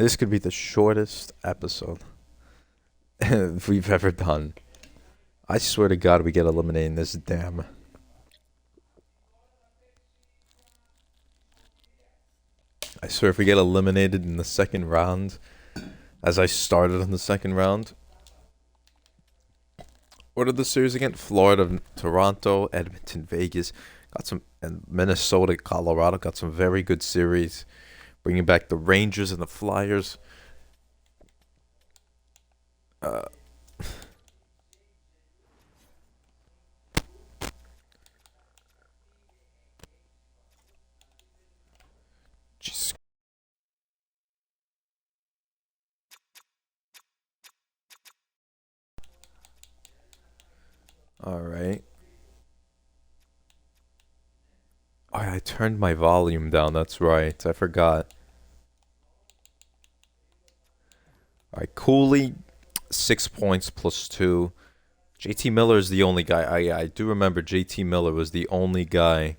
This could be the shortest episode we've ever done. I swear to God, we get eliminated in this damn. I swear if we get eliminated in the second round, as I started in the second round. What are the series again? Florida, Toronto, Edmonton, Vegas. Got some, and Minnesota, Colorado. Got some very good series. Bringing back the Rangers and the Flyers. Uh, Jesus. All right. Oh, I turned my volume down. That's right. I forgot. All right, Cooley, 6 points plus 2. JT Miller is the only guy. I do remember JT Miller was the only guy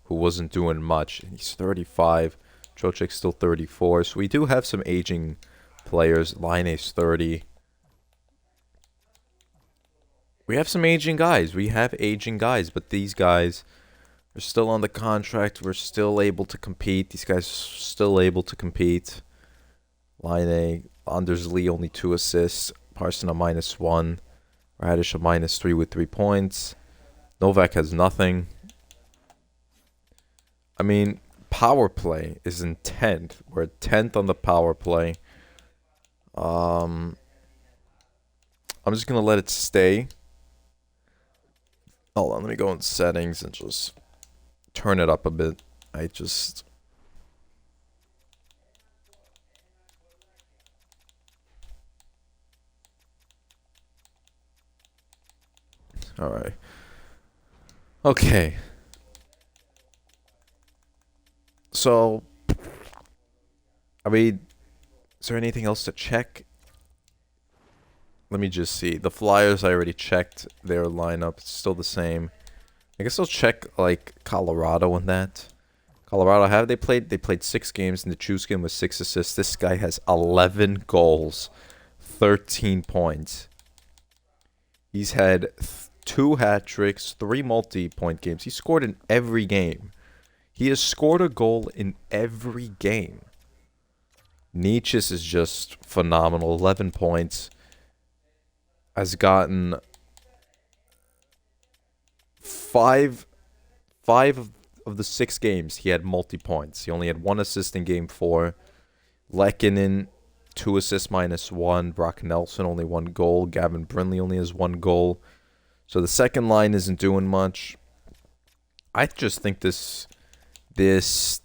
who wasn't doing much. And he's 35. Trochek's still 34. So we do have some aging players. Laine's 30. We have some aging guys. We have aging guys, but these guys are still on the contract. We're still able to compete. These guys are still able to compete. Laine, Anders Lee, only 2 assists. Parson a -1. Radish a -3 with 3 points. Novak has nothing. I mean, power play is in 10th. We're 10th on the power play. I'm just going to let it stay. Hold on, let me go in settings and just turn it up a bit. Alright. Okay. So, I mean, is there anything else to check? Let me just see. The Flyers, I already checked their lineup. It's still the same. I guess I'll check, like, Colorado and that. Colorado, have they played? They played 6 games, and the Chuskin game was 6 assists. This guy has 11 goals, 13 points. He's had 2 hat tricks, 3 multi-point games. He scored in every game. He has scored a goal in every game. Nietzsche's is just phenomenal. 11 points. Has gotten 5 of the 6 games he had multi-points. He only had 1 assist in game 4. Lehkonen, 2 assists -1. Brock Nelson, only 1 goal. Gavin Brindley only has 1 goal. So the second line isn't doing much. I just think this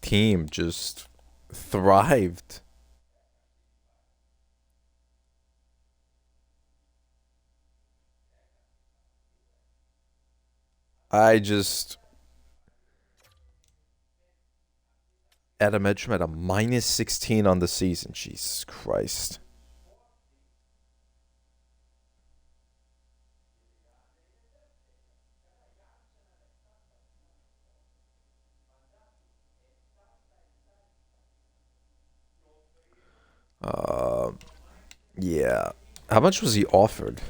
team just thrived. Adam Edstrom at a -16 on the season. Jesus Christ. Yeah. How much was he offered?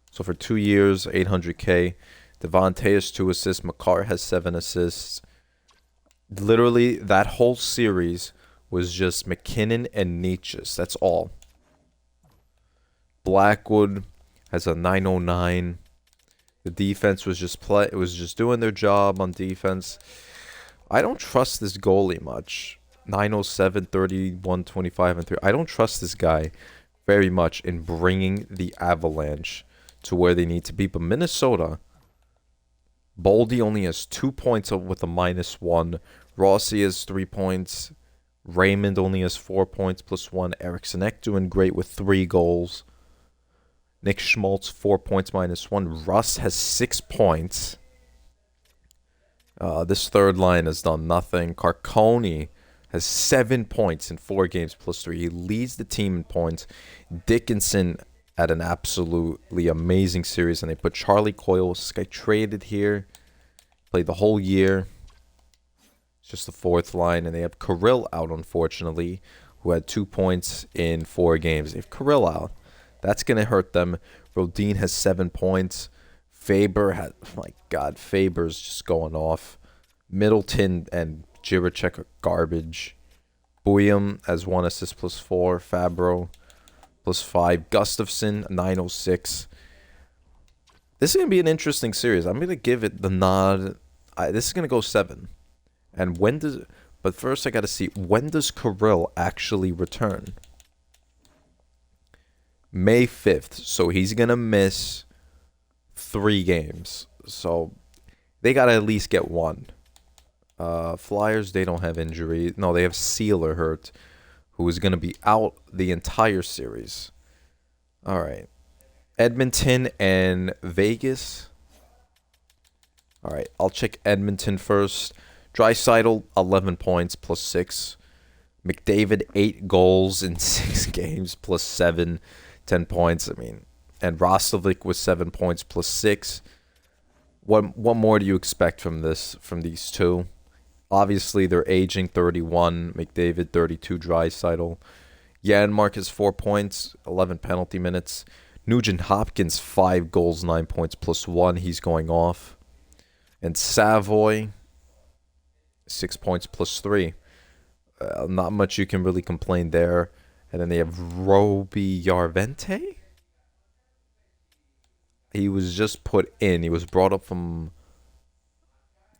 So for 2 years, 800K. Devontae has 2 assists. Makar has 7 assists. Literally, that whole series was just McKinnon and Nietzsche's. That's all. Blackwood has a 909. The defense was just doing their job on defense. I don't trust this goalie much. 907, 31, 25, and 3. I don't trust this guy very much in bringing the Avalanche to where they need to be. But Minnesota, Boldy only has 2 points with a -1. Rossi has 3 points. Raymond only has 4 points plus 1. Eriksson Ek doing great with 3 goals. Nick Schmaltz, 4 points -1. Russ has 6 points. This third line has done nothing. Carcone has 7 points in 4 games plus 3. He leads the team in points. Dickinson had an absolutely amazing series, and they put Charlie Coyle. This guy traded here, played the whole year. It's just the 4th line, and they have Kirill out, unfortunately. who had 2 points in 4 games. They have Kirill out. That's going to hurt them. Rodin has 7 points. Faber had, oh my God, Faber's just going off. Middleton and Jiricek are garbage. Buyam has 1 assist plus 4. Fabro plus 5. Gustafson, 906. This is going to be an interesting series. I'm going to give it the nod. This is going to go 7. And when does... But first I got to see, when does Kirill actually return? May 5th. So he's going to miss 3 games. So they got to at least get 1. Flyers, they don't have injury. No, they have Sealer hurt, who is going to be out the entire series. All right. Edmonton and Vegas. All right, I'll check Edmonton first. Draisaitl, 11 points, plus 6. McDavid, 8 goals in 6 games, plus 7, 10 points. I mean, and Roslovic with 7 points, plus 6. What more do you expect from these two? Obviously, they're aging. 31, McDavid, 32, Draisaitl. Janmark has 4 points, 11 penalty minutes. Nugent Hopkins, 5 goals, 9 points, plus 1. He's going off. And Savoy, 6 points, plus 3. Not much you can really complain there. And then they have Roby Yarvente. He was just put in. He was brought up from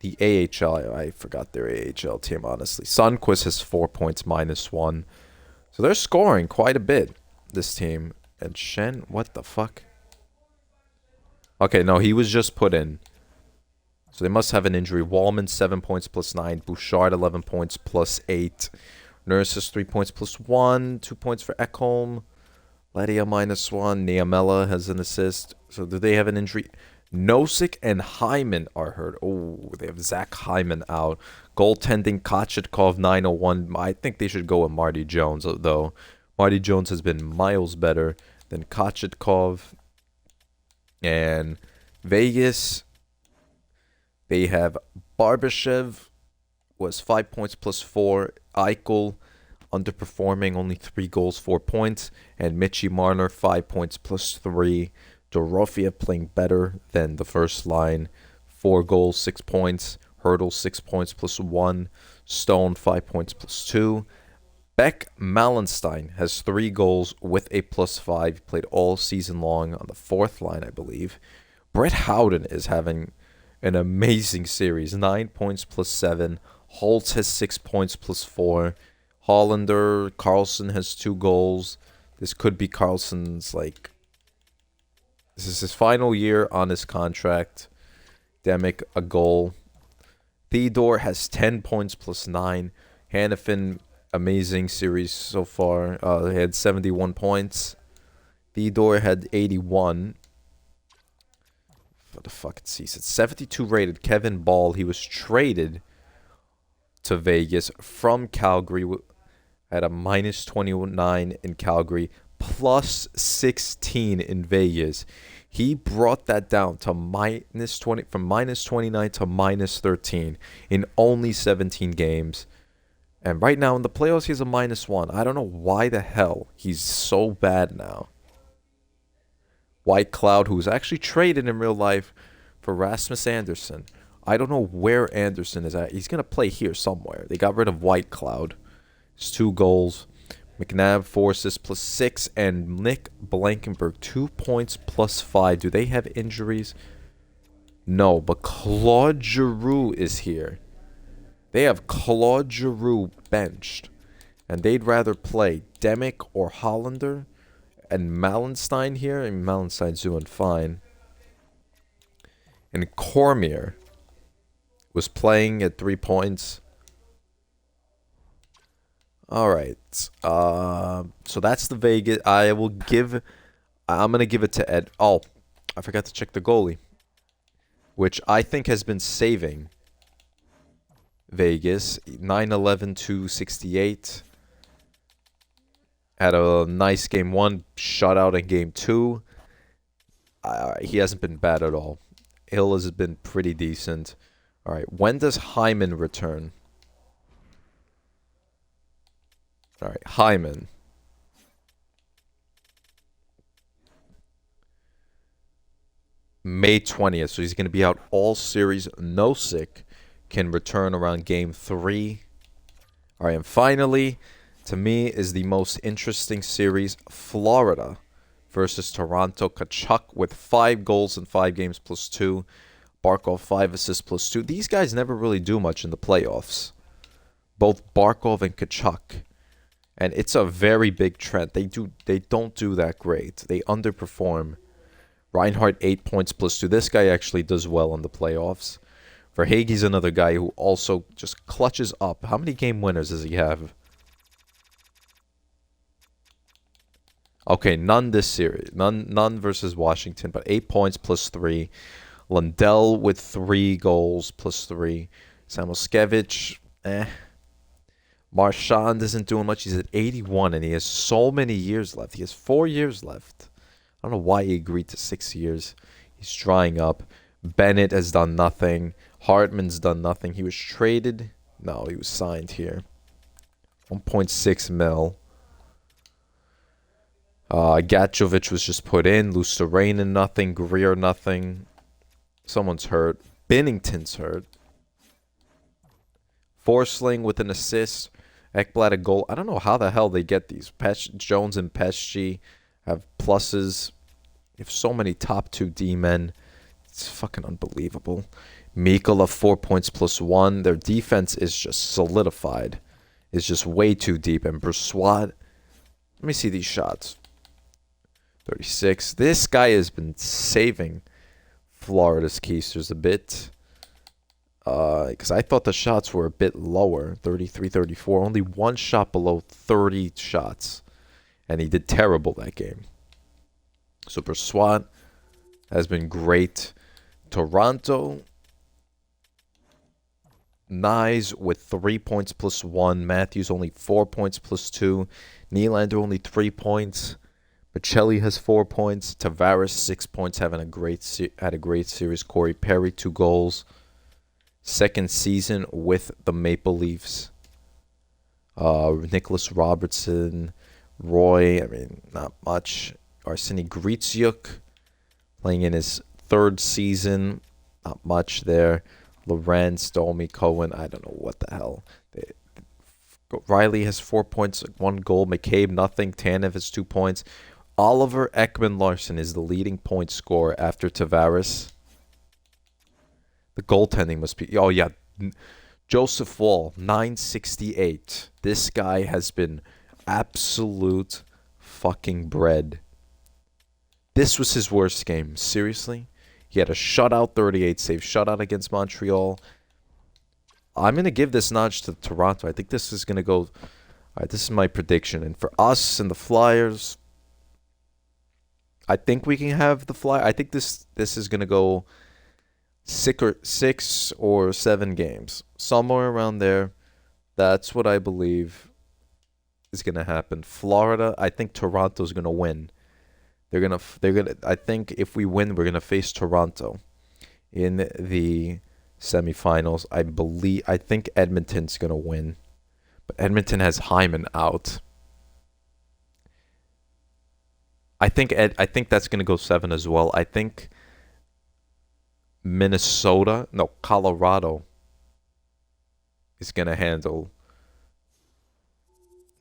the AHL. I forgot their AHL team, honestly. Sundqvist has 4 points, minus 1. So they're scoring quite a bit, this team. And Shen, what the fuck? Okay, no, he was just put in. So they must have an injury. Wallman, 7 points, plus 9. Bouchard, 11 points, plus 8. Nurse has 3 points, plus 1. 2 points for Ekholm. Ledia, minus 1. Niamela has an assist. So do they have an injury? Nosek and Hyman are hurt. Oh, they have Zach Hyman out. Goaltending, Kochetkov, 901. I think they should go with Marty Jones, though. Marty Jones has been miles better than Kochetkov. And Vegas, they have Barbashev, was 5 points plus 4. Eichel, underperforming, only 3 goals, 4 points. And Mitchie Marner, 5 points plus 3. Dorofiev playing better than the first line. 4 goals, 6 points. Hurdle, 6 points plus 1. Stone, 5 points plus 2. Beck Malenstein has 3 goals with a plus 5. He played all season long on the 4th line, I believe. Brett Howden is having an amazing series. 9 points plus 7. Holtz has 6 points plus 4. Hollander, Carlson has 2 goals. This could be Carlson's, this is his final year on his contract. Demick, a goal. Theodore has 10 points plus 9. Hannafin, amazing series so far. He had 71 points. Theodore had 81. What the fuck? It's 72 rated. Kevin Ball, he was traded to Vegas from Calgary at a minus 29 in Calgary, plus 16 in Vegas. He brought that down to minus 20, from minus 29 to minus 13 in only 17 games. And right now in the playoffs, he's a minus 1. I don't know why the hell he's so bad now. White Cloud, who's actually traded in real life for Rasmus Anderson. I don't know where Anderson is at. He's going to play here somewhere. They got rid of White Cloud. It's 2 goals. McNabb, 4 assists plus 6. And Nick Blankenberg, 2 points plus 5. Do they have injuries? No, but Claude Giroux is here. They have Claude Giroux benched. And they'd rather play Demick or Hollander and Malenstein here. And Malenstein's doing fine. And Cormier was playing at 3 points. All right. So that's the Vegas. I'm going to give it to Ed. Oh, I forgot to check the goalie, which I think has been saving Vegas. 9-11 to 68. Had a nice game 1, shutout in game 2. He hasn't been bad at all. Hill has been pretty decent. All right, when does Hyman return? All right, Hyman. May 20th, so he's going to be out all series. Nosek can return around game 3. All right, and finally, to me, is the most interesting series, Florida versus Toronto. Tkachuk with 5 goals in 5 games plus 2. Barkov 5 assists plus 2. These guys never really do much in the playoffs. Both Barkov and Tkachuk. And it's a very big trend. They don't do that great. They underperform. Reinhardt 8 points plus 2. This guy actually does well in the playoffs. Verhaeghe's another guy who also just clutches up. How many game winners does he have? Okay, none this series. None versus Washington, but 8 points plus 3. Lundell with 3 goals plus 3. Samoskevich, Marchand isn't doing much. He's at 81, and he has so many years left. He has 4 years left. I don't know why he agreed to 6 years. He's drying up. Bennett has done nothing. Hartman's done nothing. He was traded. No, he was signed here. 1.6 mil. Gatchovich was just put in. Luostarinen, nothing. Greer, nothing. Someone's hurt. Binnington's hurt. Forsling with an assist. Ekblad a goal. I don't know how the hell they get these. Jones and Pesci have pluses. You have so many top 2 D-men. It's fucking unbelievable. Mikkola 4 points plus 1. Their defense is just solidified. It's just way too deep. And Brossoit, let me see these shots. 36. This guy has been saving Florida's keisters a bit. Because I thought the shots were a bit lower. 33, 34. Only 1 shot below 30 shots. And he did terrible that game. So Brossoit has been great. Toronto, Nyes with 3 points plus 1. Matthews only 4 points plus 2. Nylander only 3 points. Bocelli has 4 points. Tavares 6 points, had a great series. Corey Perry 2 goals. Second season with the Maple Leafs. Nicholas Robertson, Roy, I mean, not much. Arseny Griciuk playing in his 3rd season. Not much there. Lorenz, Domi, Cohen, I don't know what the hell. Riley has 4 points, 1 goal. McCabe, nothing. Tanev has 2 points. Oliver Ekman-Larsson is the leading point scorer after Tavares. The goaltending must be... Oh, yeah. Joseph Woll, 968. This guy has been absolute fucking bread. This was his worst game. Seriously? He had a shutout, 38 save shutout against Montreal. I'm going to give this notch to Toronto. I think this is going to go... All right, this is my prediction. And for us and the Flyers, I think we can have the Flyers. I think this is going to go 6 or 7 games. Somewhere around there. That's what I believe is going to happen. Florida, I think Toronto's going to win. They're gonna. I think if we win, we're gonna face Toronto in the semifinals. I think Edmonton's gonna win, but Edmonton has Hyman out. I think that's gonna go 7 as well. I think Colorado is gonna handle.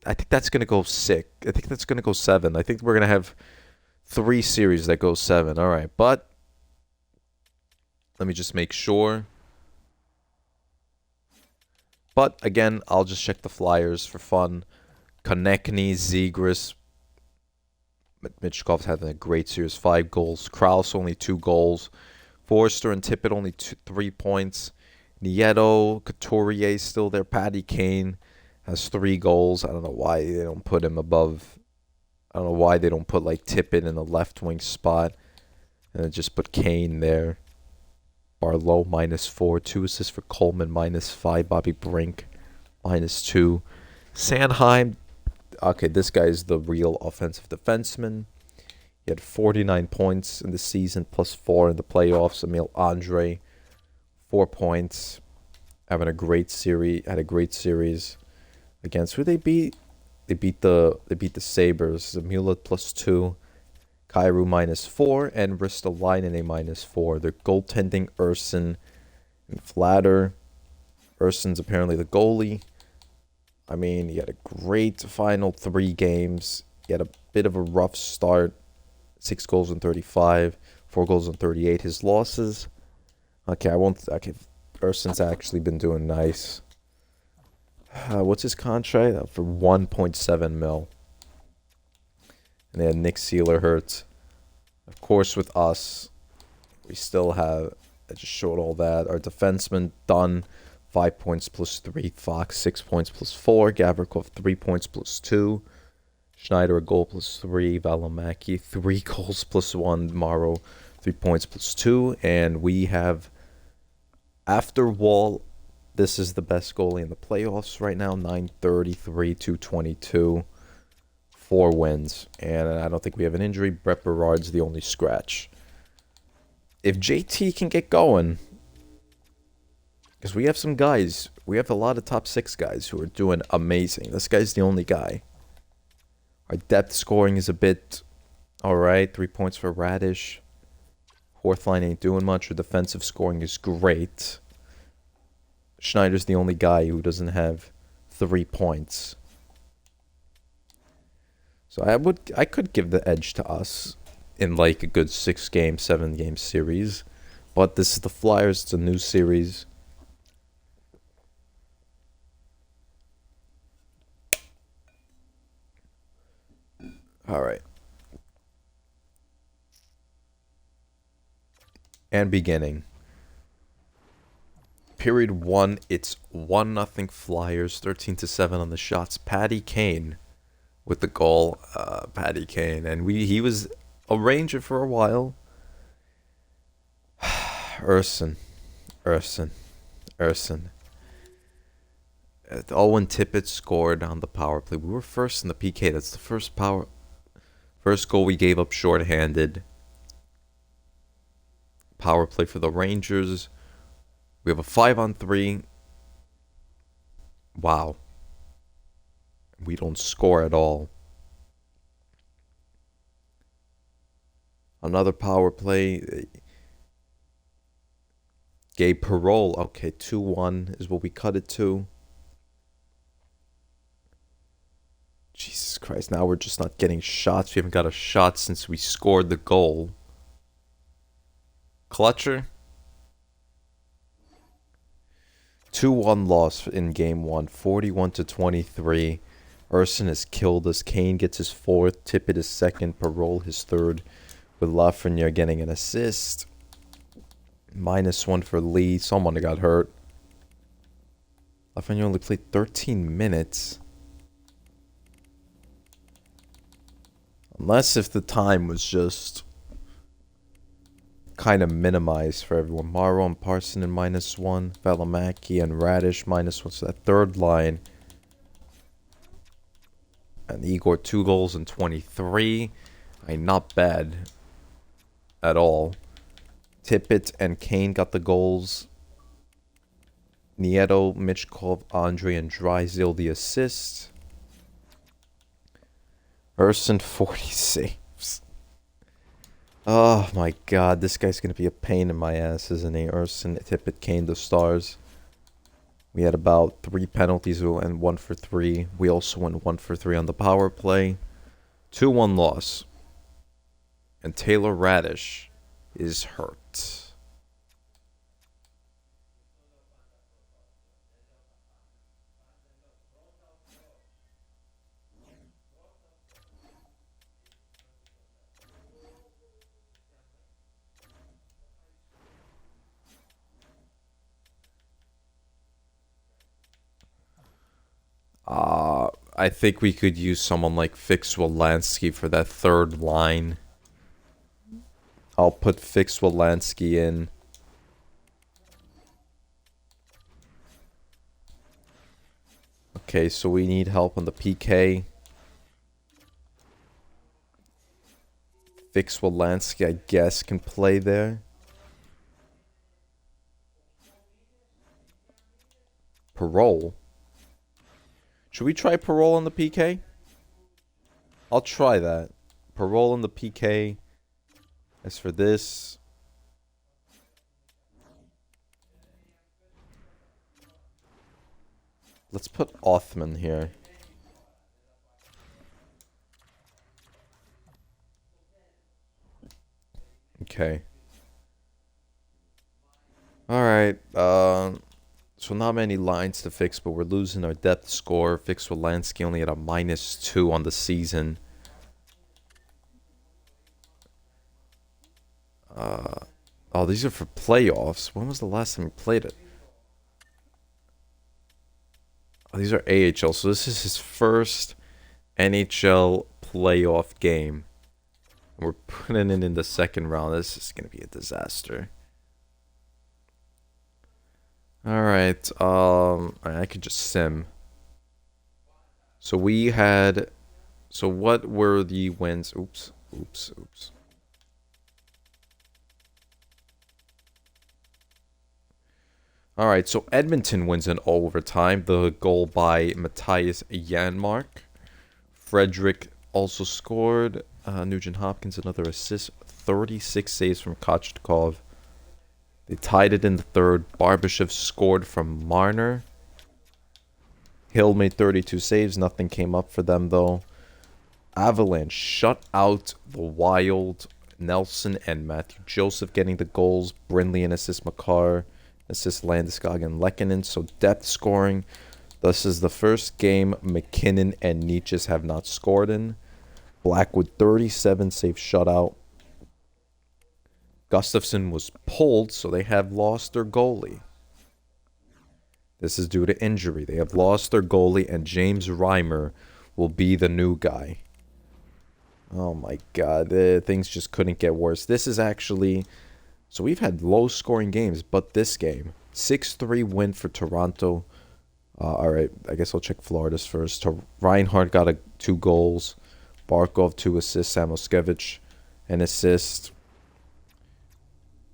I think that's gonna go 6. I think that's gonna go 7. I think we're gonna have 3 series that go 7. All right, but let me just make sure. But again, I'll just check the Flyers for fun. Konechny, Zegras, Michkov's having a great series. 5 goals. Krause only 2 goals. Forster and Tippett only 3 points. Nieto, Couturier still there. Patty Kane has 3 goals. I don't know why they don't put him above. I don't know why they don't put like Tippett in the left wing spot and then just put Kane there. Barlow -4. 2 assists for Coleman -5. Bobby Brink -2. Sanheim. Okay, this guy is the real offensive defenseman. He had 49 points in the season plus 4 in the playoffs. Emil Andre, 4 points. Having a great series. Had a great series against who they beat. they beat the Sabres. Zamula +2, Kairu -4, and Ristolainen a -4. They're goaltending Urson and Flatter. Urson's apparently the goalie. I mean, he had a great final 3 games. He had a bit of a rough start. 6 goals in 35, 4 goals in 38. His losses. Okay, I won't. Okay, Urson's actually been doing nice. What's his contract? For 1.7 mil. And they had Nick Seeler hurt. Of course, with us, we still have. I just showed all that. Our defenseman done. 5 points +3. Fox 6 points +4. Gavrikov 3 points +2. Schneider a goal +3. Valimaki 3 goals +1. Morrow 3 points +2. And we have, after Wall, this is the best goalie in the playoffs right now. 933, 222. 4 wins. And I don't think we have an injury. Brett Berard's the only scratch. If JT can get going, because we have some guys, we have a lot of top 6 guys who are doing amazing. This guy's the only guy. Our depth scoring is a bit alright. 3 points for Radish. Fourth line ain't doing much. Our defensive scoring is great. Schneider's the only guy who doesn't have 3 points. So I could give the edge to us in like a good 6-game, 7-game series. But this is the Flyers. It's a new series. All right. And beginning. Period 1, it's 1-0 Flyers, 13-7 on the shots. Patty Kane with the goal. Patty Kane. And he was a Ranger for a while. Urson. Owen Tippett scored on the power play. We were first in the PK. That's the first goal we gave up shorthanded. Power play for the Rangers. We have a 5-on-3. Wow. We don't score at all. Another power play. Gabe Perreault. Okay, 2-1 is what we cut it to. Jesus Christ, now we're just not getting shots. We haven't got a shot since we scored the goal. Clutcher. 2-1 loss in game 1. 41-23. Urson has killed us. Kane gets his 4th. Tippett his 2nd. Perreault his 3rd. With Lafreniere getting an assist. -1 for Lee. Someone got hurt. Lafreniere only played 13 minutes. Unless if the time was just kind of minimized for everyone. Morrow and Parson in -1. Valimaki and Radish -1. So that third line. And Igor 2 goals in 23. Not bad at all. Tippett and Kane got the goals. Nieto, Michkov, Andre, and Drysdale the assists. Urson 40 saves. Oh my god, this guy's going to be a pain in my ass, isn't he? Urson, Tippett, Kane, the stars. We had about 3 penalties and 1 for 3. We also went 1 for 3 on the power play. 2-1 loss. And Taylor Radish is hurt. I think we could use someone like Fix-Wolansky for that third line. I'll put Fix-Wolansky in. Okay, so we need help on the PK. Fix-Wolansky, I guess, can play there. Perreault. Should we try Perreault on the PK? I'll try that. Parole in the PK. As for this, let's put Othman here. Okay. Alright, so not many lines to fix, but we're losing our depth score. Fix Wolanski only at a -2 on the season. Oh, these are for playoffs. When was the last time we played it? Oh, these are AHL, so this is his first NHL playoff game. We're putting it in the second round. This is going to be a disaster. Alright, I could just sim. So we had... So what were the wins? Oops. Alright, so Edmonton wins in overtime. The goal by Matthias Janmark. Frederick also scored. Nugent Hopkins, another assist. 36 saves from Kochetkov. They tied it in the third. Barbashev scored from Marner. Hill made 32 saves. Nothing came up for them, though. Avalanche shut out the Wild. Nelson and Matthew Joseph getting the goals. Brindley and assist Makar. Assist Landeskog and Lehkonen. So depth scoring. This is the first game McKinnon and Nietzsche have not scored in. Blackwood 37 save shutout. Gustafsson was pulled, so they have lost their goalie. This is due to injury. They have lost their goalie, and James Reimer will be the new guy. Oh my god, things just couldn't get worse. This is actually... So we've had low-scoring games, but this game, 6-3 win for Toronto. Alright, I guess I'll check Florida's first. Reinhardt got 2 goals. Barkov 2 assists. Samoskevich an assist.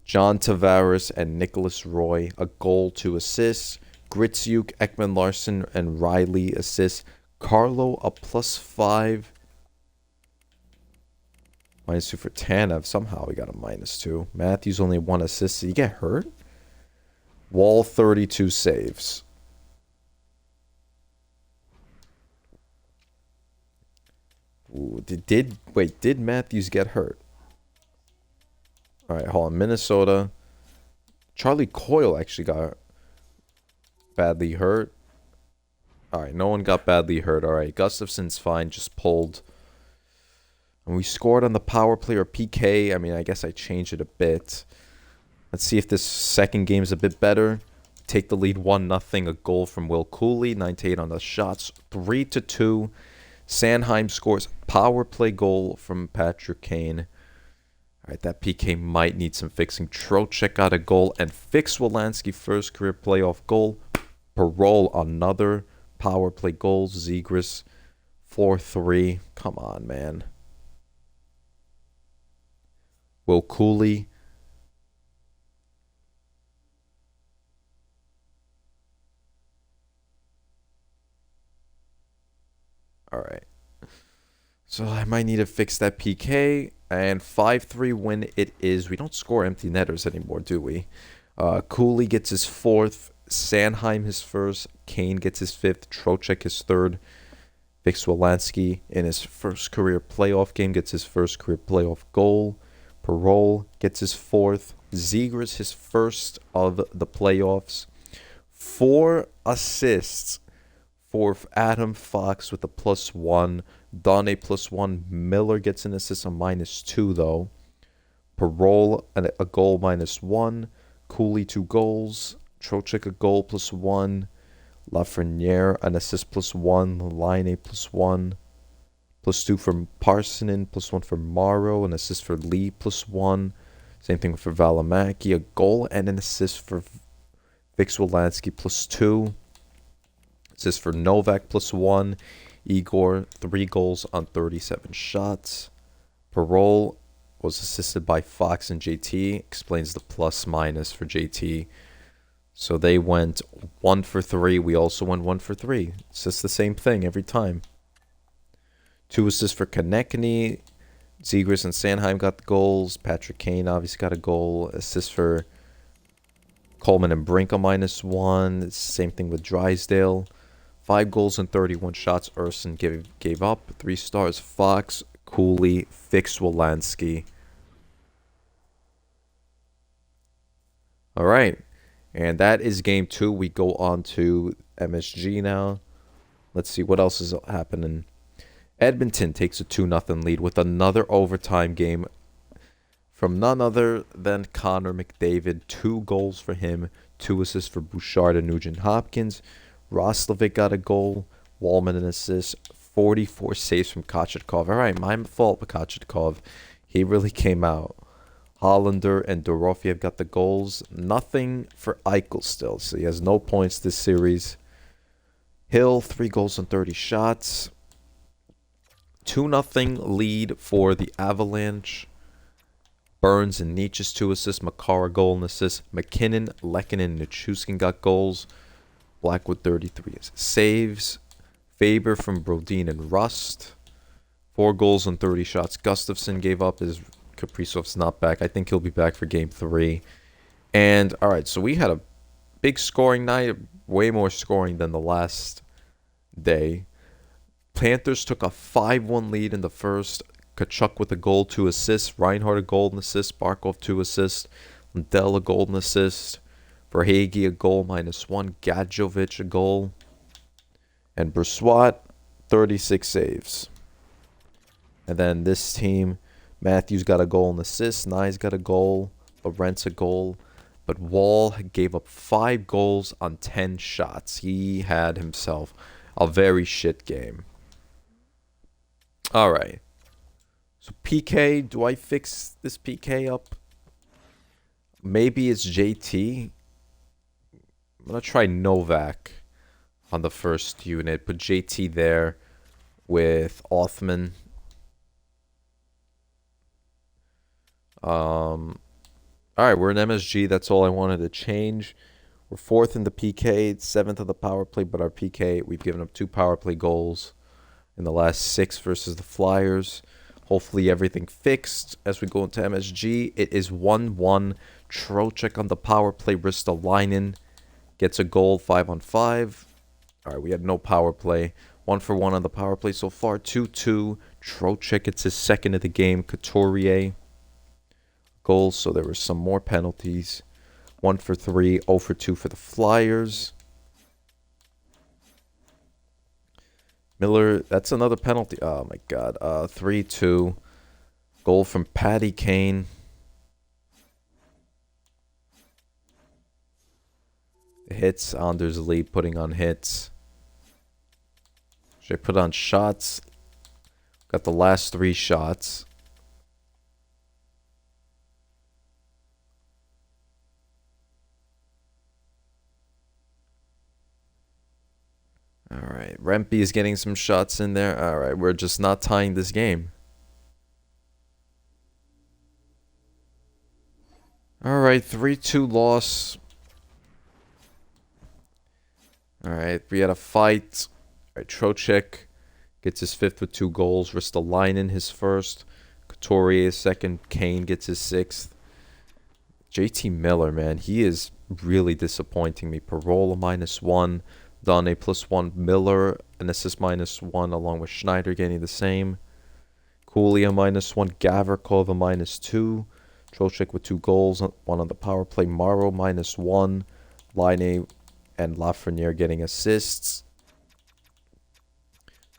John Tavares and Nicholas Roy, a goal, 2 assists. Gritsyuk, Ekman Larson, and Riley assists. Carlo, a +5. -2 for Tanev. Somehow he got a -2. Matthews only 1 assist. Did he get hurt? Wall 32 saves. Ooh, did Matthews get hurt? Alright, hold on. Minnesota. Charlie Coyle actually got badly hurt. Alright, no one got badly hurt. Alright, Gustafsson's fine. Just pulled. And we scored on the power play or PK. I mean, I guess I changed it a bit. Let's see if this second game is a bit better. Take the lead 1-0. A goal from Will Cooley. 98 on the shots. 3-2. Sanheim scores power play goal from Patrick Kane. Alright, that PK might need some fixing. Trocheck got a goal, and Fix Wolanski first career playoff goal. Parole another power play goal. Zegras 4-3. Come on, man. Will Cooley. Alright. So I might need to fix that PK. And 5-3 win it is. We don't score empty netters anymore, do we? Cooley gets his 4th. Sanheim his 1st. Kane gets his 5th. Trocheck his 3rd. Fix Wolanski in his first career playoff game gets his first career playoff goal. Parole gets his 4th. Zegras his 1st of the playoffs. 4 assists for Adam Fox with a +1. Donne +1. Miller gets an assist, a -2 though. Parole a goal -1. Cooley 2 goals. Trocheck a goal +1. Lafreniere an assist +1. Line +1. +2 for Parsonen. +1 for Morrow. An assist for Lee +1. Same thing for Valimaki. A goal and an assist for Fix Wolanski +2. Assist for Novak +1. Igor 3 goals on 37 shots. Parole was assisted by Fox and JT. Explains the +- for JT. So they went 1 for 3. We also went 1 for 3. It's just the same thing every time. 2 assists for Konechny. Zegras and Sanheim got the goals. Patrick Kane obviously got a goal. Assist for Coleman and Brink a -1. Same thing with Drysdale. 5 goals and 31 shots. Urson gave up. 3 stars. Fox, Cooley, Fix-Wolansky. All right. And that is game 2. We go on to MSG now. Let's see what else is happening. Edmonton takes a 2-0 lead with another overtime game from none other than Connor McDavid. 2 goals for him, 2 assists for Bouchard and Nugent Hopkins. Roslovic got a goal, Wallman an assist, 44 saves from Kochetkov. All right, my fault for Kochetkov. He really came out. Hollander and Dorofiev got the goals. Nothing for Eichel still, so he has no points this series. Hill, 3 goals and 30 shots. 2-0 lead for the Avalanche. Burns and Nietzsche's 2 assists. Makara goal and assist. McKinnon, Lehkonen, and Nichushkin got goals. Blackwood 33 saves. Faber from Brodin and Rust. 4 goals and 30 shots. Gustafsson gave up. His Kaprizov's not back. I think he'll be back for game 3. And all right, so we had a big scoring night. Way more scoring than the last day. Panthers took a 5-1 lead in the first. Kachuk with a goal, 2 assists. Reinhardt a goal and assist. Barkov 2 assists. Lindell a goal and assist. Verhaeghe a goal -1. Gadjovic a goal. And Brossoit, 36 saves. And then this team, Matthews got a goal and assist. Nyes got a goal. Lorentz a goal. But Wall gave up 5 goals on 10 shots. He had himself a very shit game. All right. So PK, do I fix this PK up? Maybe it's JT. I'm going to try Novak on the first unit. Put JT there with Othman. All right, we're in MSG. That's all I wanted to change. We're 4th in the PK, 7th of the power play, but our PK, we've given up 2 power play goals in the last 6 versus the Flyers. Hopefully everything fixed as we go into MSG. It is 1-1. Trocheck on the power play. Ristolainen gets a goal, 5-on-5. All right, we had no power play. 1-for-1 on the power play so far. 2-2. Trocheck gets his 2nd of the game. Couturier goals, so there were some more penalties. 1-for-3. 0-for-2 for the Flyers. Miller, that's another penalty. Oh, my God. 3-2. Goal from Patty Kane. Hits. Anders Lee putting on hits. Should I put on shots? Got the last 3 shots. All right, Rempe is getting some shots in there. All right, we're just not tying this game. All right, 3-2 loss. All right, we had a fight. All right, Trocheck gets his 5th with 2 goals. Ristolainen his 1st. Couturier his 2nd. Kane gets his 6th. JT Miller, man, he is really disappointing me. Parola -1. Donne +1. Miller an assist -1 along with Schneider getting the same. Cooley a -1. Gavrikov a -2. Trocheck with 2 goals, 1 on the power play. Morrow -1. Laine and Lafreniere getting assists.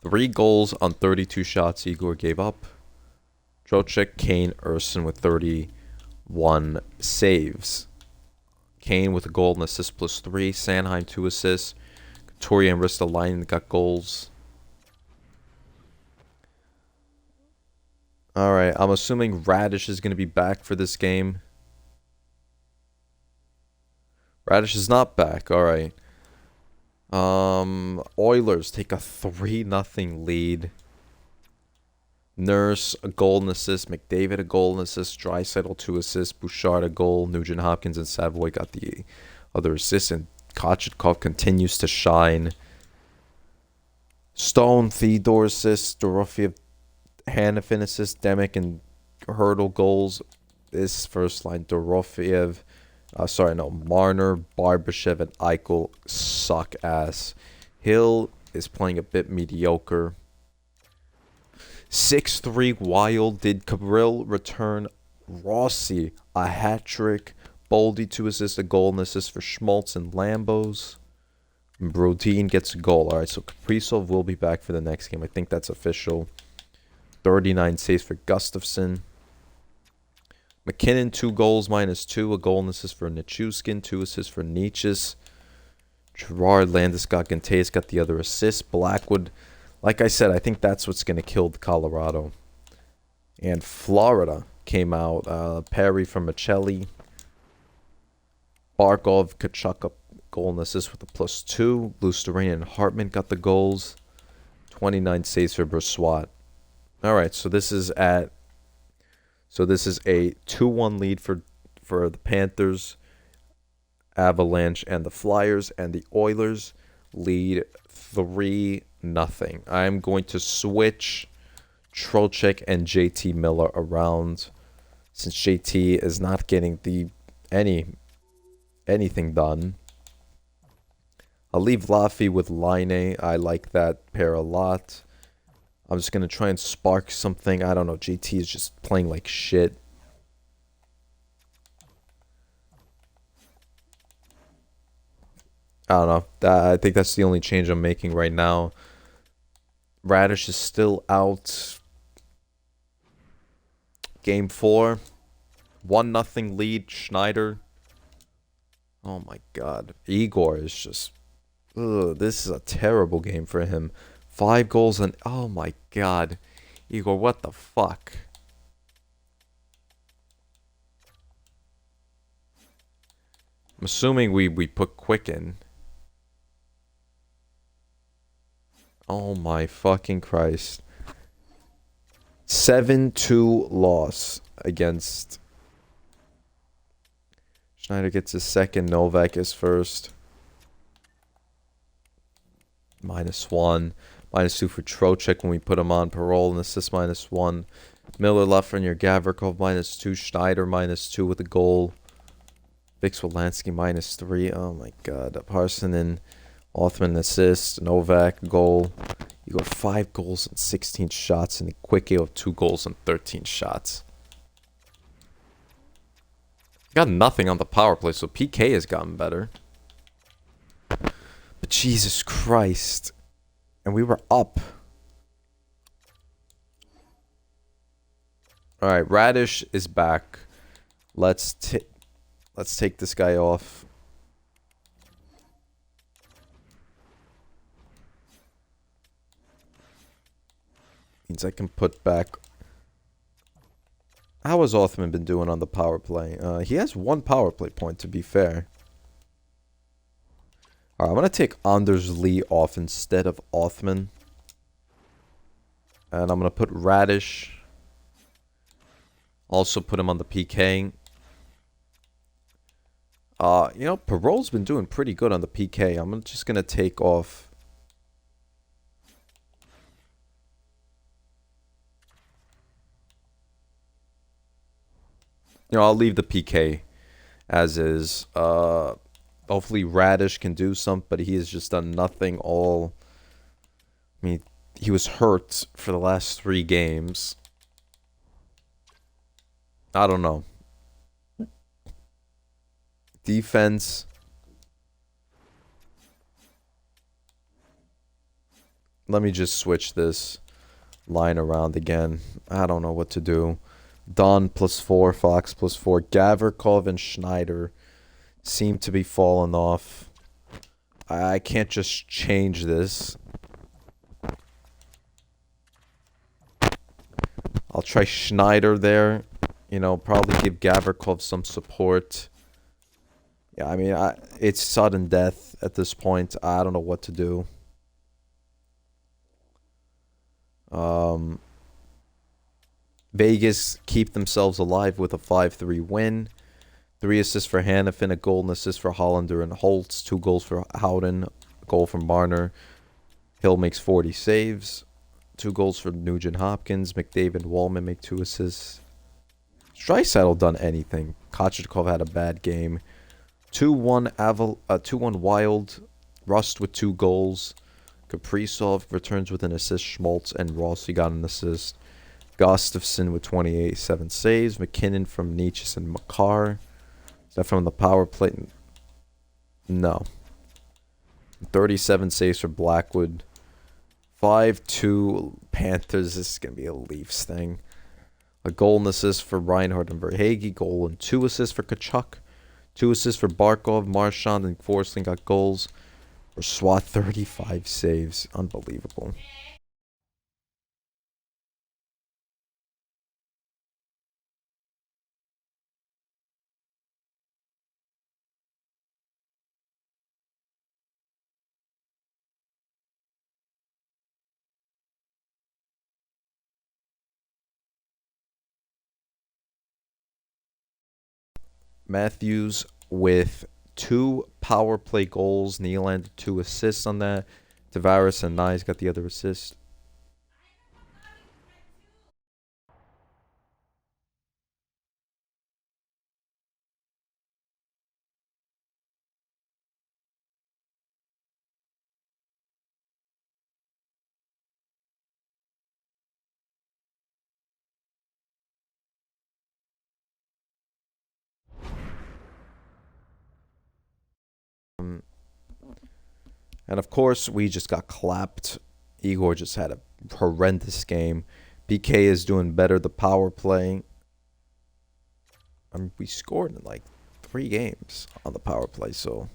3 goals on 32 shots Igor gave up. Trocheck, Kane, Urson with 31 saves. Kane with a goal and assist +3. Sanheim 2 assists. Couturier and Ristolainen got goals. All right, I'm assuming Radish is going to be back for this game. Radish is not back. All right. Oilers take a 3-0 lead. Nurse a goal and assist. McDavid a goal and assist. Draisaitl 2 assists. Bouchard a goal. Nugent Hopkins and Savoy got the other assists. And Kochetkov continues to shine. Stone, Theodore assist, Dorofiev, Hannafin assist, Demick and Hurdle goals. This first line, Dorofiev, Marner, Barbashev, and Eichel suck ass. Hill is playing a bit mediocre. 6-3 Wild. Did Cabril return Rossi a hat trick? Boldy 2 assists, a goal and assist for Schmaltz and Lambos. Brodin gets a goal. Alright, so Kaprizov will be back for the next game. I think that's official. 39 saves for Gustafsson. McKinnon, 2 goals, -2. A goal and assist for Nichushkin. 2 assists for Nietzsche. Gerard, Landeskog, and Tays got the other assist. Blackwood, like I said, I think that's what's going to kill Colorado. And Florida came out. Perry from Michelli. Barkov, Kachuk, goal and assist with a +2. Lusterin and Hartman got the goals. 29 saves for Brossoit. All right, so this is a 2-1 lead for the Panthers, Avalanche, and the Flyers, and the Oilers lead 3-0. I'm going to switch Trocheck and JT Miller around since JT is not getting anything done. I'll leave Laffy with Line. I like that pair a lot. I'm just going to try and spark something. I don't know. JT is just playing like shit. I don't know. I think that's the only change I'm making right now. Radish is still out. Game 4. 1-0 lead. Schneider. Oh my god. Igor is just... Ugh, this is a terrible game for him. 5 goals and... Oh my god. Igor, what the fuck? I'm assuming we put Quicken. Oh my fucking Christ. 7-2 loss against... Schneider gets his second. Novak is first. -1. -2 for Trocheck when we put him on parole. And assist -1. Miller, Lafreniere, Gavrikov -2. Schneider -2 with a goal. Vix Wolanski -3. Oh my god. Parsonen, Othman assist. Novak goal. You got 5 goals and 16 shots. And Quickie of 2 goals and 13 shots. Got nothing on the power play, so PK has gotten better. But Jesus Christ. And we were up. Alright, Radish is back. Let's take this guy off. Means I can put back... How has Othman been doing on the power play? He has 1 power play point, to be fair. Alright, I'm going to take Anders Lee off instead of Othman. And I'm going to put Radish. Also put him on the PK. You know, Parole's been doing pretty good on the PK. I'm just going to take off... You know, I'll leave the PK as is. Hopefully Radish can do something, but he has just done nothing all... I mean, he was hurt for the last 3 games. I don't know. Defense. Let me just switch this line around again. I don't know what to do. Don +4, Fox +4. Gavrikov and Schneider seem to be falling off. I can't just change this. I'll try Schneider there. You know, probably give Gavrikov some support. Yeah, I mean, it's sudden death at this point. I don't know what to do. Vegas keep themselves alive with a 5-3 win. 3 assists for Hannafin, a goal and assist for Hollander and Holtz. 2 goals for Howden, a goal from Marner. Hill makes 40 saves. 2 goals for Nugent Hopkins. McDavid and Wallman make 2 assists. Draisaitl done anything. Kochetkov had a bad game. 2-1 Wild. Rust with 2 goals. Kaprizov returns with an assist. Schmaltz and Rossi got an assist. Gustafsson with 28, 7 saves. McKinnon from Nietzsche and Makar. Is that from the power play? No. 37 saves for Blackwood. 5-2 Panthers. This is going to be a Leafs thing. A goal and assist for Reinhardt and Verhaeghe. Goal and 2 assists for Kachuk. 2 assists for Barkov. Marchand and Forsling got goals. Swat 35 saves. Unbelievable. Matthews with 2 power play goals. Nylander 2 assists on that. Tavares and Nye got the other assist. And of course, we just got clapped. Igor just had a horrendous game. BK is doing better. The power play. I mean, we scored in like 3 games on the power play, so.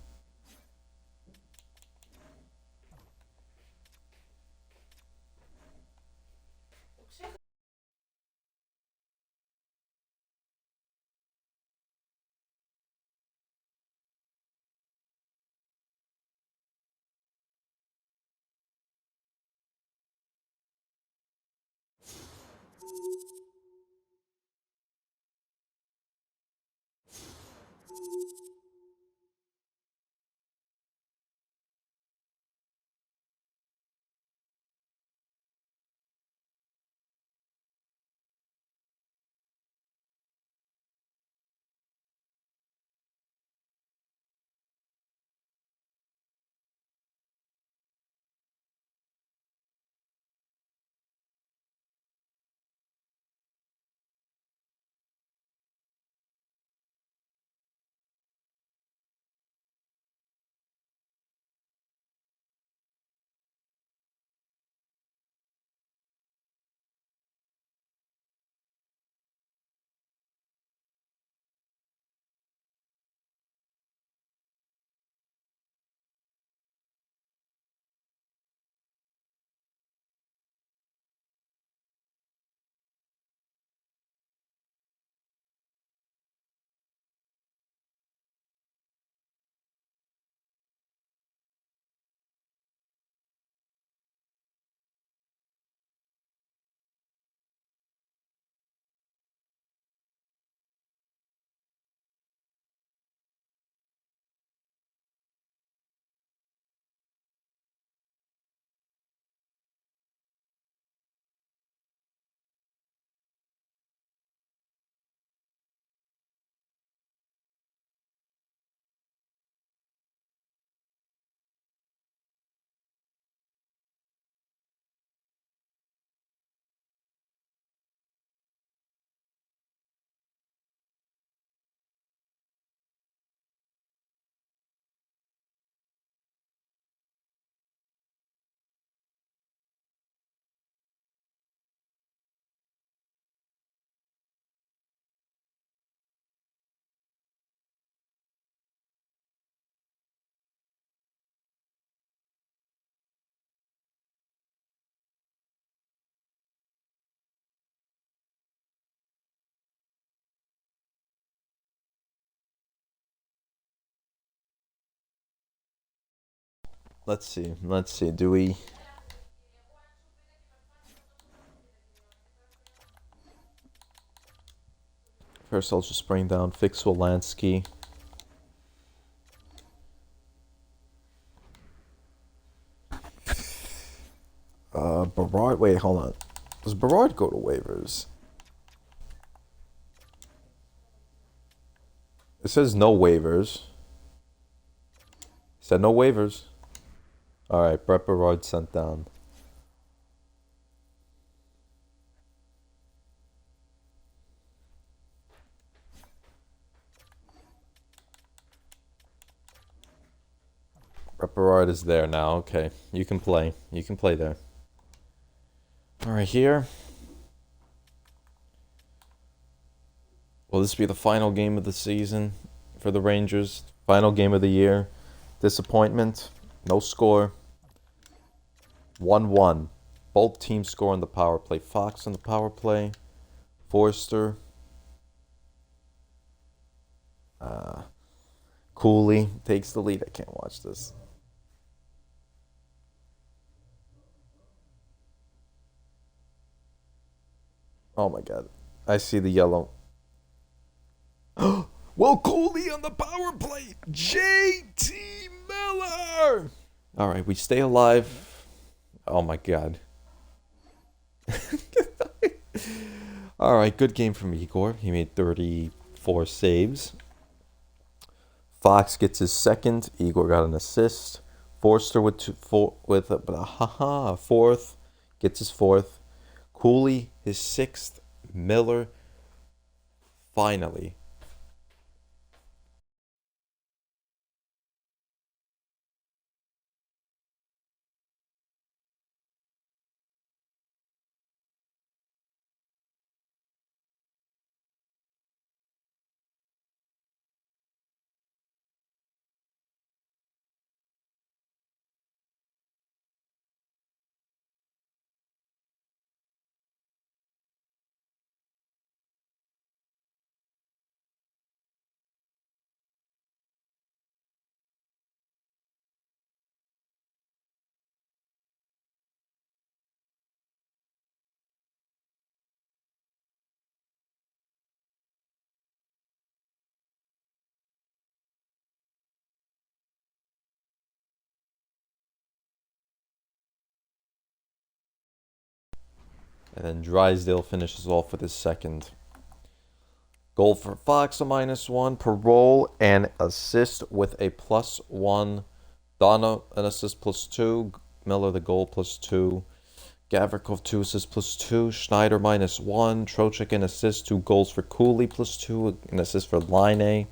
Let's see. Let's see. Do we... First, I'll just bring down Fix Wolanski. Berard... Wait, hold on. Does Berard go to waivers? It says no waivers. It said no waivers. Alright, Brett Berard sent down. Brett Berard is there now. Okay, you can play. You can play there. Alright, here. Will this be the final game of the season for the Rangers? Final game of the year. Disappointment. No score. 1-1. Both teams score on the power play. Fox on the power play. Forster. Cooley takes the lead. I can't watch this. Oh my god. I see the yellow. Well, Cooley on the power play. JT Miller. All right, we stay alive. Oh my god. All right, good game from Igor. He made 34 saves. Fox gets his second. Igor got an assist. Forster with fourth. Gets his fourth. Cooley his sixth. Miller finally. And then Drysdale finishes off with his second. Goal for Fox, a -1. Parole and assist with a +1. Donna, an assist +2. Miller, the goal +2. Gavrikov, 2 assists +2. Schneider, -1. Trocheck, an assist. 2 goals for Cooley, +2. An assist for Line.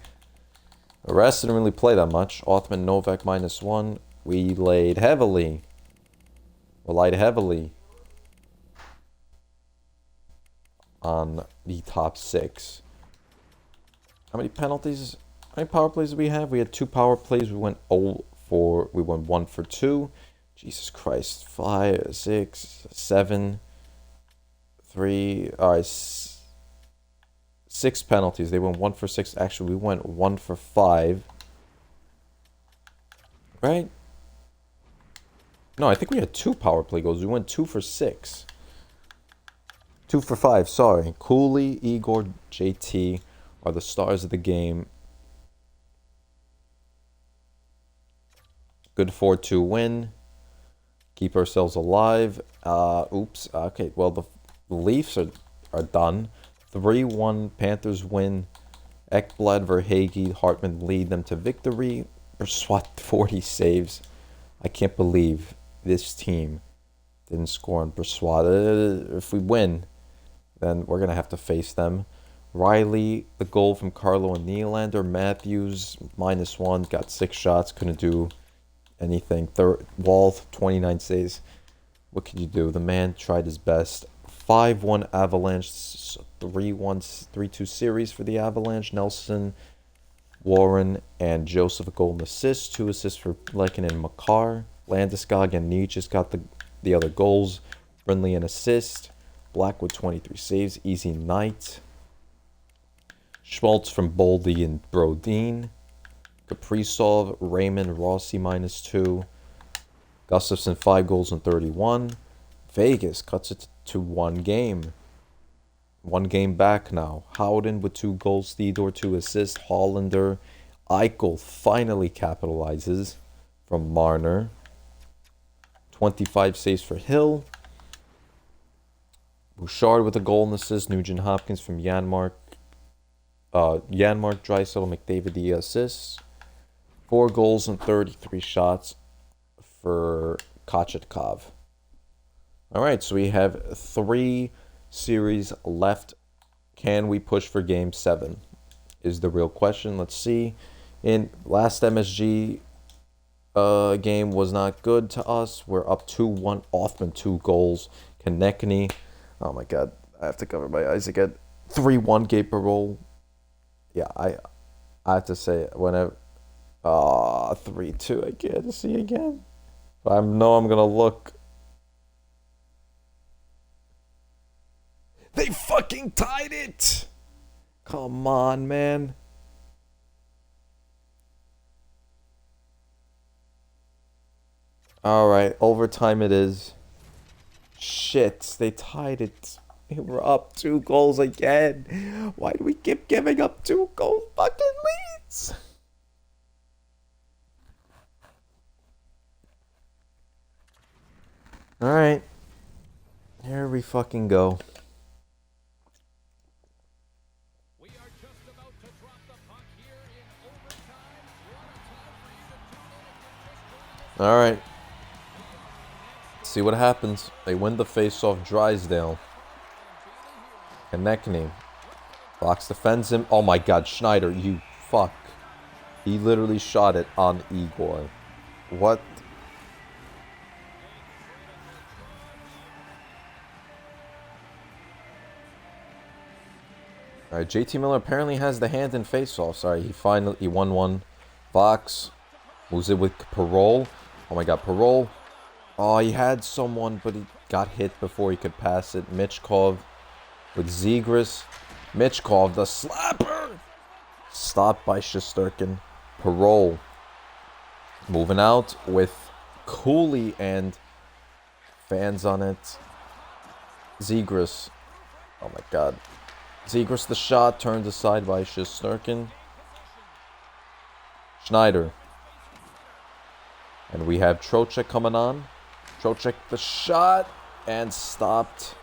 The rest didn't really play that much. Othman, Novak, -1. We relied heavily on the top 6. How many penalties? How many power plays did we have? We had 2 power plays. We went 0 for. We went 1 for 2. Jesus Christ. 5, 6, 7, 3. All right. 6 penalties. They went 1 for 6. Actually, we went 1 for 5. Right? No, I think we had 2 power play goals. We went 2 for 6. 2 for 5, sorry. Cooley, Igor, JT are the stars of the game. Good 4-2 win. Keep ourselves alive. Oops. Okay, well, the Leafs are done. 3-1 Panthers win. Ekblad, Verhaeghe, Hartman lead them to victory. Brossoit, 40 saves. I can't believe this team didn't score on Brossoit. If we win, then we're going to have to face them. Riley, the goal from Carlo and Nylander. Matthews, -1, got 6 shots, couldn't do anything. Wall, 29 saves. What could you do? The man tried his best. 5-1 Avalanche, 3-2 series for the Avalanche. Nelson, Warren, and Joseph, a goal and assist. 2 assists for Lehkonen and Makar. Landeskog and Nietzsche got the other goals. Brindley, an assist. Blackwood, 23 saves. Easy night. Schmaltz from Boldy and Brodin. Kaprizov, Raymond, Rossi, -2. Gustafsson, 5 goals and 31. Vegas cuts it to 1 game. 1 game back now. Howden with 2 goals. Theodore, 2 assists. Hollander. Eichel finally capitalizes from Marner. 25 saves for Hill. Bouchard with a goal and assist. Nugent Hopkins from Janmark. Janmark, Draisaitl, McDavid the assists. 4 goals and 33 shots for Kochetkov. All right, so we have 3 series left. Can we push for Game 7? Is the real question. Let's see. In last MSG game was not good to us. We're up 2-1. Othman 2 goals. Konechny. Oh my God, I have to cover my eyes again. 3-1 Gabe Barol. Yeah, I have to say whenever 3-2. I can't see again. I know I'm gonna look. They fucking tied it. Come on, man. All right, overtime it is. Shit, they tied it. We're up 2 goals again. Why do we keep giving up 2 goal fucking leads? All right, here we fucking go. All right. See what happens. They win the face-off. Drysdale. Konechny. Fox defends him. Oh my God, Schneider, you fuck. He literally shot it on Igor. What? Alright, JT Miller apparently has the hand in face-off. Sorry, he won one. Fox moves it with Parole. Oh my God, Parole. Oh, he had someone, but he got hit before he could pass it. Michkov with Zegras. Michkov, the slapper! Stopped by Shesterkin. Parole. Moving out with Cooley and fans on it. Zegras. Oh my God. Zegras the shot, turned aside by Shesterkin. Schneider. And we have Trocheck coming on. Trocheck the shot and stopped.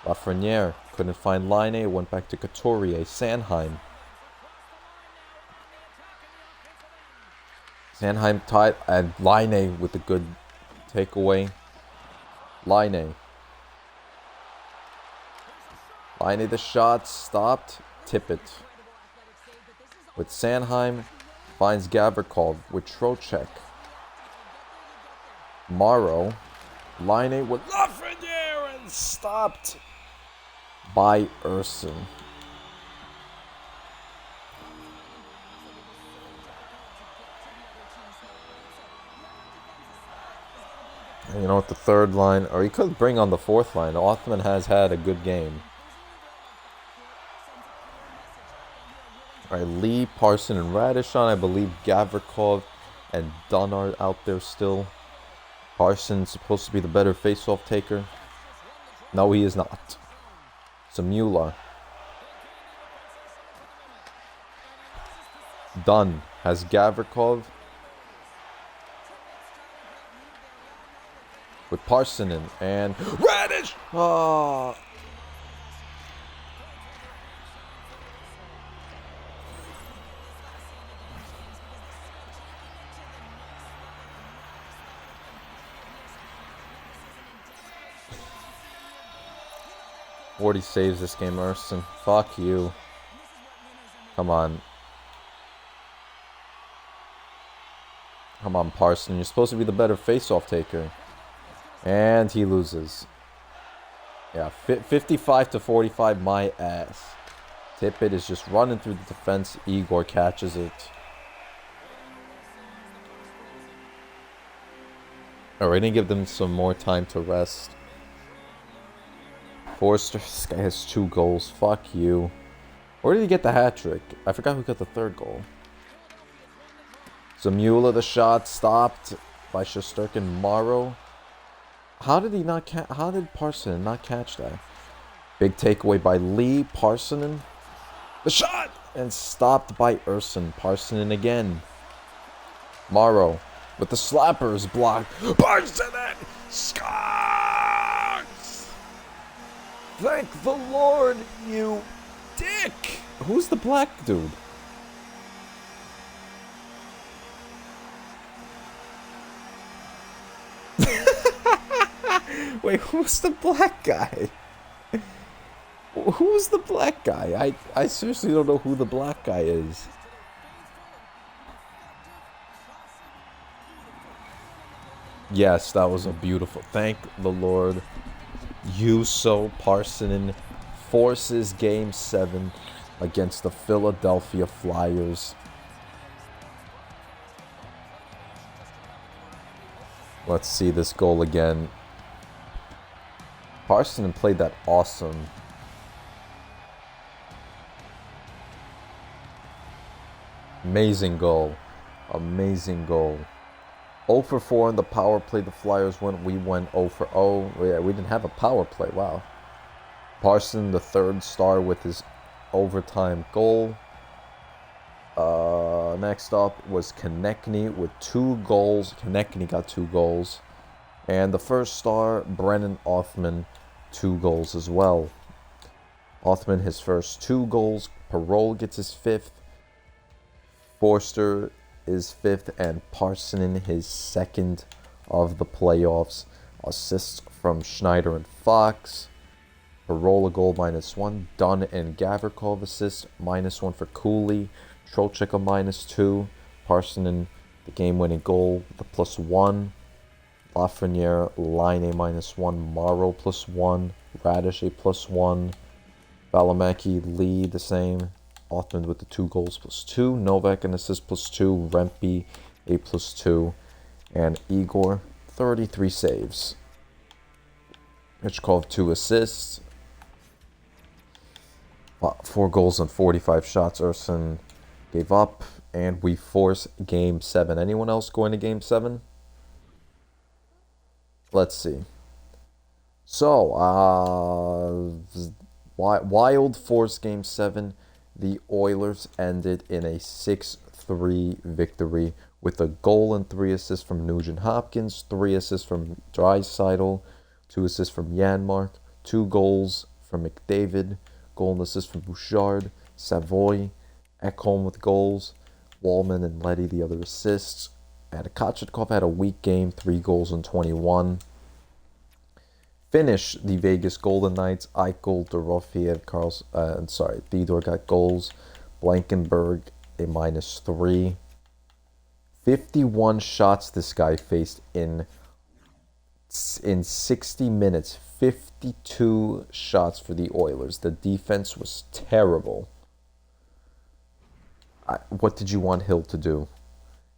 Lafreniere couldn't find Laine. Went back to Couturier. Sanheim. Sanheim tied and Laine with a good takeaway. Laine the shot stopped. Tippett with Sanheim finds Gavrikov with Trocheck. Morrow, Laine with Lafreniere and stopped by Urson. And you know what, the third line, or he could bring on the fourth line. Othman has had a good game. All right, Lee, Parson, and Radishon. I believe Gavrikov and Dunn are out there still. Parson's supposed to be the better face-off taker. No, he is not. Samula. Dunn has Gavrikov. With Parsonen and Radish! Oh. He saves this game, Urson. Fuck you. Come on. Come on, Parson. You're supposed to be the better face-off taker. And he loses. Yeah, 55-45, my ass. Tippett is just running through the defense. Igor catches it. Alright, we're going to give them some more time to rest. Forster, this guy has 2 goals. Fuck you. Where did he get the hat trick? I forgot who got the 3rd goal. Zamula, the shot stopped by Shesterkin. Morrow. How did he not catch? How did Parsonen not catch that? Big takeaway by Lee. Parsonen. The shot! And stopped by Urson. Parsonen again. Morrow with the slappers blocked. Parsonen scores! Thank the Lord, you dick! Who's the black dude? Wait, who's the black guy? Who's the black guy? I seriously don't know who the black guy is. Yes, that was a beautiful. Thank the Lord. Juuso Parssinen forces Game 7 against the Philadelphia Flyers. Let's see this goal again. Parssinen played that awesome. Amazing goal. Amazing goal. 0 for 4 in the power play. The Flyers went. We went 0 for 0. Yeah, we didn't have a power play. Wow. Parssinen, the third star with his overtime goal. Next up was Konechny with 2 goals. Konechny got 2 goals. And the first star, Brennan Othmann, 2 goals as well. Othmann, his first 2 goals. Perreault gets his 5th. Forster is 5th, and Parssinen his 2nd of the playoffs. Assists from Schneider and Fox. Perreault a goal -1. Dunn and Gavrikov assists -1 for Cooley. Trocheck a -2. Parssinen the game-winning goal with a +1. Lafreniere line a -1. Morrow +1. Radish a +1. Valimaki lead the same. Othmann with the 2 goals +2. Novak an assist +2. Rempe a +2. And Igor 33 saves. Michkov 2 assists. 4 goals and 45 shots. Urson gave up. And we force Game 7. Anyone else going to Game 7? Let's see. So, Wild force Game 7. The Oilers ended in a 6-3 victory with a goal and 3 assists from Nugent Hopkins, 3 assists from Draisaitl, 2 assists from Janmark, 2 goals from McDavid, goal and assist from Bouchard, Savoy, Ekholm with goals, Wallman and Leddy the other assists, and Kochetkov had a weak game, 3 goals and 21. Finish the Vegas Golden Knights. Eichel, Dorofiev, Theodore got goals. Blankenberg a -3. 51 shots this guy faced in 60 minutes. 52 shots for the Oilers. The defense was terrible. What did you want Hill to do?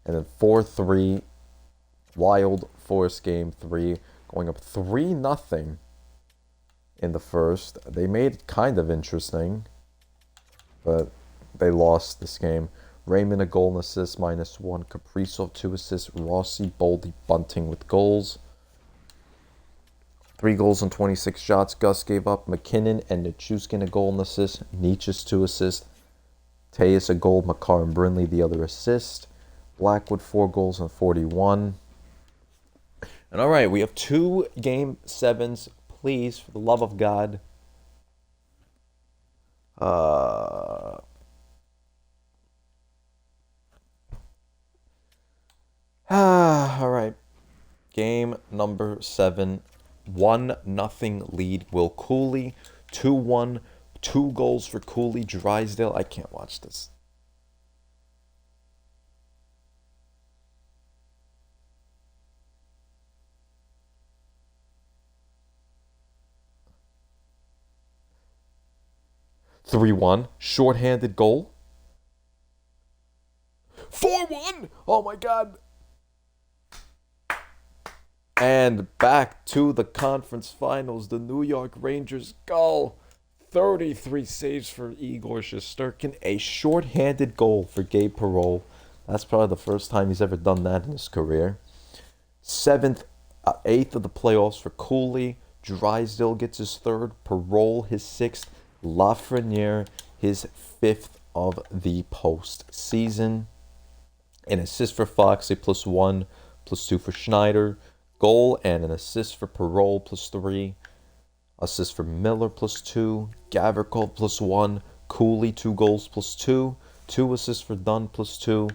And then 4-3. Wild force Game 3. Going up 3-0 in the first. They made it kind of interesting, but they lost this game. Raymond a goal and assist -1. Kaprizov 2 assists. Rossi, Boldy, Bunting with goals. 3 goals and 26 shots. Gus gave up. McKinnon and Nichushkin a goal and assist. Nietzsche's 2 assists. Tejas a goal. Makar and Brindley the other assist. Blackwood 4 goals and 41. And all right, we have 2 Game 7s. Please, for the love of God. All right. Game number 7. 1-0 lead. Will Cooley. 2-1. 2 goals for Cooley. Drysdale. I can't watch this. (3-1) shorthanded goal. 4-1. Oh my God. And back to the conference finals. The New York Rangers go. 33 saves for Igor Shesterkin. A shorthanded goal for Gabe Perreault. That's probably the first time he's ever done that in his career. 8th of the playoffs for Cooley. Drysdale gets his 3rd. Perreault his 6th. Lafreniere his 5th of the postseason. An assist for Fox, a +1, +2 for Schneider. Goal and an assist for Perreault, +3. Assist for Miller +2. Gavrikov +1. Cooley 2 goals +2. 2 assists for Dunn +2.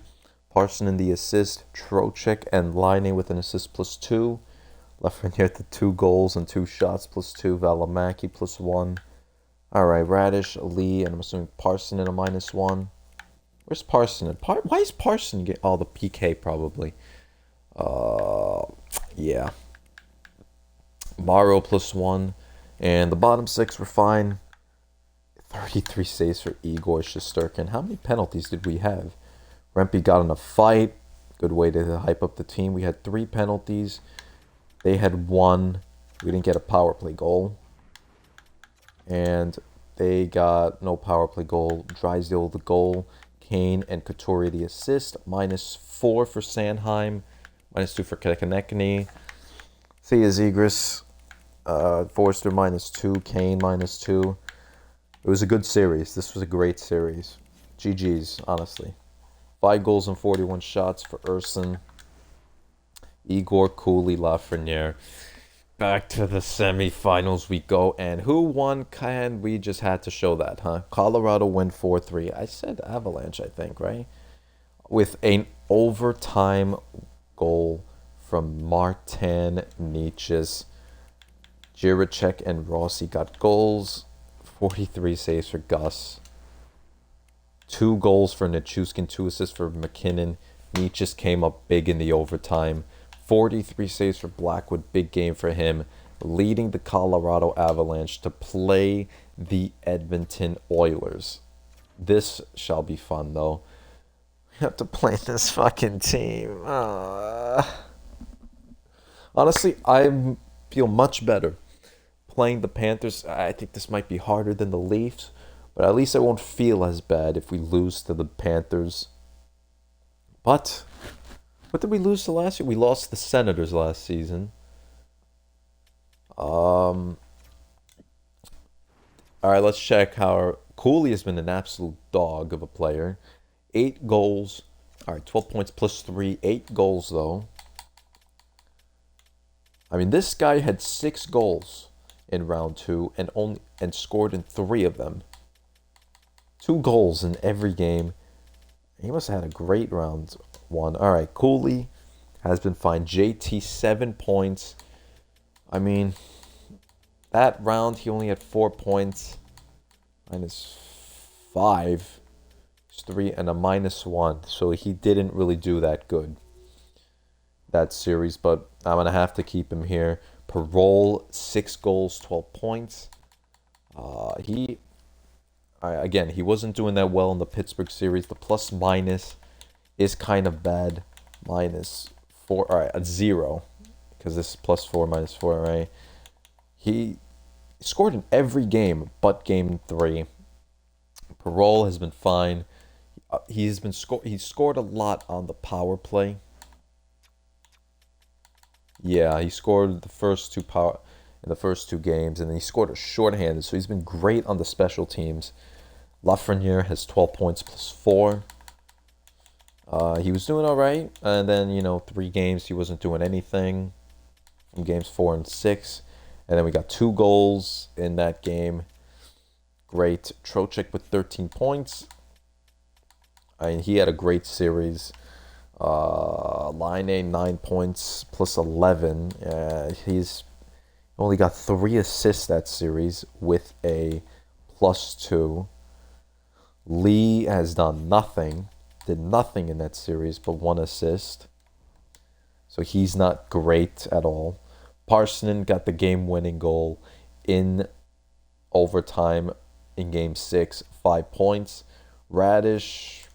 Parson in the assist. Trocheck and Laine with an assist +2. Lafreniere the 2 goals and 2 shots +2. Valimaki +1. Alright, Radish, Lee, and I'm assuming Parson in a -1. Where's Parson? Why is Parson getting all the PK probably? Yeah. Morrow +1. And the bottom 6 were fine. 33 saves for Igor Shesterkin. How many penalties did we have? Rempe got in a fight. Good way to hype up the team. We had 3 penalties. They had 1. We didn't get a power play goal. And they got no power play goal. Drysdale the goal. Kane and Couturier the assist. -4 for Sanheim. -2 for Konechny. Thea Zegras. Forster -2. Kane -2. It was a good series. This was a great series. GG's, honestly. 5 goals and 41 shots for Urson. Igor, Cooley, Lafreniere. Back to the semifinals we go. And who won? We just had to show that, huh? Colorado win 4-3. I said Avalanche, I think, right? With an overtime goal from Martin Necas. Jiricek and Rossi got goals. 43 saves for Gus. 2 goals for Nichushkin, 2 assists for McKinnon. Necas came up big in the overtime. 43 saves for Blackwood, big game for him, leading the Colorado Avalanche to play the Edmonton Oilers. This shall be fun, though. We have to play this fucking team. Honestly, I feel much better playing the Panthers. I think this might be harder than the Leafs, but at least I won't feel as bad if we lose to the Panthers. But what did we lose to last year? We lost to the Senators last season. All right, let's check how Cooley has been an absolute dog of a player. 8 goals. All right, 12 points +3. 8 goals, though. I mean, this guy had 6 goals in round 2 and scored in 3 of them. 2 goals in every game. He must have had a great round 1. All right, Cooley has been fine. JT 7 points. I mean, that round he only had 4 points. -5. 3 and a -1. So he didn't really do that good that series, but I'm going to have to keep him here. Parole, 6 goals, 12 points. Again, he wasn't doing that well in the Pittsburgh series. The plus-minus is kind of bad. -4. All right, a 0. Because this is +4, -4, right? He scored in every game but game 3. Parole has been fine. He's scored a lot on the power play. Yeah, he scored in the first 2 games, and then he scored a shorthanded, so he's been great on the special teams. Lafreniere has 12 points +4. He was doing all right, and then 3 games he wasn't doing anything. From games 4 and 6, and then we got 2 goals in that game. Great. Trocheck with 13 points. I mean, he had a great series. Laine 9 points +11. He's only got 3 assists that series with a +2. Lee has done nothing. Did nothing in that series but 1 assist. So he's not great at all. Parson got the game-winning goal in overtime in Game 6, 5 points. Radish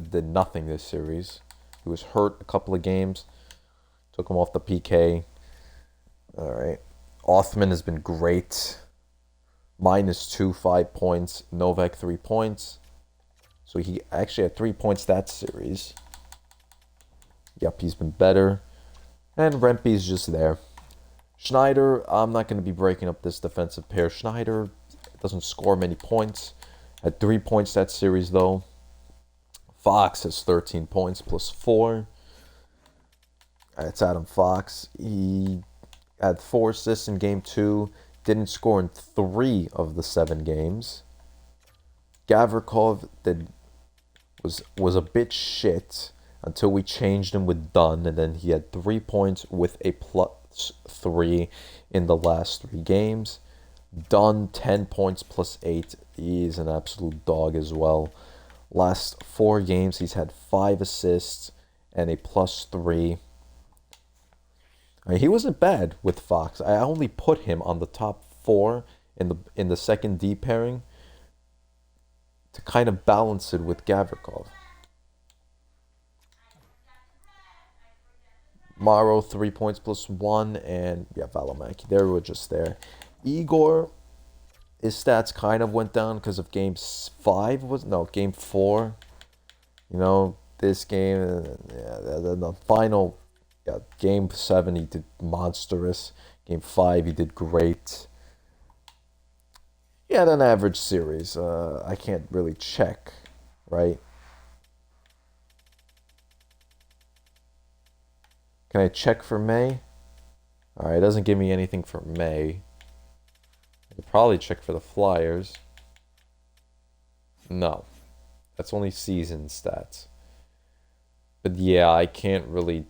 did nothing this series. He was hurt a couple of games. Took him off the PK. All right. Othman has been great. -2, 5 points. Novak, 3 points. So he actually had 3 points that series. Yep, he's been better. And Rempe's just there. Schneider, I'm not going to be breaking up this defensive pair. Schneider doesn't score many points. Had 3 points that series, though. Fox has 13 points +4. It's Adam Fox. He had 4 assists in Game 2. didn't score in 3 of the 7 games. Gavrikov was a bit shit until we changed him with Dunn, and then he had 3 points with a +3 in the last 3 games. Dunn, 10 points +8. He's an absolute dog as well. Last 4 games, he's had 5 assists and a +3. I mean, he wasn't bad with Fox. I only put him on the top 4 in the second D pairing to kind of balance it with Gavrikov. Morrow, 3 points +1, and yeah, Valimaki. They were just there. Igor, his stats kind of went down because of game 4. You know, this game, the final, yeah, game 7 he did monstrous. Game 5 he did great. He had an average series. I can't really check, right? Can I check for May? Alright, it doesn't give me anything for May. I could probably check for the Flyers. No. That's only season stats. But yeah, I can't really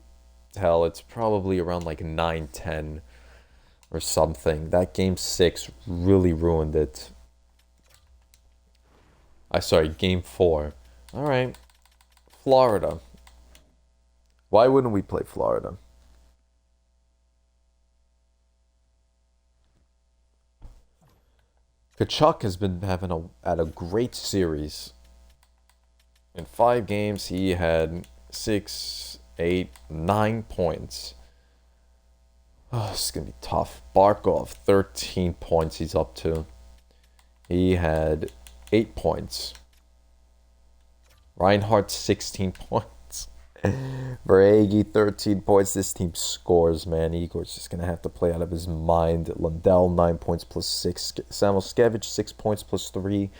tell. It's probably around like 9-10 or something. That game 6 really ruined it. Sorry, game 4. Alright. Florida. Why wouldn't we play Florida? Tkachuk has been having a great series. In 5 games, he had 6, 8, 9 points. Oh, this is going to be tough. Barkov, 13 points he's up to. He had 8 points. Reinhardt, 16 points. Verhaeghe, 13 points. This team scores, man. Igor's just going to have to play out of his mind. Lundell, 9 points +6. Samoskevich, 6 points +3.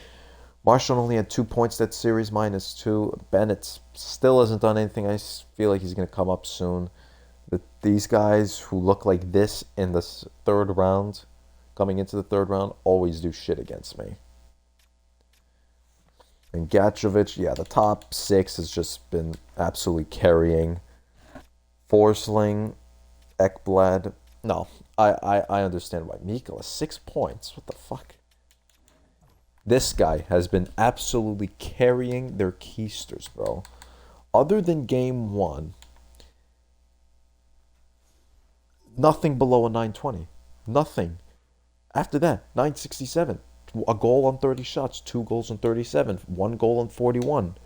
Marshall only had 2 points that series, -2. Bennett still hasn't done anything. I feel like he's going to come up soon. These guys who look like this in the 3rd round, coming into the 3rd round, always do shit against me. And Gatchovich, yeah, the top 6 has just been absolutely carrying. Forsling, Ekblad. No, I understand why. Mikkola, 6 points. What the fuck? This guy has been absolutely carrying their keisters, bro. Other than game 1, nothing below a 920. Nothing. After that, 967. A goal on 30 shots, 2 goals on 37, 1 goal on 41.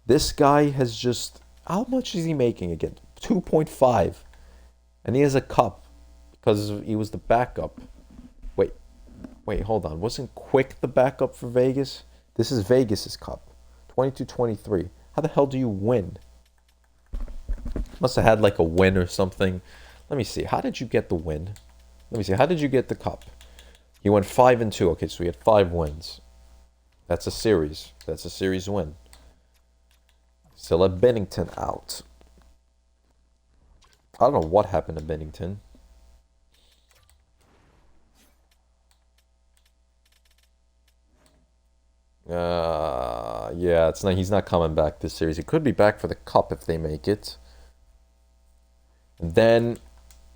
This guy has just... How much is he making again? 2.5. And he has a cup because he was the backup. Wait, hold on. Wasn't Quick the backup for Vegas? This is Vegas's cup. 22-23. How the hell do you win? Must have had like a win or something. Let me see. How did you get the win? Let me see. How did you get the cup? He went 5-2. Okay, so he had 5 wins. That's a series. That's a series win. Still let Bennington out. I don't know what happened to Bennington. Yeah, he's not coming back this series. He could be back for the cup if they make it. And then,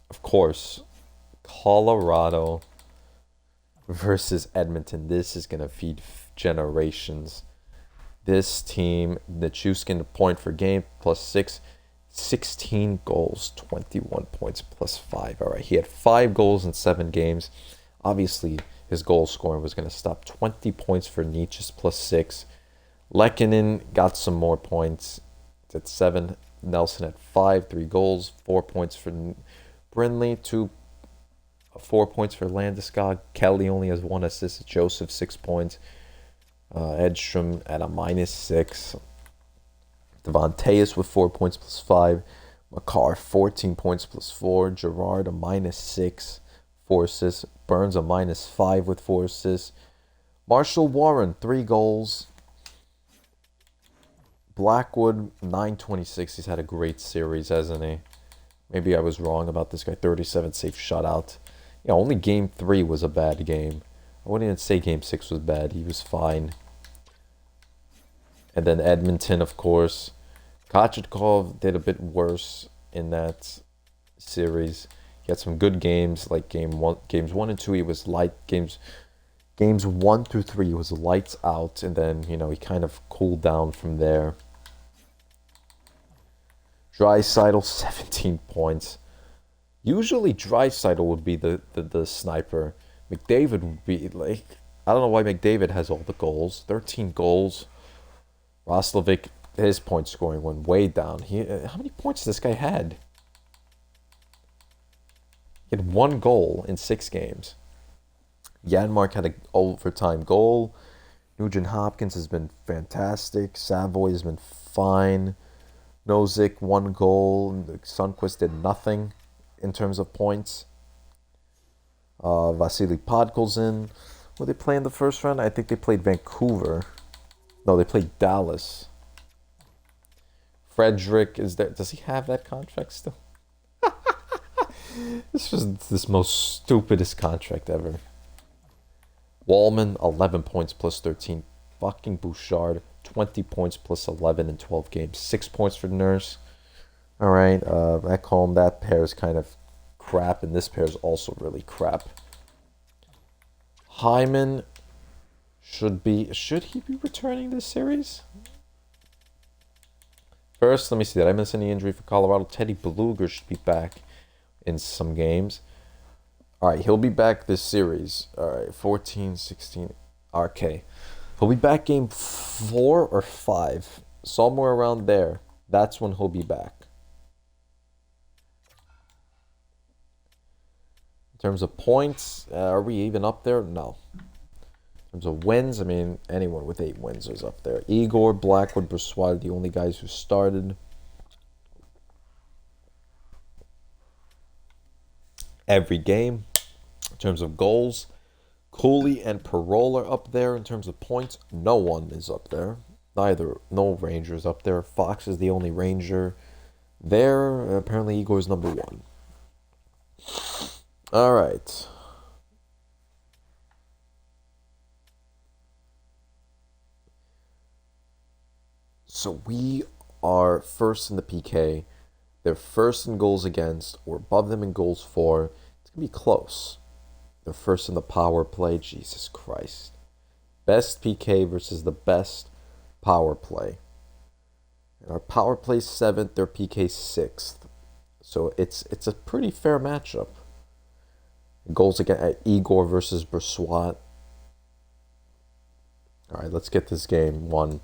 of course, Colorado versus Edmonton. This is going to feed generations. This team, Nichushkin, point per game, +6. 16 goals, 21 points, +5. All right, he had 5 goals in 7 games. Obviously, his goal scoring was going to stop. 20 points for Nietzsche's, +6. Lehkonen got some more points. It's at 7. Nelson at 5, 3 goals, 4 points for Brindley, 4 points for Landeskog. Kelly only has 1 assist. Joseph, 6 points. Edstrom at a -6. Devon Tejas with 4 points +5. Makar, 14 points +4. Gerard, a -6. 4 assists. Burns, a -5 with 4 assists. Marshall Warren, 3 goals. Blackwood, 926. He's had a great series, hasn't he? Maybe I was wrong about this guy. 37 safe shutout. Yeah, only game 3 was a bad game. I wouldn't even say game 6 was bad. He was fine. And then Edmonton, of course. Kochetkov did a bit worse in that series. He had some good games, like games 1 and 2. He was light. Games 1 through 3 he was lights out, and then he kind of cooled down from there. Draisaitl 17 points. Usually Draisaitl would be the sniper. McDavid would be like, I don't know why McDavid has all the goals. 13 goals. Roslovic, his point scoring went way down. How many points this guy had? He had 1 goal in 6 games. Janmark had an overtime goal. Nugent Hopkins has been fantastic. Savoy has been fine. Nozick, 1 goal. Sundqvist did nothing in terms of points. Vasily Podkolzin. Were they playing the first round? I think they played Vancouver. No, they played Dallas. Frederick is there. Does he have that contract still? This was the most stupidest contract ever. Wallman, 11 points plus 13. Fucking Bouchard, 20 points plus 11 in 12 games. 6 points for Nurse. All right, back home, that pair is kind of crap, and this pair is also really crap. Hyman should he be returning this series? First, let me see. Did I miss any injury for Colorado? Teddy Beluga should be back in some games. All right, he'll be back this series. All right, 14, 16. Okay. He'll be back game 4 or 5. Somewhere around there. That's when he'll be back. In terms of points, are we even up there? No. In terms of wins, I mean, anyone with 8 wins is up there. Igor, Blackwood, Brossoit, the only guys who started. Every game. In terms of goals, Cooley and Parole are up there. In terms of points, no one is up there. No Rangers up there. Fox is the only Ranger there. Apparently Igor's number 1. All right. So we are first in the PK. They're first in goals against. We're above them in goals for. It's going to be close. They're first in the power play. Jesus Christ. Best PK versus the best power play. And our power play 7th, their PK 6th. So it's a pretty fair matchup. Goals against Igor versus Brossoit. All right, let's get this game 1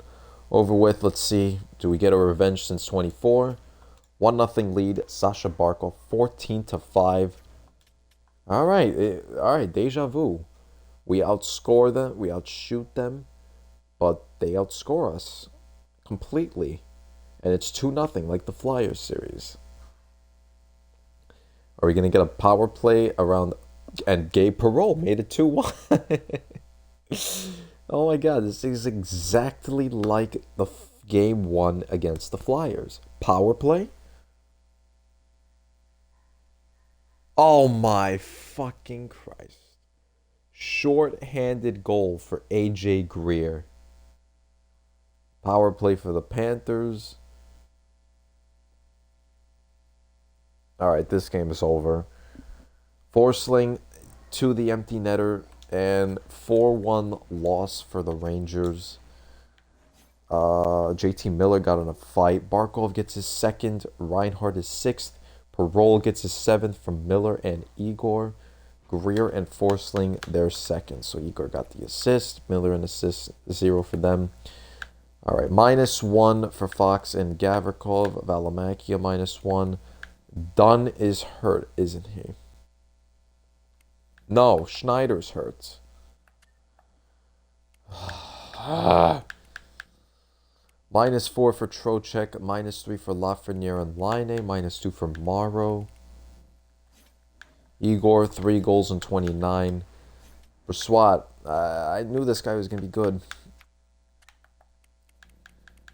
over with. Let's see. Do we get a revenge since 24? 1-0 lead. Sasha Barkov, 14-5. All right, deja vu. We outscore them, we outshoot them, but they outscore us completely. And it's 2-0, like the Flyers series. Are we going to get a power play around... And Gabe Perreault made it 2-1. Oh my god, this is exactly like the game 1 against the Flyers. Power play? Oh my fucking Christ. Short-handed goal for AJ Greer. Power play for the Panthers. Alright, this game is over. Forsling to the empty netter. And 4-1 loss for the Rangers. JT Miller got in a fight. Barkov gets his 2nd. Reinhart his 6th. Parole gets his 7th from Miller and Igor. Greer and Forsling their 2nd. So Igor got the assist. Miller an assist. 0 for them. All right. -1 for Fox and Gavrikov. Valamakia -1. Dunn is hurt, isn't he? No, Schneider's hurt. -4 for Trocheck, -3 for Lafreniere and Laine, -2 for Morrow. Igor, 3 goals in 29. For Swat, I knew this guy was going to be good.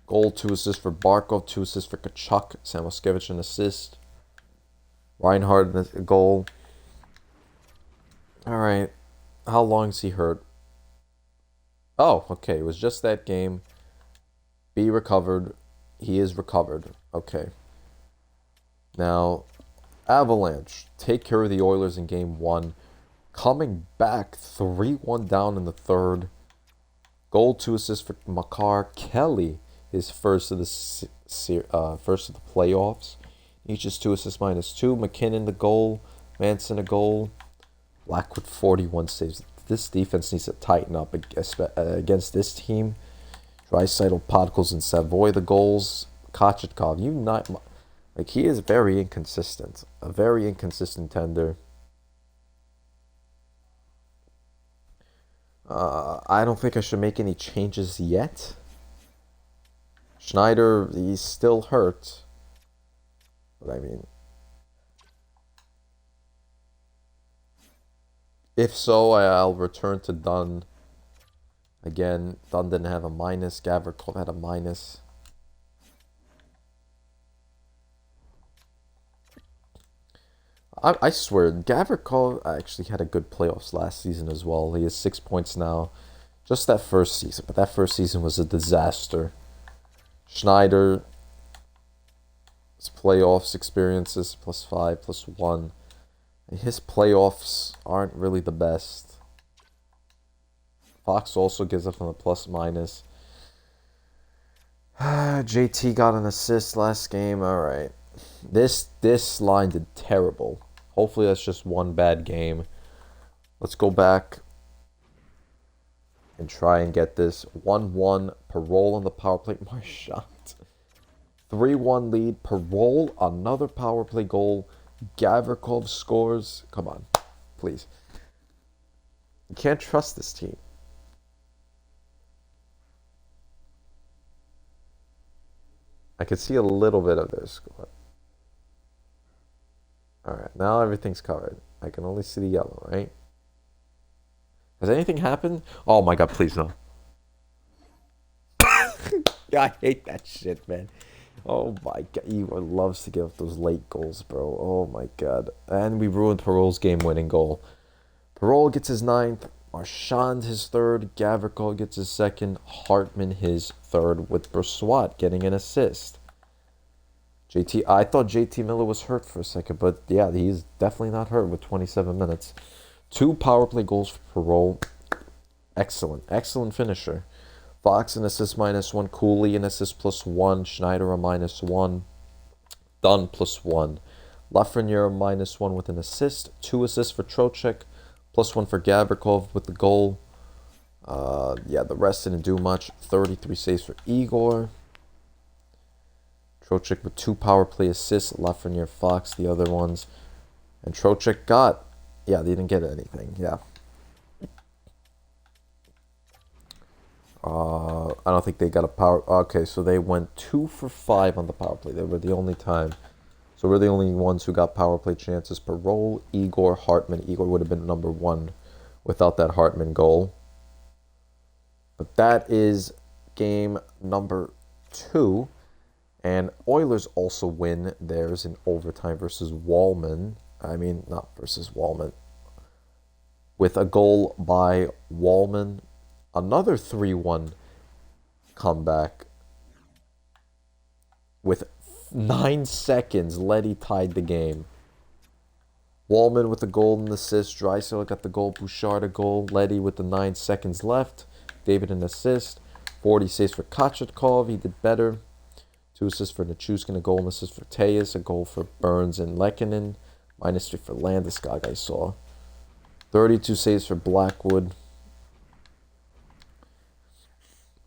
Goal, 2 assists for Barkov, 2 assists for Kachuk. Samoskevich an assist. Reinhardt a goal. All right. How long is he hurt? Oh, okay. It was just that game. B recovered. He is recovered. Okay. Now, Avalanche take care of the Oilers in game one. Coming back 3-1 down in the third. Goal, 2 assists for Makar. Kelly is first of the playoffs. Each is 2 assists -2. McKinnon the goal. Manson a goal. Blackwood 41 saves. This defense needs to tighten up against this team. Draisaitl, Podkolzin, and Savoy the goals. Kochetkov, he is very inconsistent. A very inconsistent tender. I don't think I should make any changes yet. Schneider, he's still hurt. But I mean, if so, I'll return to Dunn. Again, Dunn didn't have a minus. Gavrikov had a minus. I swear, Gavrikov actually had a good playoffs last season as well. He has 6 points now. Just that first season. But that first season was a disaster. Schneider, his playoffs experiences, +5, +1. His playoffs aren't really the best. Fox also gives up on the +-. JT got an assist last game. All right. This line did terrible. Hopefully that's just one bad game. Let's go back and try and get this. 1-1. Parole on the power play. Marchand. 3-1 lead. Parole, another power play goal. Gavrikov scores. Come on. Please. You can't trust this team. I could see a little bit of their score. Alright, now everything's covered. I can only see the yellow, right? Has anything happened? Oh my god, please no. Yeah, I hate that shit, man. Oh my god, Igor loves to give up those late goals, bro. Oh my god. And we ruined Parole's game-winning goal. Parole gets his 9th. Marchand his 3rd. Gavrikov gets his 2nd. Hartman his 3rd, with Brossoit getting an assist. I thought JT Miller was hurt for a second, but yeah, he's definitely not hurt with 27 minutes. 2 power play goals for Parole. Excellent finisher. Fox an assist -1. Cooley an assist +1. Schneider a -1. Dunn +1. Lafreniere -1 with an assist. 2 assists for Trocheck. +1 for Gavrikov with the goal. Yeah, the rest didn't do much. 33 saves for Igor. Trocheck with 2 power play assists. Lafreniere, Fox, the other ones. And Trocheck got... Yeah, they didn't get anything. Yeah. I don't think they got a power... Okay, so they went 2 for 5 on the power play. They were the only time. So we're the only ones who got power play chances. Parole, Igor, Hartman. Igor would have been number 1 without that Hartman goal. But that is game number 2. And Oilers also win theirs in overtime versus Wallman. I mean, not versus Wallman. With a goal by Wallman. Another 3-1 comeback. With 9 seconds, Leddy tied the game. Wallman with the goal and assist. Draisaitl got the goal. Bouchard a goal. Leddy with the 9 seconds left. David an assist. 40 saves for Kochetkov. He did better. 2 assists for Nichushkin, a goal and assist for Tejas, a goal for Burns and Lehkonen, -3 for Landeskog, I saw. 32 saves for Blackwood.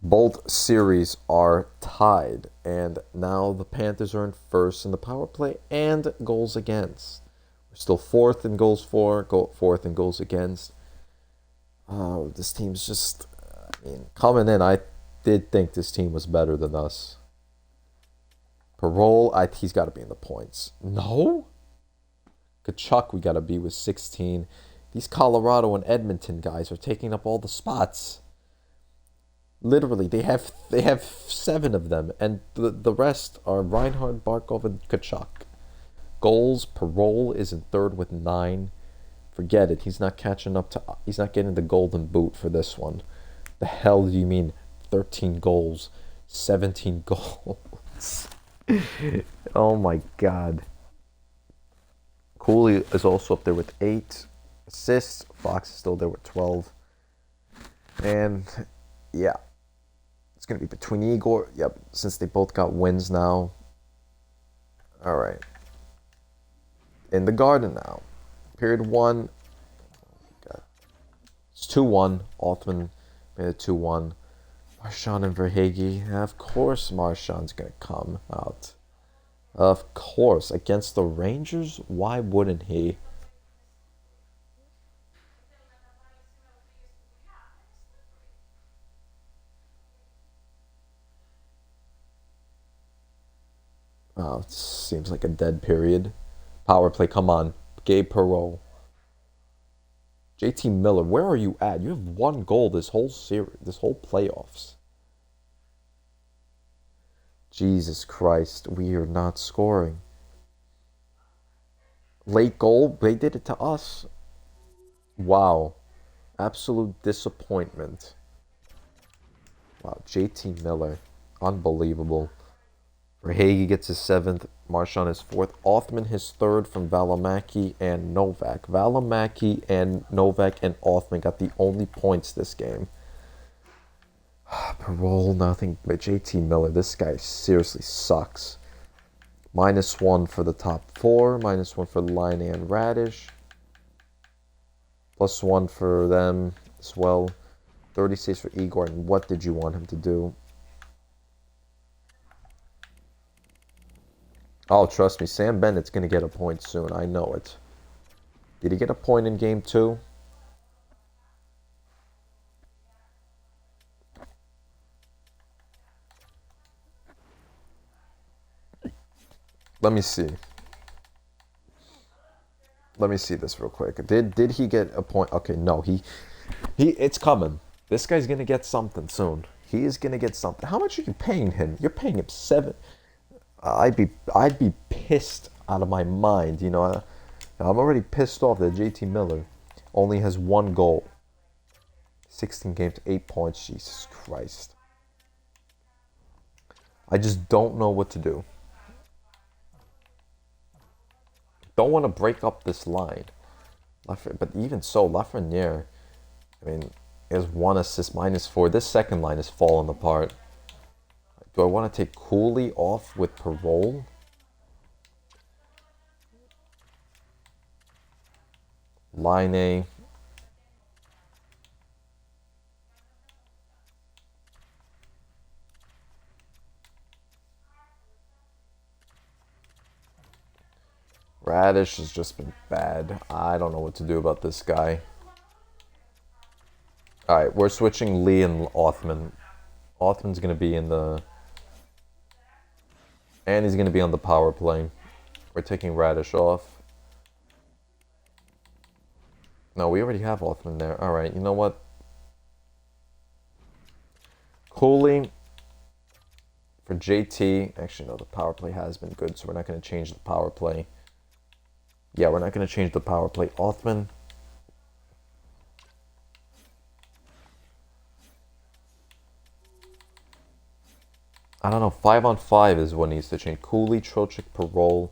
Both series are tied, and now the Panthers are in first in the power play and goals against. We're still 4th in goals for, 4th in goals against. This team's just, coming in, I did think this team was better than us. Parole, he's got to be in the points. No? Tkachuk, we got to be with 16. These Colorado and Edmonton guys are taking up all the spots. Literally, they have 7 of them, and the rest are Reinhart, Barkov, and Tkachuk. Goals, Parole is in 3rd with 9. Forget it. He's not catching up to. He's not getting the golden boot for this one. The hell do you mean 13 goals, 17 goals? Oh my god. Cooley is also up there with 8 assists. Fox is still there with 12. And yeah, it's going to be between Igor. Yep, since they both got wins now. All right. In the Garden now. Period 1. God. It's 2-1. Othman made it 2-1. Marchand and Verhaeghe. Of course Marchand's going to come out. Of course. Against the Rangers? Why wouldn't he? Oh, it seems like a dead period. Power play, come on. Gabe Perreault. JT Miller, where are you at? You have 1 goal this whole series, this whole playoffs. Jesus Christ, we are not scoring. Late goal, they did it to us. Wow. Absolute disappointment. Wow, JT Miller. Unbelievable. Verhaeghe gets his 7th. Marchand his 4th. Othman his 3rd from Valimaki and Novak. Valimaki and Novak and Othman got the only points this game. Perreault, nothing. But JT Miller, this guy seriously sucks. -1 for the top 4. -1 for Laine and Radish. +1 for them as well. 36 for Igor. And what did you want him to do? Oh, trust me, Sam Bennett's going to get a point soon. I know it. Did he get a point in game 2? Let me see. Let me see this real quick. Did he get a point? Okay, no, he it's coming. This guy's going to get something soon. He is going to get something. How much are you paying him? You're paying him 7. I'd be pissed out of my mind, you know. I'm already pissed off that JT Miller only has 1 goal. 16 games, 8 points. Jesus Christ. I just don't know what to do. Don't want to break up this line. But even so, Lafreniere, I mean, is 1 assist, -4. This second line is falling apart. Do I want to take Cooley off with Perreault? Laine. Radish has just been bad. I don't know what to do about this guy. Alright, we're switching Lee and Othman. Othman's going to be in the... And he's going to be on the power play. We're taking Radish off. No, we already have Othman there. Alright, you know what? Cooley for JT. Actually, no, the power play has been good, so we're not going to change the power play. Yeah, we're not going to change the power play. Othman. I don't know. 5-on-5 is what needs to change. Cooley, Trocheck, Perreault,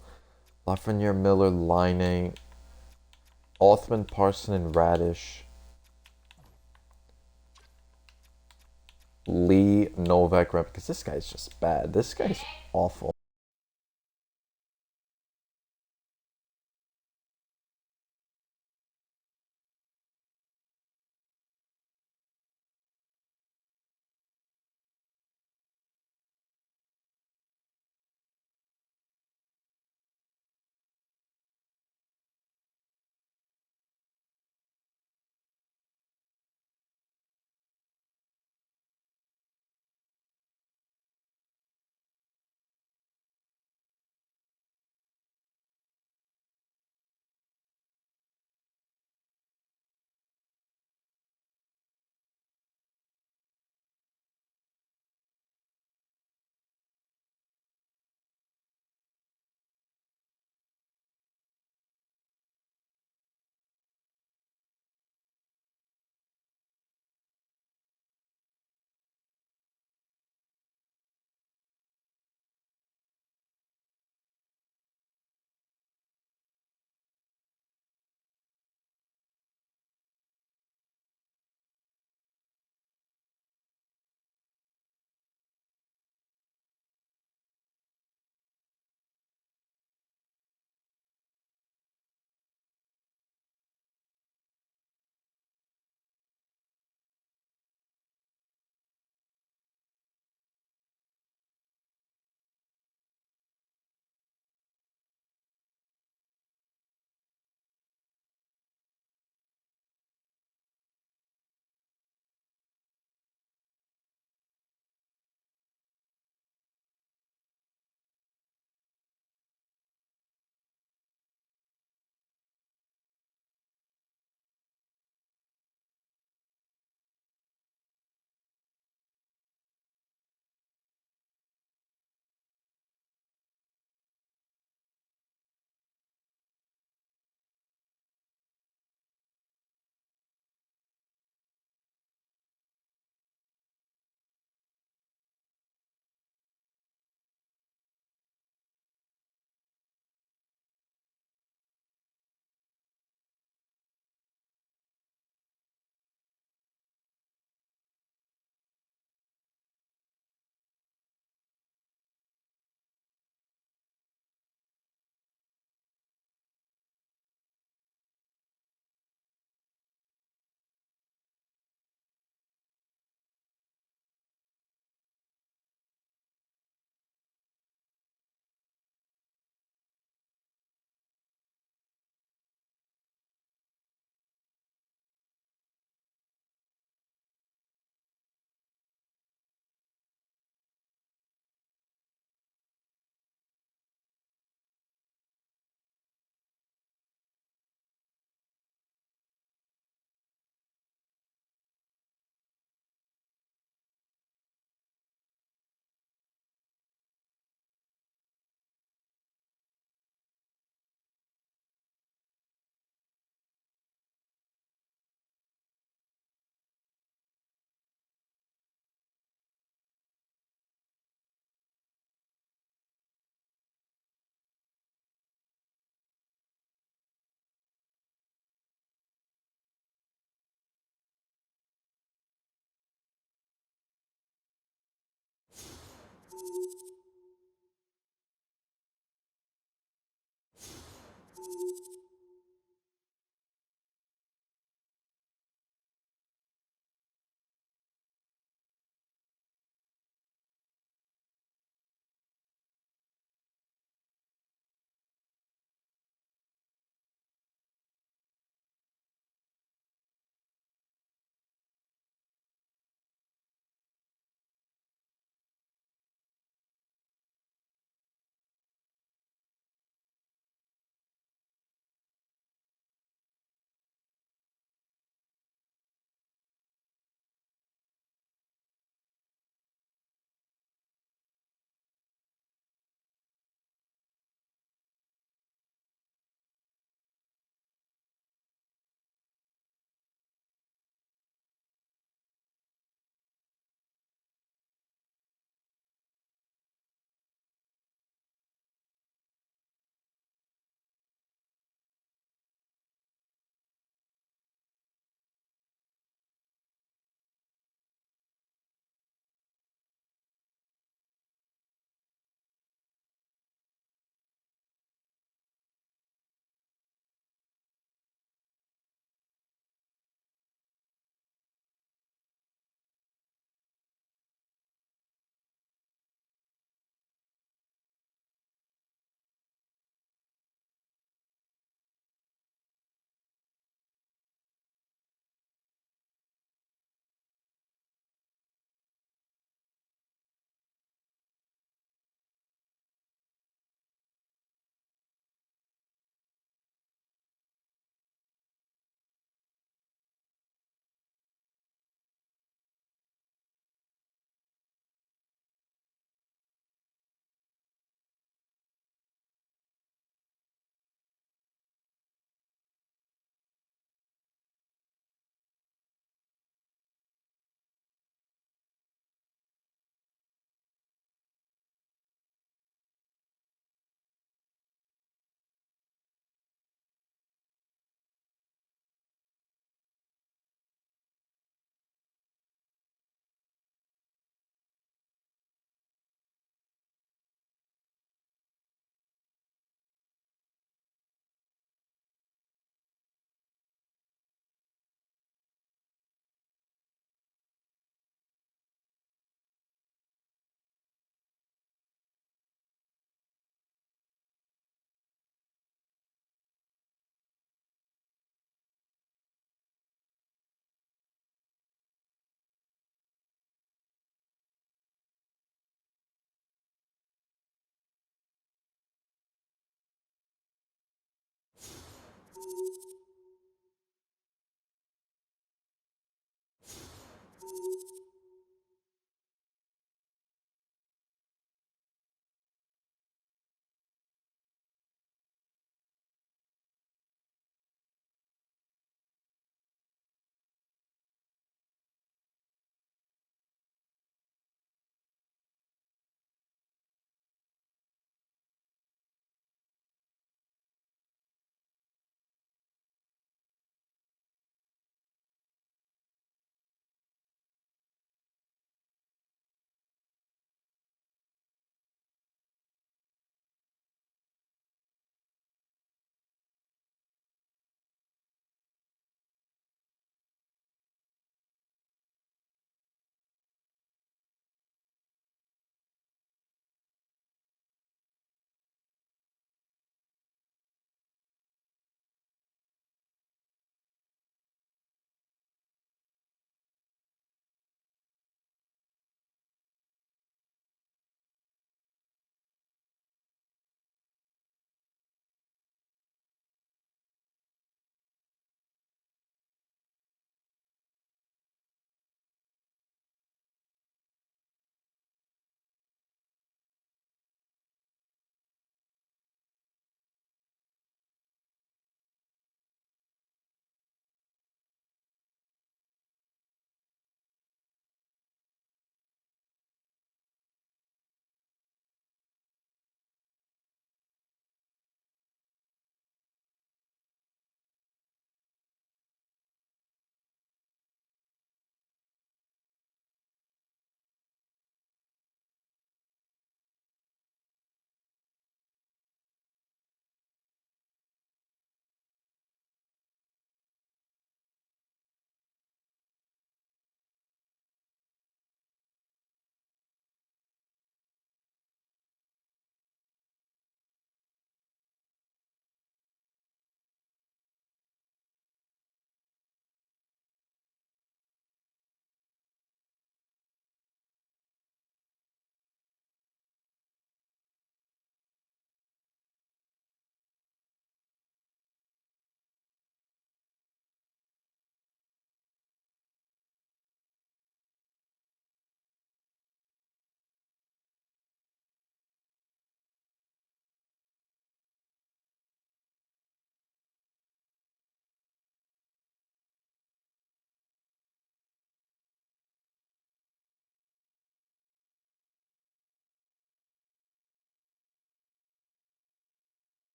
Lafreniere, Miller, Laine, Othman, Parson, and Radish. Lee, Novak, because this guy's just bad. This guy's awful.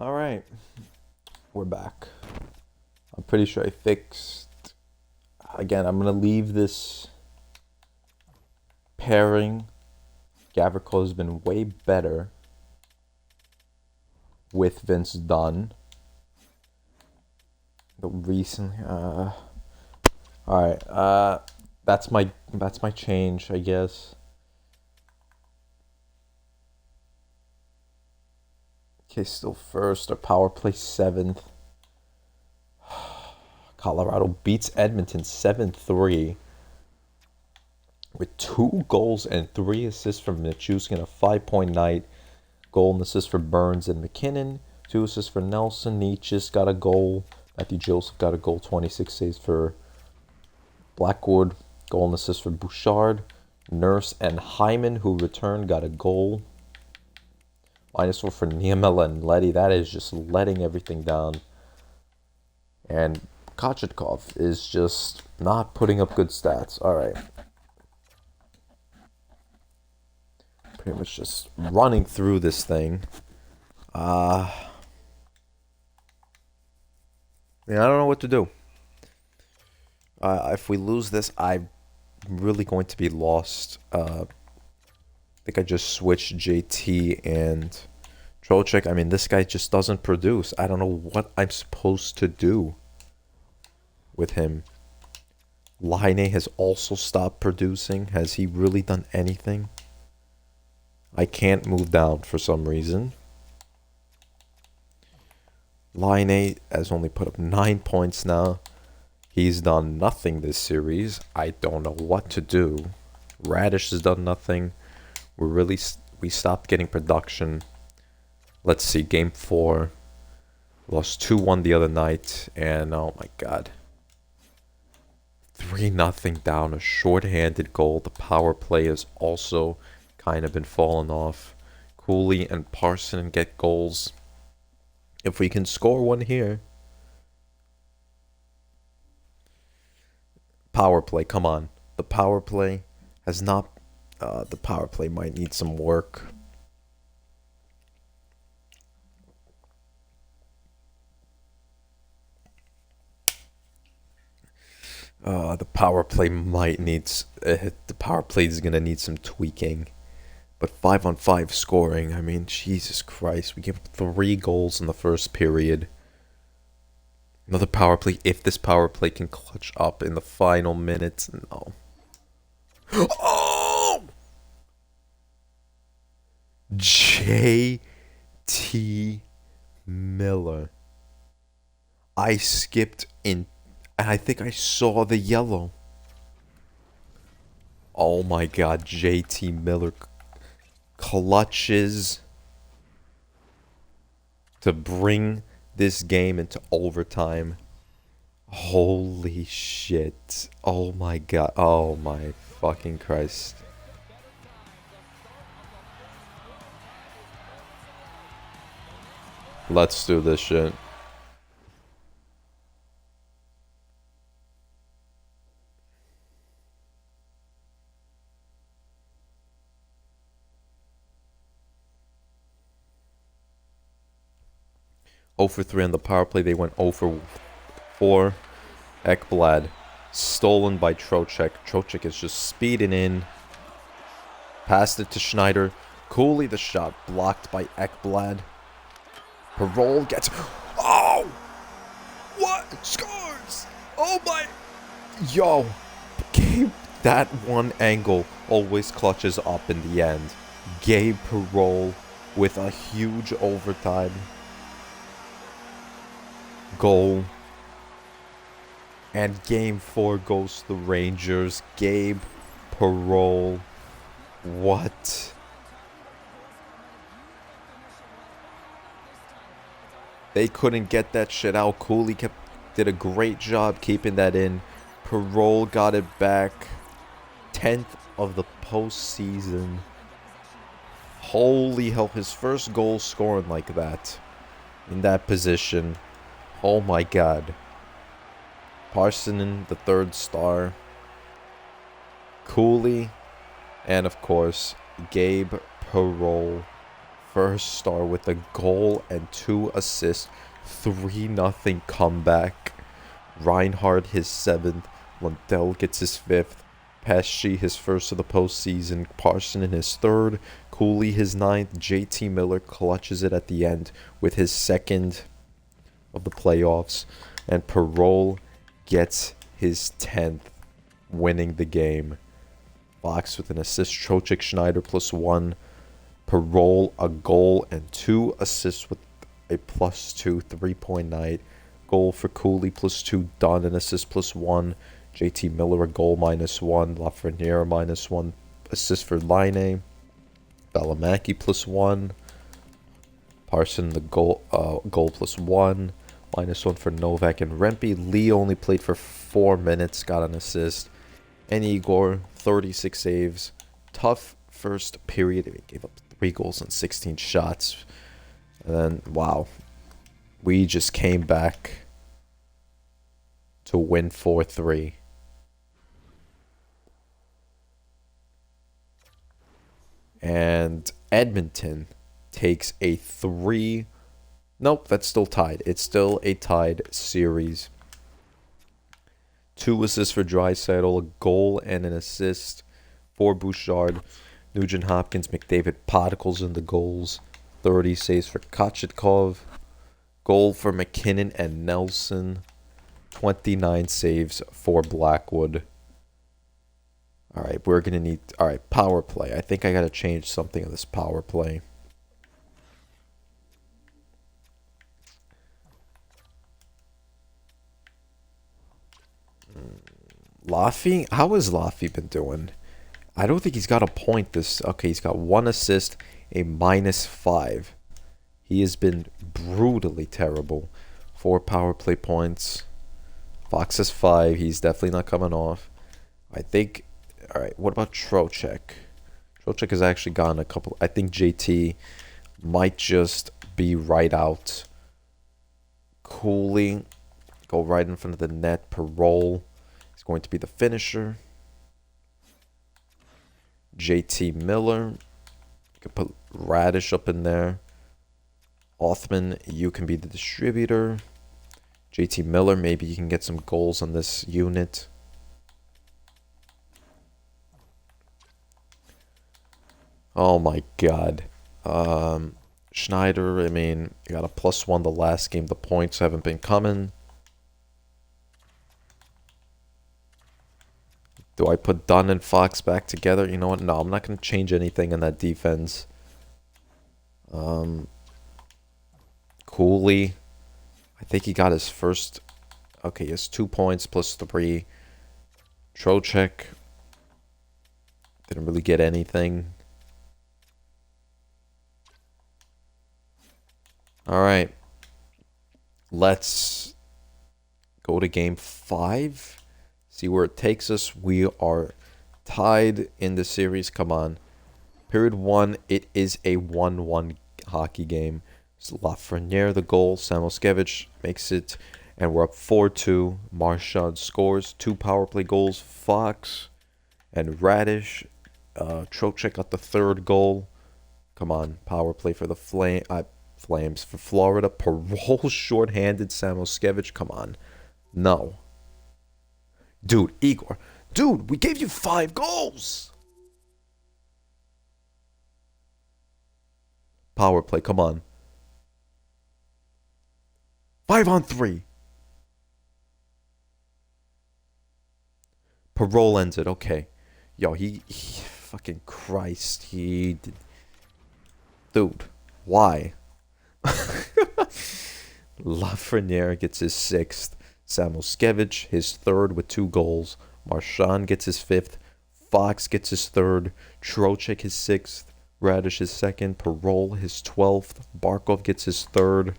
All right, we're back. I'm pretty sure I fixed. Again, I'm gonna leave this pairing. Gavrikov has been way better with Vince Dunn. The recently, all right, that's my change, I guess. Okay, still first. Our power play 7th. Colorado beats Edmonton 7-3 with 2 goals and 3 assists from Nichushkin, a 5-point night. Goal and assist for Burns and McKinnon. 2 assists for Nelson. Nietzsche's got a goal. Matthew Joseph got a goal. 26 saves for Blackwood. Goal and assist for Bouchard. Nurse and Hyman, who returned, got a goal. -4 for Niemela and Letty. That is just letting everything down. And Kochetkov is just not putting up good stats. All right. Pretty much just running through this thing. I don't know what to do. If we lose this, I'm really going to be lost. I think I just switched JT and Trocheck. I mean, this guy just doesn't produce. I don't know what I'm supposed to do with him. Laine has also stopped producing. Has he really done anything? I can't move down for some reason. Laine has only put up 9 points now. He's done nothing this series. I don't know what to do. Radish has done nothing. We stopped getting production. Let's see, game 4. Lost 2-1 the other night. And oh my god. 3-0 down. A shorthanded goal. The power play has also kind of been falling off. Cooley and Parson get goals. If we can score one here. Power play, come on. The power play has not... the power play might need some work. The power play might need... the power play is going to need some tweaking. But 5-on-5 scoring, I mean, Jesus Christ. We gave up 3 goals in the first period. Another power play, if this power play can clutch up in the final minutes. No. Oh! J.T. Miller. I skipped in, and I think I saw the yellow. Oh my god, J.T. Miller clutches to bring this game into overtime. Holy shit. Oh my god. Oh my fucking Christ. Let's do this shit. Oh for 3 on the power play. They went 0 for 4. Ekblad stolen by Trocheck. Trocheck is just speeding in. Passed it to Schneider. Cooley the shot blocked by Ekblad. Parole gets... Oh! What? Scores! Oh my... Yo! Gabe, that one angle always clutches up in the end. Gabe Parole with a huge overtime goal. And game 4 goes to the Rangers. Gabe Parole. What? They couldn't get that shit out. Cooley did a great job keeping that in. Parole got it back. 10th of the postseason. Holy hell. His first goal scoring like that. In that position. Oh my god. Parsonen, the 3rd star. Cooley. And of course, Gabe Parole. first star with a goal and 2 assists. 3-0 comeback. Reinhardt his 7th. Lundell gets his 5th. Pesci his first of the postseason. Parson in his 3rd. Cooley his 9th. JT Miller clutches it at the end with his 2nd of the playoffs. And Parole gets his 10th, winning the game. Fox with an assist. Trocheck, Schneider +1. Parole a goal and 2 assists with a +2 3-point night. Goal for Cooley +2. Dunn an assist +1. JT Miller a goal -1. Lafreniere -1. Assist for Line. Balamaki +1. Parson the goal +1. -1 for Novak and Rempe. Lee only played for 4 minutes, got an assist. And Igor, 36 saves. Tough first period. He gave up 3 goals and 16 shots. And then, wow. We just came back to win 4-3. And Edmonton takes a 3... Nope, that's still tied. It's still a tied series. 2 assists for Draisaitl, a goal and an assist for Bouchard. Nugent Hopkins, McDavid, Particles in the goals. 30 saves for Kochetkov. Goal for McKinnon and Nelson. 29 saves for Blackwood. All right, we're going to need... All right, power play. I think I got to change something on this power play. Laffy? How has Laffy been doing? I don't think he's got a point this... Okay, he's got 1 assist, a -5. He has been brutally terrible. 4 power play points. Fox has 5. He's definitely not coming off. I think... Alright, what about Trocheck? Trocheck has actually gotten a couple... I think JT might just be right out. Cooley, go right in front of the net. Parole is going to be the finisher. JT Miller. You can put Radish up in there. Othman, you can be the distributor. JT Miller, maybe you can get some goals on this unit. Oh my god. Schneider, I mean, you got a +1 the last game. The points haven't been coming. Do I put Dunn and Fox back together? You know what? No, I'm not going to change anything in that defense. Cooley. I think he got his first... Okay, he has 2 points +3. Trocheck. Didn't really get anything. Alright. Let's go to game 5. See where it takes us. We are tied in the series. Come on. Period 1, it is a 1-1 hockey game. It's Lafreniere the goal. Samoskevich makes it. And we're up 4-2. Marchand scores 2 power play goals. Fox and Radish. Trocheck got the 3rd goal. Come on. Power play for the Flames. For Florida. Parole shorthanded. Samoskevich. Come on. No. Dude, Igor. Dude, we gave you 5 goals. Power play. Come on. 5-on-3. Parole ends it. Okay. Yo, he fucking Christ. He did. Dude, why? Lafreniere gets his 6th. Samoskevich, his 3rd with 2 goals. Marchand gets his 5th. Fox gets his 3rd. Trocheck his 6th. Radish his 2nd. Parole his 12th. Barkov gets his 3rd.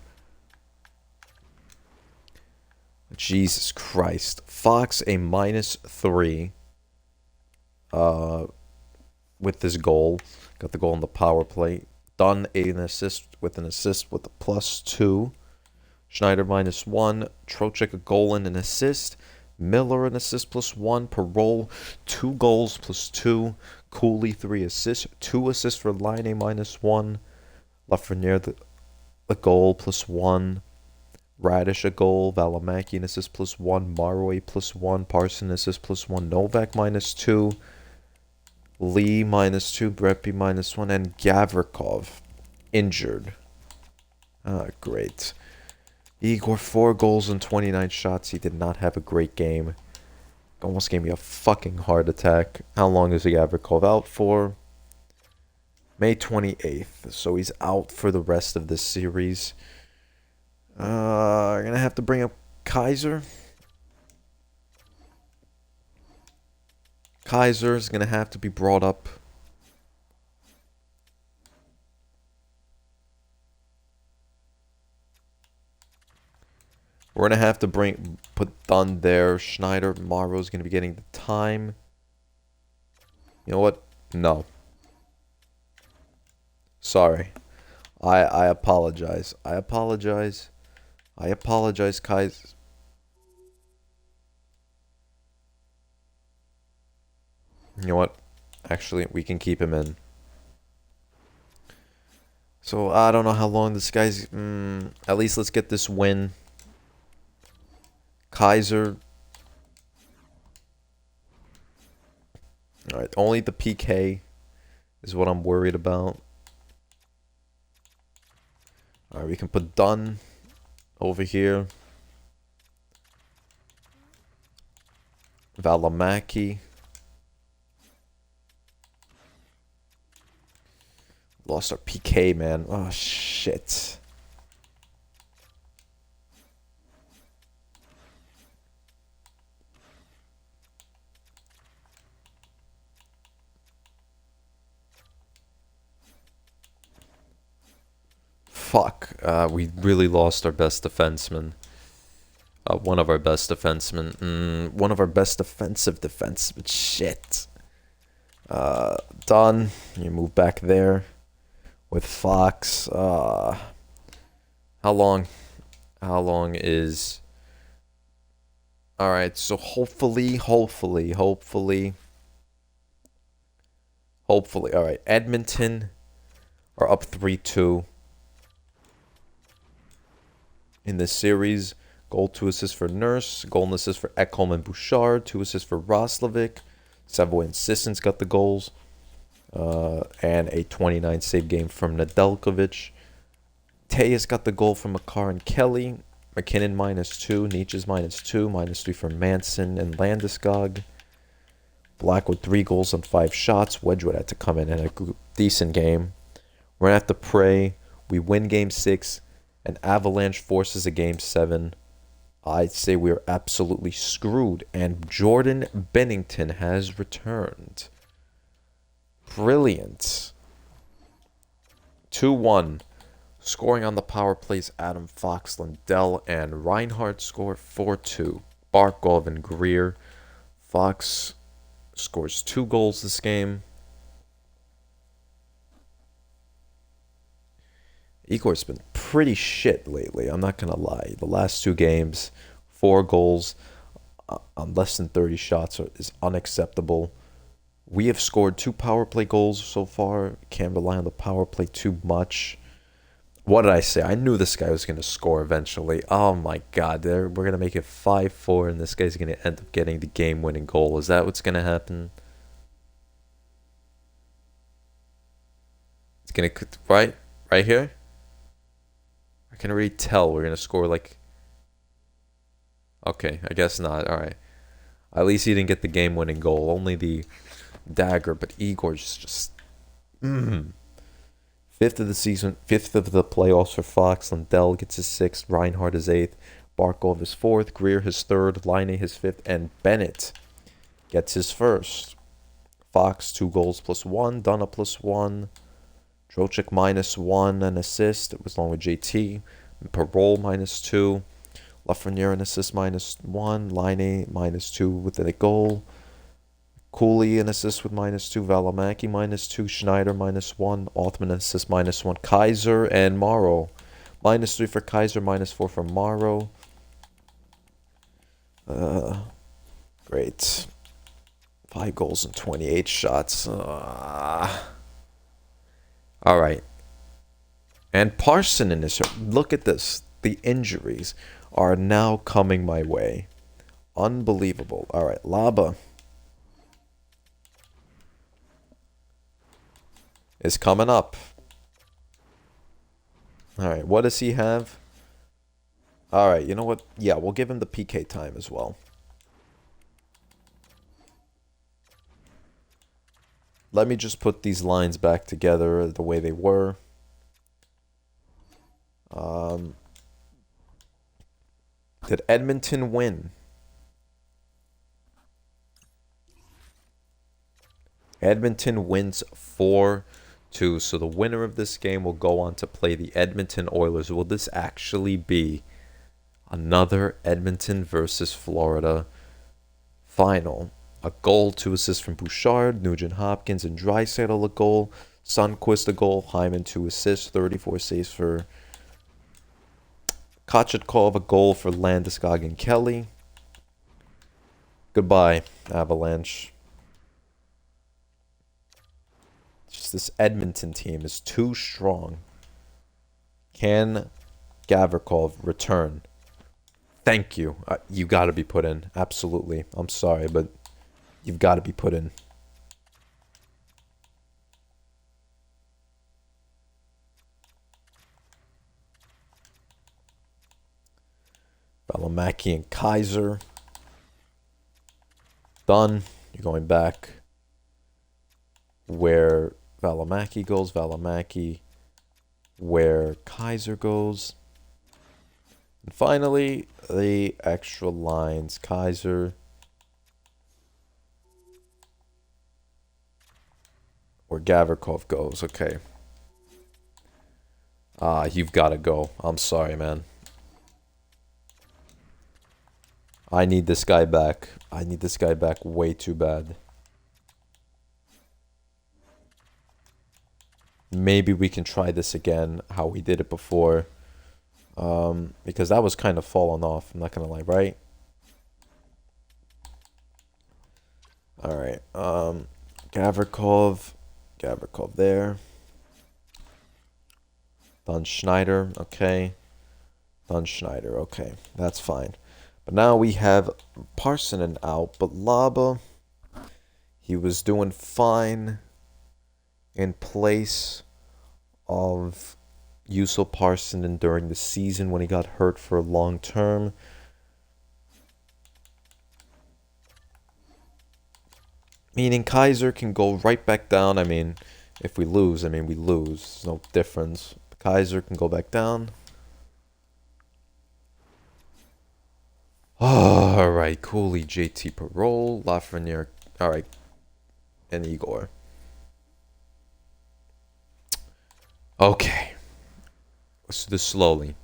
Jesus Christ. Fox a -3 with this goal. Got the goal on the power play. Dunn an assist with a +2. Schneider -1. Trocheck a goal and an assist. Miller an assist +1. Parole 2 goals +2. Cooley 3 assists. 2 assists for Line -1. Lafreniere the goal +1. Radish a goal. Valimaki an assist +1. Marway +1. Parson assist +1. Novak -2. Lee -2. Breppy -1. And Gavrikov injured. Ah, great. Igor, 4 goals and 29 shots. He did not have a great game. Almost gave me a fucking heart attack. How long is Gavrikov out for? May 28th. So he's out for the rest of this series. I'm going to have to bring up Kaiser. Kaiser is going to have to be brought up. We're going to have to put Dunn there. Schneider, Morrow's going to be getting the time. You know what? No. Sorry. I apologize. I apologize, Kaiser. You know what? Actually, we can keep him in. So, I don't know how long this guy's... at least let's get this win. Kaiser. Alright, only the PK is what I'm worried about. Alright, we can put Dunn over here. Valimaki. Lost our PK, man. Oh, shit. Fuck. We really lost our best defenseman. One of our best defensemen. One of our best defensive defensemen. Shit. Done. You move back there with Fox. How long? How long is... Alright, so hopefully. Alright, Edmonton are up 3-2 in this series. Goal, 2 assists for Nurse. Goal and assist for Ekholm and Bouchard. 2 assists for Roslovic. Savoy and Sissons got the goals. And a 29 save game from Nedeljkovic. Tejas got the goal from Makar and Kelly. McKinnon -2. Nietzsche's -2. -3 for Manson and Landeskog. Blackwood 3 goals on 5 shots. Wedgwood had to come in a decent game. We're going to have to pray we win game 6 and Avalanche forces a game 7. I'd say we're absolutely screwed. And Jordan Bennington has returned. Brilliant. 2-1. Scoring on the power plays Adam Fox, Lindell, and Reinhardt score 4-2. Barkov and Greer. Fox scores 2 goals this game. Igor's been pretty shit lately, I'm not going to lie. The last 2 games, 4 goals on less than 30 shots is unacceptable. We have scored 2 power play goals so far. Can't rely on the power play too much. What did I say? I knew this guy was going to score eventually. Oh my god, we're going to make it 5-4 and this guy's going to end up getting the game-winning goal. Is that what's going to happen? It's going to... Right here? I can already tell we're going to score like... Okay, I guess not. Alright. At least he didn't get the game-winning goal. Only the dagger, but Igor's just... 5th of the season, 5th of the playoffs for Fox. Lindell gets his 6th. Reinhardt his 8th. Barkov his 4th. Greer his 3rd. Laine his 5th. And Bennett gets his 1st. Fox 2 goals +1. Dunna +1. Trocheck -1 an assist. It was along with JT. Parole -2. Lafreniere an assist -1. Laine -2 with a goal. Cooley an assist with -2. Valimaki -2. Schneider -1. Othman an assist -1. Kaiser and Morrow. -3 for Kaiser, -4 for Morrow. Great. 5 goals and 28 shots. Alright. And Parsonen is hurt. Look at this. The injuries are now coming my way. Unbelievable. All right, Laba is coming up. All right, what does he have? All right, you know what? Yeah, we'll give him the PK time as well. Let me just put these lines back together the way they were. Did Edmonton win? Edmonton wins 4-2. So the winner of this game will go on to play the Edmonton Oilers. Will this actually be another Edmonton versus Florida final? A goal, 2 assists from Bouchard, Nugent Hopkins, and Draisaitl a goal. Sundqvist a goal, Hyman 2 assists, 34 saves for Kochetkov, a goal for Landeskog and Kelly. Goodbye, Avalanche. Just this Edmonton team is too strong. Can Gavrikov return? Thank you. You got to be put in. Absolutely. I'm sorry, but you've got to be put in. Valimaki and Kaiser. Done. You're going back where Valimaki goes. Valimaki where Kaiser goes. And finally, the extra lines. Kaiser where Gavrikov goes. Okay. You've got to go. I'm sorry, man. I need this guy back. I need this guy back way too bad. Maybe we can try this again, how we did it before. Because that was kind of falling off, I'm not going to lie, right? Alright, Gavrikov there. Don Schneider, okay. Don Schneider, okay, that's fine. But now we have Parsonen out, but Laba, he was doing fine in place of Juuso Parsonen during the season when he got hurt for a long term. Meaning Kaiser can go right back down. I mean, if we lose, we lose. There's no difference. Kaiser can go back down. Oh, all right, Cooley, JT Parole, Lafreniere, all right, and Igor. Okay, let's do this slowly.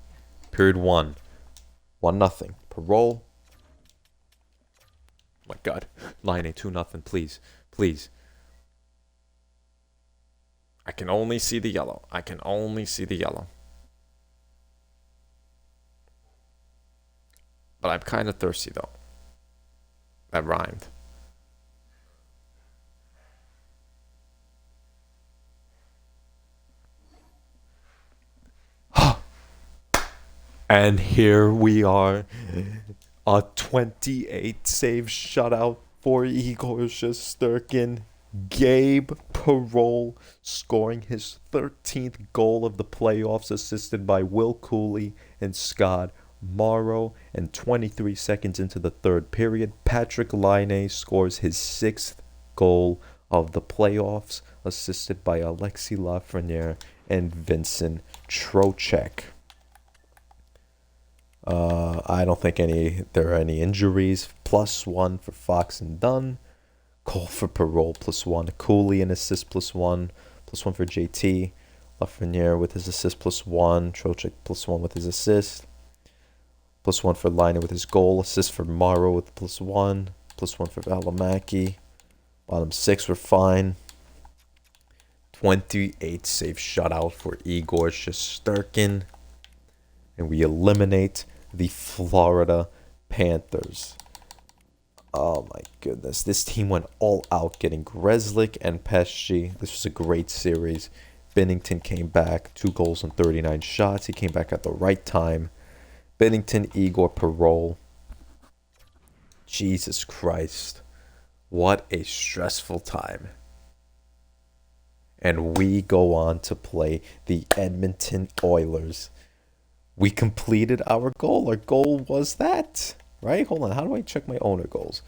Period 1, 1-0. Parole. Oh my God, line A 2-0. Please, please. I can only see the yellow. I can only see the yellow. But I'm kind of thirsty, though. That rhymed. And here we are. A 28 save shutout for Igor Shesterkin. Gabe Parole scoring his 13th goal of the playoffs, assisted by Will Cooley and Scott Morrow. And 23 seconds into the third period, Patrick Laine scores his 6th goal of the playoffs, assisted by Alexis Lafreniere and Vincent Trocheck. I don't think there are any injuries. +1 for Fox and Dunn. Goal for Parole +1. Cooley an assist +1. +1 for JT. Lafreniere with his assist +1. Trocheck +1 with his assist. +1 for Laine with his goal. Assist for Morrow with +1. +1 for Valimaki. Bottom 6 were fine. 28 save shutout for Igor Shesterkin. And we eliminate the Florida Panthers. Oh my goodness. This team went all out getting Grzelcyk and Pesce. This was a great series. Binnington came back, 2 goals and 39 shots. He came back at the right time. Binnington, Igor, Perreault. Jesus Christ. What a stressful time. And we go on to play the Edmonton Oilers. We completed our goal. Our goal was that, right? Hold on. How do I check my owner goals?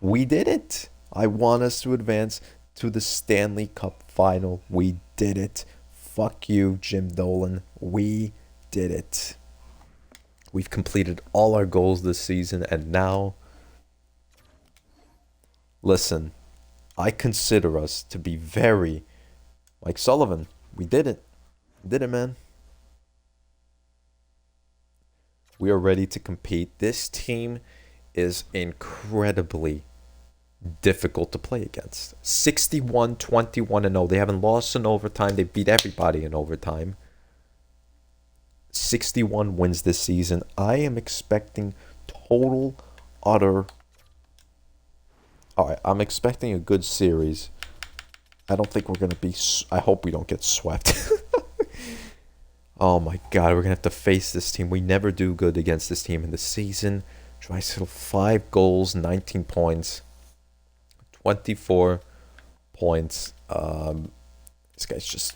We did it. I want us to advance to the Stanley Cup final. We did it. Fuck you, Jim Dolan. We did it. We've completed all our goals this season, and now, listen, I consider us to be very Mike Sullivan. We did it. We did it, man. We are ready to compete. This team is incredibly difficult to play against. 61-21-0. They haven't lost in overtime. They beat everybody in overtime. 61 wins this season. I am expecting total, utter... Alright, I'm expecting a good series. I don't think we're going to be... I hope we don't get swept. Oh my god, we're going to have to face this team. We never do good against this team in the season. Draisaitl, 5 goals, 19 points. 24 points. This guy's just...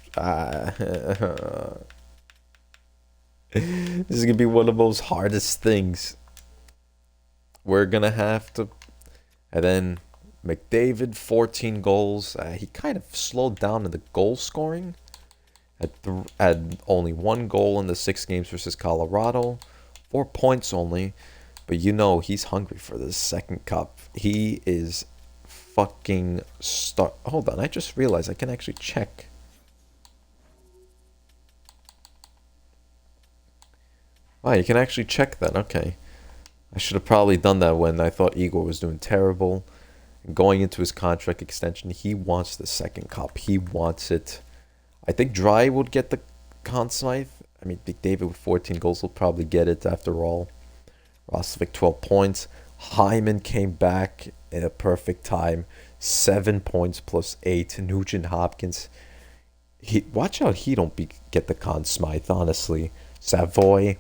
This is going to be one of the most hardest things. We're going to have to... And then McDavid, 14 goals. He kind of slowed down in the goal scoring. Had only 1 goal in the 6 games versus Colorado. 4 points only. But you know he's hungry for this second cup. He is fucking Hold on, I just realized I can actually check. Wow, you can actually check that. Okay. I should have probably done that when I thought Igor was doing terrible. Going into his contract extension, he wants the second cup. He wants it. I think Dry would get the Conn Smythe. I mean, McDavid with 14 goals will probably get it after all. Roslovic, 12 points. Hyman came back in a perfect time. 7 points plus 8. Nugent Hopkins. Watch out he don't get the Conn Smythe, honestly. Savoy.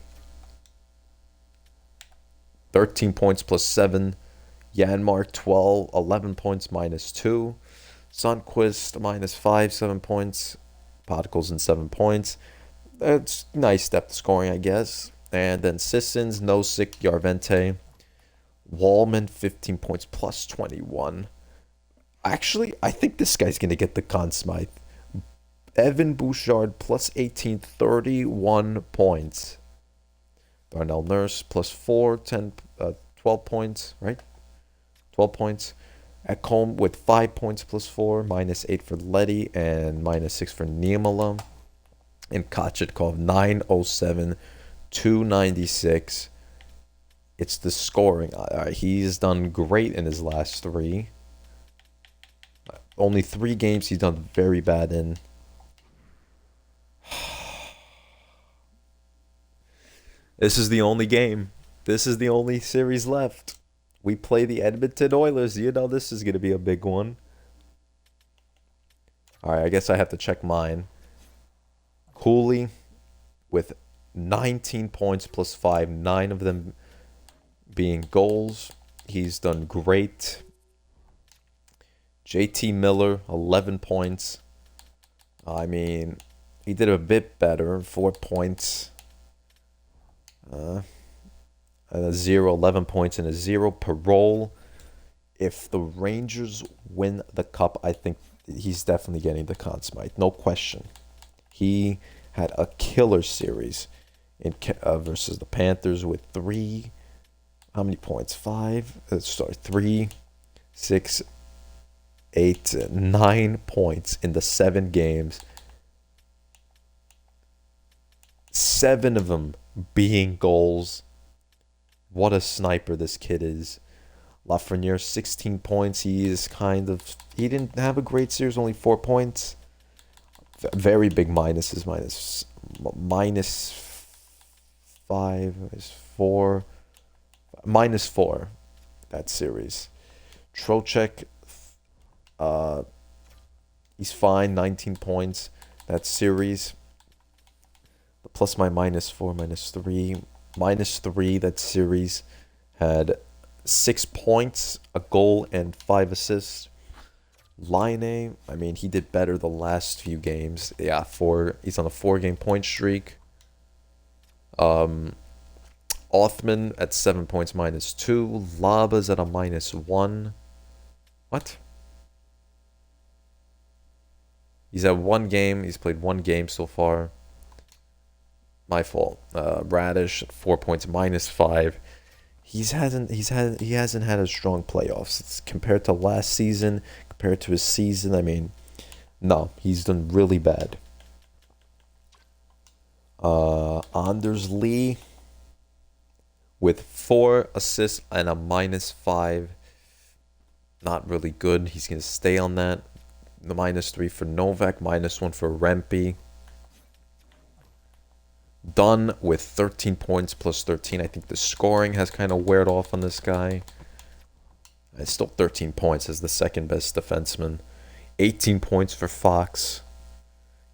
13 points plus 7. Janmark, 11 points minus 2. Sundqvist, minus 5, 7 points. Podkolzin, 7 points. That's nice depth scoring, I guess. And then Sissons, Nosek, Yarvente. Wallman, 15 points plus 21. Actually, I think this guy's going to get the Conn Smythe. Evan Bouchard, plus 18, 31 points. Darnell Nurse, plus 4, 12 points, right? 12 points. Ekholm with 5 points plus 4, minus 8 for Leddy, and minus 6 for Niemela. And Kochetkov, 907, 296. It's the scoring. He's done great in his last 3. Only 3 games he's done very bad in. This is the only game. This is the only series left. We play the Edmonton Oilers. You know this is going to be a big one. Alright, I guess I have to check mine. Cooley with 19 points plus 5. 9 of them being goals. He's done great. JT Miller, 11 points. I mean, he did a bit better. 4 points. A 0, 11 points and a 0. Perreault. If the Rangers win the cup, I think he's definitely getting the Conn Smythe. No question. He had a killer series in versus the Panthers with 3. How many points? 3, 6, 8, 9 points in the 7 games. 7 of them being goals. What a sniper this kid is. Lafreniere, 16 points. He didn't have a great series, only 4 points. Very big minuses. Minus 5, minus 4. Minus 4, that series. Trocheck, he's fine, 19 points. that series. The plus my -4, -3. -3, that series had 6 points, a goal, and 5 assists. Line, I mean, he did better the last few games. Yeah, he's on a 4-game point streak. Othman at 7 points, -2. Laba's at a -1. What? He's at 1 game. He's played 1 game so far. My fault. Radish at 4 points, -5. He hasn't had a strong playoffs compared to last season. Compared to his season, I mean, no, he's done really bad. Anders Lee with 4 assists and a -5. Not really good. He's going to stay on that. The -3 for Novak, -1 for Rempe. Dunn with 13 points plus 13. I think the scoring has kind of weared off on this guy. It's still 13 points as the second best defenseman. 18 points for Fox.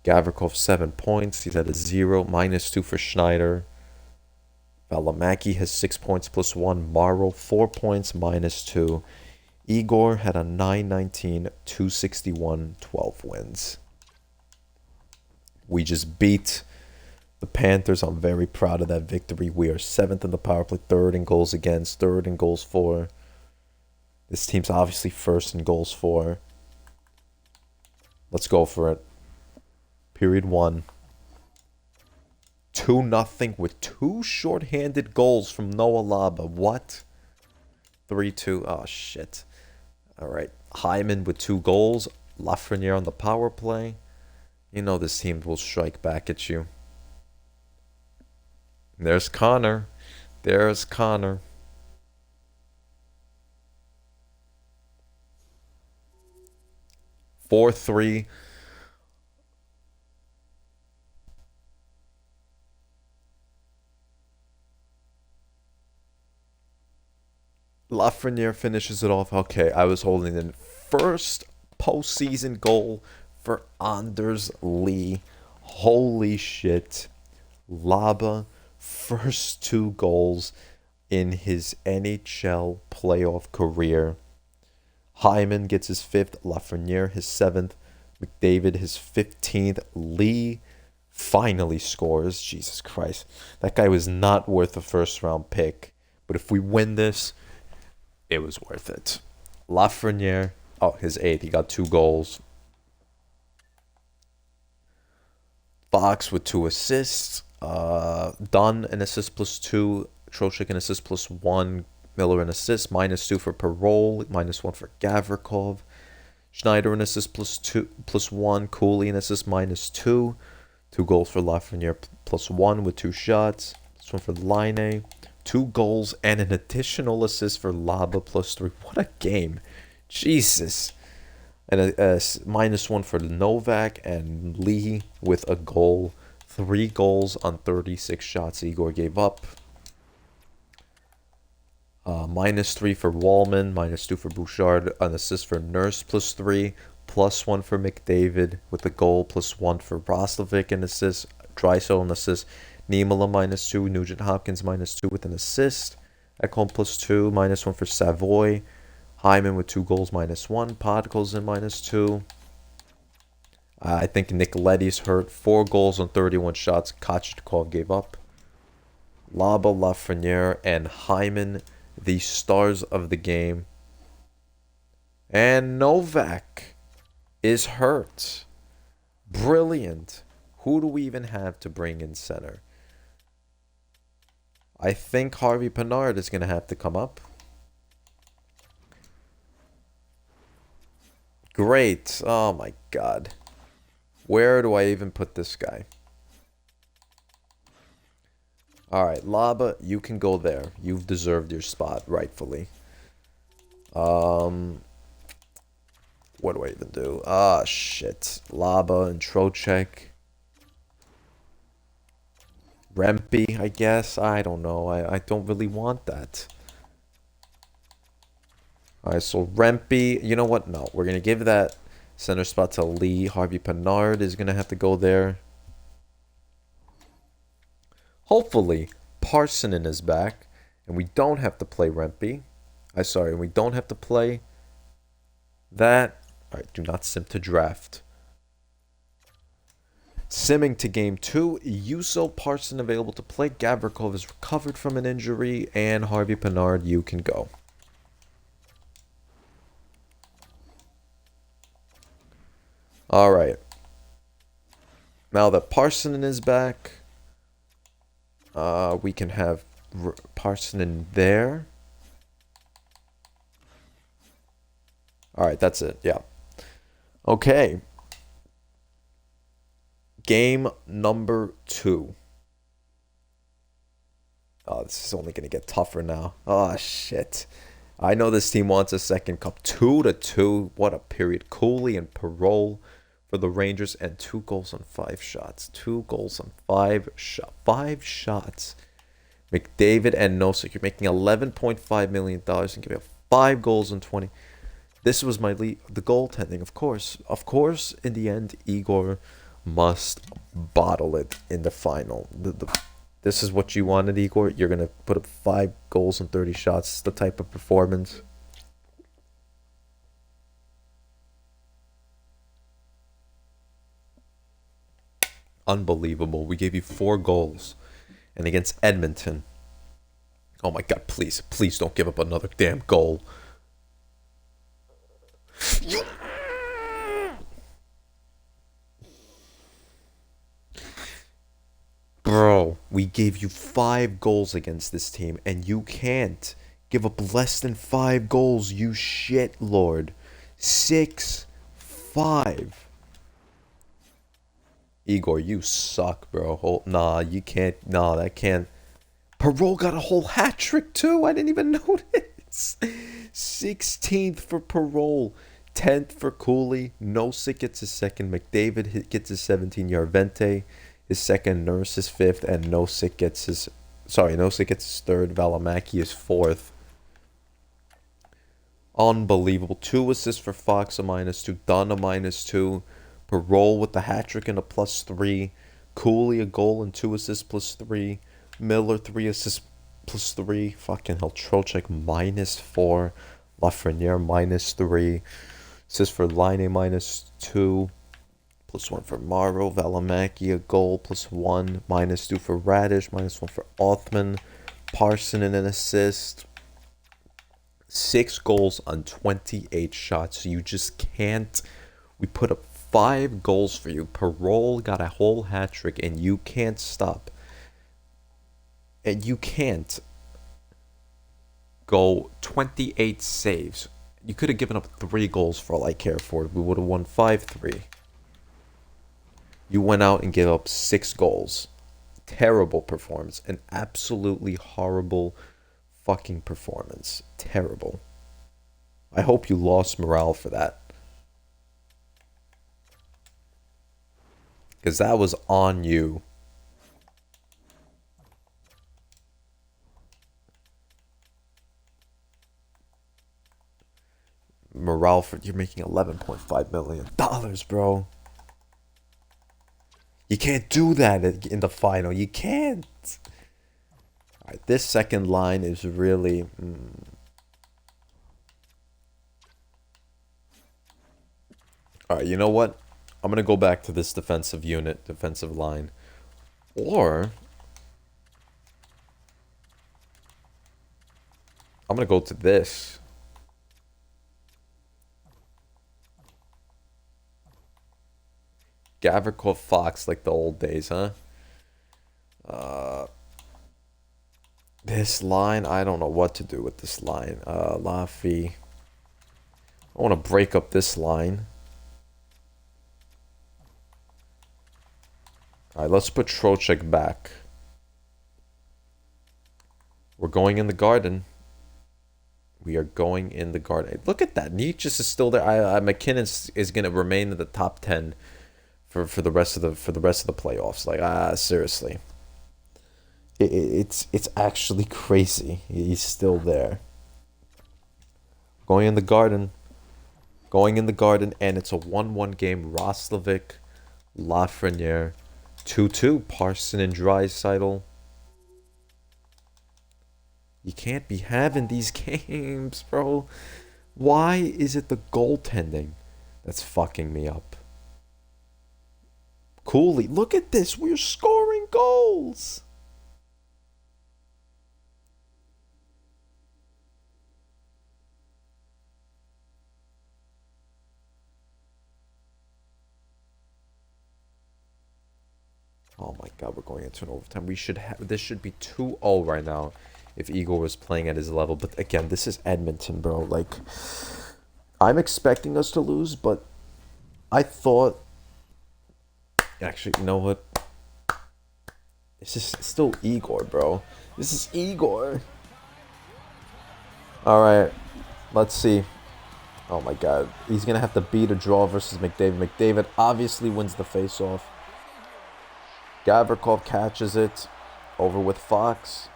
Gavrikov 7 points. He's at a 0. -2 for Schneider. Valimaki has 6 points plus 1. Morrow 4 points -2. Igor had a 919, 261, 12 wins. We just beat the Panthers. I'm very proud of that victory. We are 7th in the power play, 3rd in goals against, 3rd in goals for. This team's obviously 1st in goals for. Let's go for it. Period 1. 2-0 with 2 shorthanded goals from Noah Laba. What? 3-2. Oh, shit. All right. Hyman with 2 goals. Lafreniere on the power play. You know this team will strike back at you. There's Connor. There's Connor. (4-3). Lafreniere finishes it off. Okay, I was holding in first postseason goal for Anders Lee. Holy shit. Laba, first 2 goals in his NHL playoff career. Hyman gets his 5th. Lafreniere his 7th. McDavid his 15th. Lee finally scores. Jesus Christ. That guy was not worth a first-round pick. But if we win this, it was worth it. Lafreniere, his 8th. He got 2 goals. Fox with 2 assists. Dunn an assist plus 2. Trocheck an assist plus 1. Miller an assist. -2 for Parole. -1 for Gavrikov. Schneider an assist plus 1. Cooley an assist -2. 2 goals for Lafreniere plus 1 with 2 shots. This one for Line. 2 goals and an additional assist for Laba plus 3. What a game. Jesus. And a -1 for Novak and Lee with a goal. 3 goals on 36 shots Igor gave up. -3 for Wallman, -2 for Bouchard, an assist for Nurse plus 3, +1 for McDavid with a goal, +1 for Roslovic, an assist, Draisaitl an assist, Niemela -2, Nugent Hopkins -2 with an assist, Ekholm +2, -1 for Savoy, Hyman with 2 goals -1, Podkolzin -2. I think Nicoletti's hurt, 4 goals on 31 shots, Kochetkov gave up. Laba, Lafreniere, and Hyman, the stars of the game. And Novak is hurt. Brilliant. Who do we even have to bring in center? I think Harvey Pinard is going to have to come up. Great. Oh my god. Where do I even put this guy? Alright, Laba, you can go there. You've deserved your spot, rightfully. What do I even do? Ah, shit. Laba and Trocheck. Rempe, I guess. I don't know. I don't really want that. Alright, so Rempe. You know what? No, we're going to give that Center spot to Lee. Harvey Pinard is going to have to go there. Hopefully, Parsonen is back, and we don't have to play Rempe. We don't have to play that. All right, do not sim to draft. Simming to game 2. Juuso Parson available to play. Gavrikov is recovered from an injury, and Harvey Pinard, you can go. All right. Now that Parsonen is back, we can have Parsonen there. All right, that's it. Yeah. Okay. Game number 2. Oh, this is only going to get tougher now. Oh, shit. I know this team wants a second cup. 2-2. What a period. Cooley and Parole for the Rangers, and 2 goals on 5 shots. 2 goals on 5 shots. 5 shots. McDavid and Nosek. You're making $11.5 million and giving up 5 goals and 20. This was my lead. The goaltending, of course. Of course, in the end, Igor must bottle it in the final. This is what you wanted, Igor. You're going to put up 5 goals and 30 shots. It's the type of performance. Unbelievable. We gave you 4 goals. And against Edmonton. Oh my God, please. Please don't give up another damn goal. Bro, we gave you 5 goals against this team, and you can't give up less than 5 goals, you shit lord. 6-5. Igor, you suck, bro. Nah, you can't. Nah, that can't. Parole got a whole hat trick, too. I didn't even notice. 16th for Parole. 10th for Cooley. Nosek gets his second. McDavid gets his 17. Yarvente his second. Nurse his 5th. And Nosek gets his... Nosek gets his 3rd. Valimaki is 4th. Unbelievable. 2 assists for Fox, a -2. Dunn, a -2. Parole with the hat trick and a +3. Cooley a goal and 2 assists +3. Miller 3 assists +3. Fucking hell. Trocheck -4. Lafreniere -3. Assists for Laine -2. +1 for Morrow. Valimaki a goal +1. -2 for Radish. -1 for Othman. Parsonen an assist. 6 goals on 28 shots. So you just can't. We put up 5 goals for you. Parole got a whole hat trick, and you can't stop. And you can't go 28 saves. You could have given up 3 goals for all I care for. We would have won 5-3. You went out and gave up 6 goals. Terrible performance. An absolutely horrible fucking performance. Terrible. I hope you lost morale for that. Because that was on you. Morale for... You're making $11.5 million, bro. You can't do that in the final. You can't. Alright, this second line is really... Alright, you know what? I'm going to go back to this defensive line. Or... I'm going to go to this. Gavrikov Fox, like the old days, huh? This line, I don't know what to do with this line. Laffy. I want to break up this line. Alright, let's put Trocheck back. We're going in the Garden. We are going in the Garden. Look at that. Nietzsche is still there. McKinnon is going to remain in the top 10 for the rest of the playoffs. Like, seriously. It's actually crazy. He's still there. Going in the Garden. Going in the Garden, and it's a 1-1 game. Roslovic, Lafreniere, 2-2. Parson and Draisaitl. You can't be having these games, bro. Why is it the goaltending that's fucking me up? Cooley, look at this. We're scoring goals. Oh my god, we're going into an overtime. We should have this should be 2-0 right now if Igor was playing at his level. But again, this is Edmonton, bro. Like, I'm expecting us to lose, but I thought actually, you know what? It's just still Igor, bro. This is Igor. Alright. Let's see. Oh my god. He's gonna have to beat a draw versus McDavid. McDavid obviously wins the faceoff. Gavrikov catches it. Over with Fox.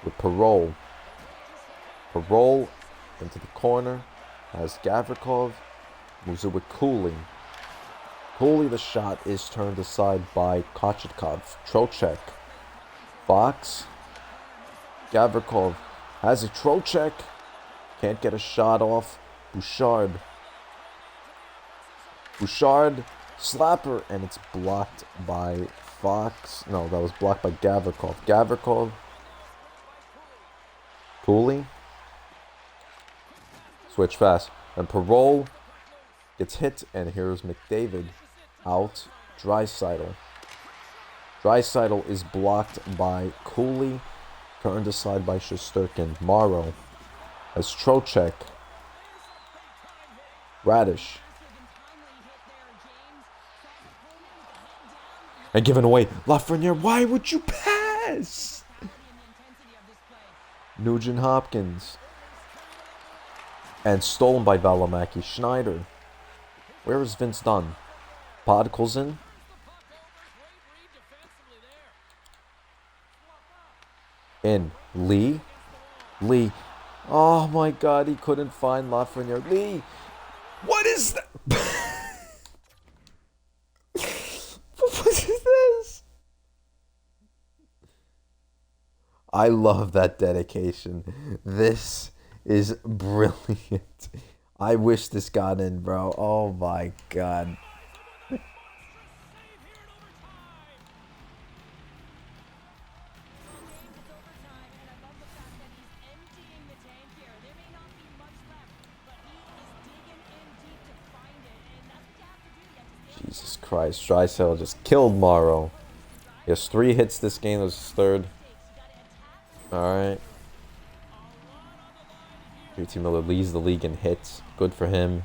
With Perreault. Perreault into the corner. Has Gavrikov. Moves it with Cooley. Cooley, the shot is turned aside by Kochetkov. Trocheck. Fox. Gavrikov has a Trocheck. Can't get a shot off. Bouchard. Bouchard. Slapper. And it's blocked by Fox. No, that was blocked by Gavrikov. Gavrikov. Cooley. Switch fast. And Perreault gets hit. And here's McDavid. Out. Draisaitl. Draisaitl is blocked by Cooley. Turned aside by Shesterkin. Morrow has Trocheck. Radish. And given away. Lafreniere, why would you pass? Nugent Hopkins. And stolen by Valimaki. Schneider. Where is Vince Dunn? Podkolzin. In. Lee. Lee. Oh my god, he couldn't find Lafreniere. Lee! What is that? What is this? I love that dedication. This is brilliant. I wish this got in, bro. Oh my god. Jesus Christ. Draisaitl just killed Morrow. He has 3 hits this game. This is his 3rd. Alright. JT Miller leads the league in hits. Good for him.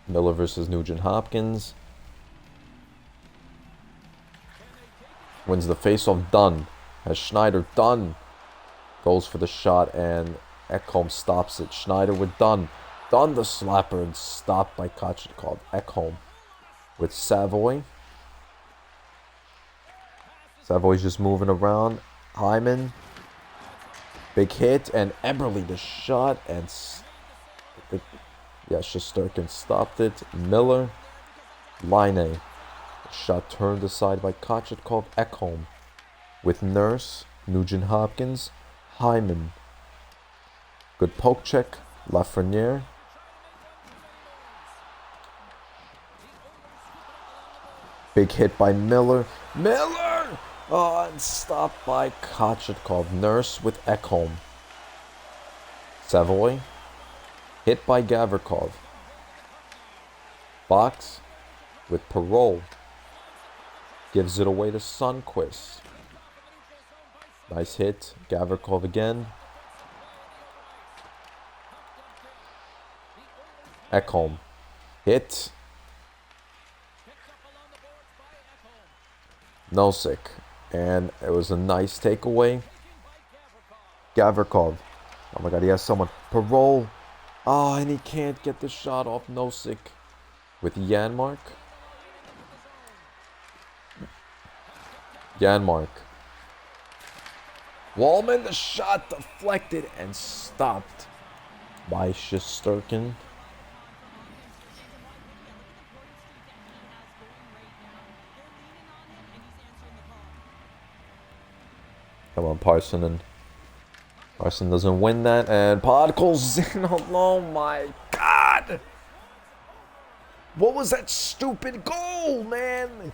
Miller versus Nugent Hopkins. Wins the faceoff. Dunn. Has Schneider. Dunn goes for the shot and Ekholm stops it. Schneider with Dunn. Dunn the slapper and stopped by Kochetkov. Ekholm with Savoy. Savoy's just moving around. Hyman. Big hit. And Eberle the shot. And Shesterkin stopped it. Miller. Laine. Shot turned aside by Kochetkov. Ekholm with Nurse. Nugent Hopkins. Hyman. Good poke check. Lafreniere. Big hit by Miller. Miller! Oh, and stopped by Kochetkov. Nurse with Ekholm. Savoy. Hit by Gavrikov. Fox with Perreault. Gives it away to Sundqvist. Nice hit. Gavrikov again. Ekholm. Hit. Nosek. And it was a nice takeaway. Gavrikov. Oh my god, he has someone. Perreault. Oh, and he can't get the shot off Nosek. With Janmark. Janmark. Wallman, the shot deflected and stopped by Shesterkin. Come on, Parson. Parson doesn't win that, and Particles in. Oh my god! What was that stupid goal, man?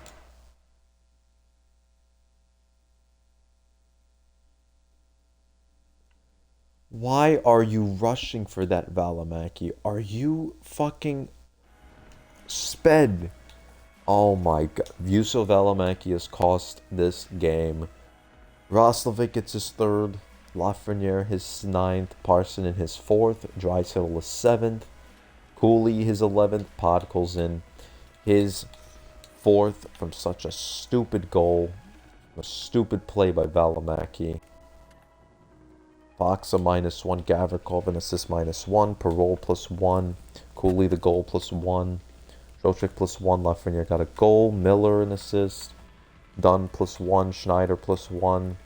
Why are you rushing for that, Valimaki? Are you fucking sped? Oh my god. Vuso Valimaki has cost this game. Roslovic gets his third. Lafreniere his ninth. Parson in his fourth. Draisaitl his seventh. Cooley his 11th. Particles in his fourth from such a stupid goal. A stupid play by Valimaki. Foxa -1, Gavrikov an assist -1, Parole +1, Cooley the goal +1, Trocheck +1, Lafreniere got a goal, Miller an assist, Dunn +1, Schneider +1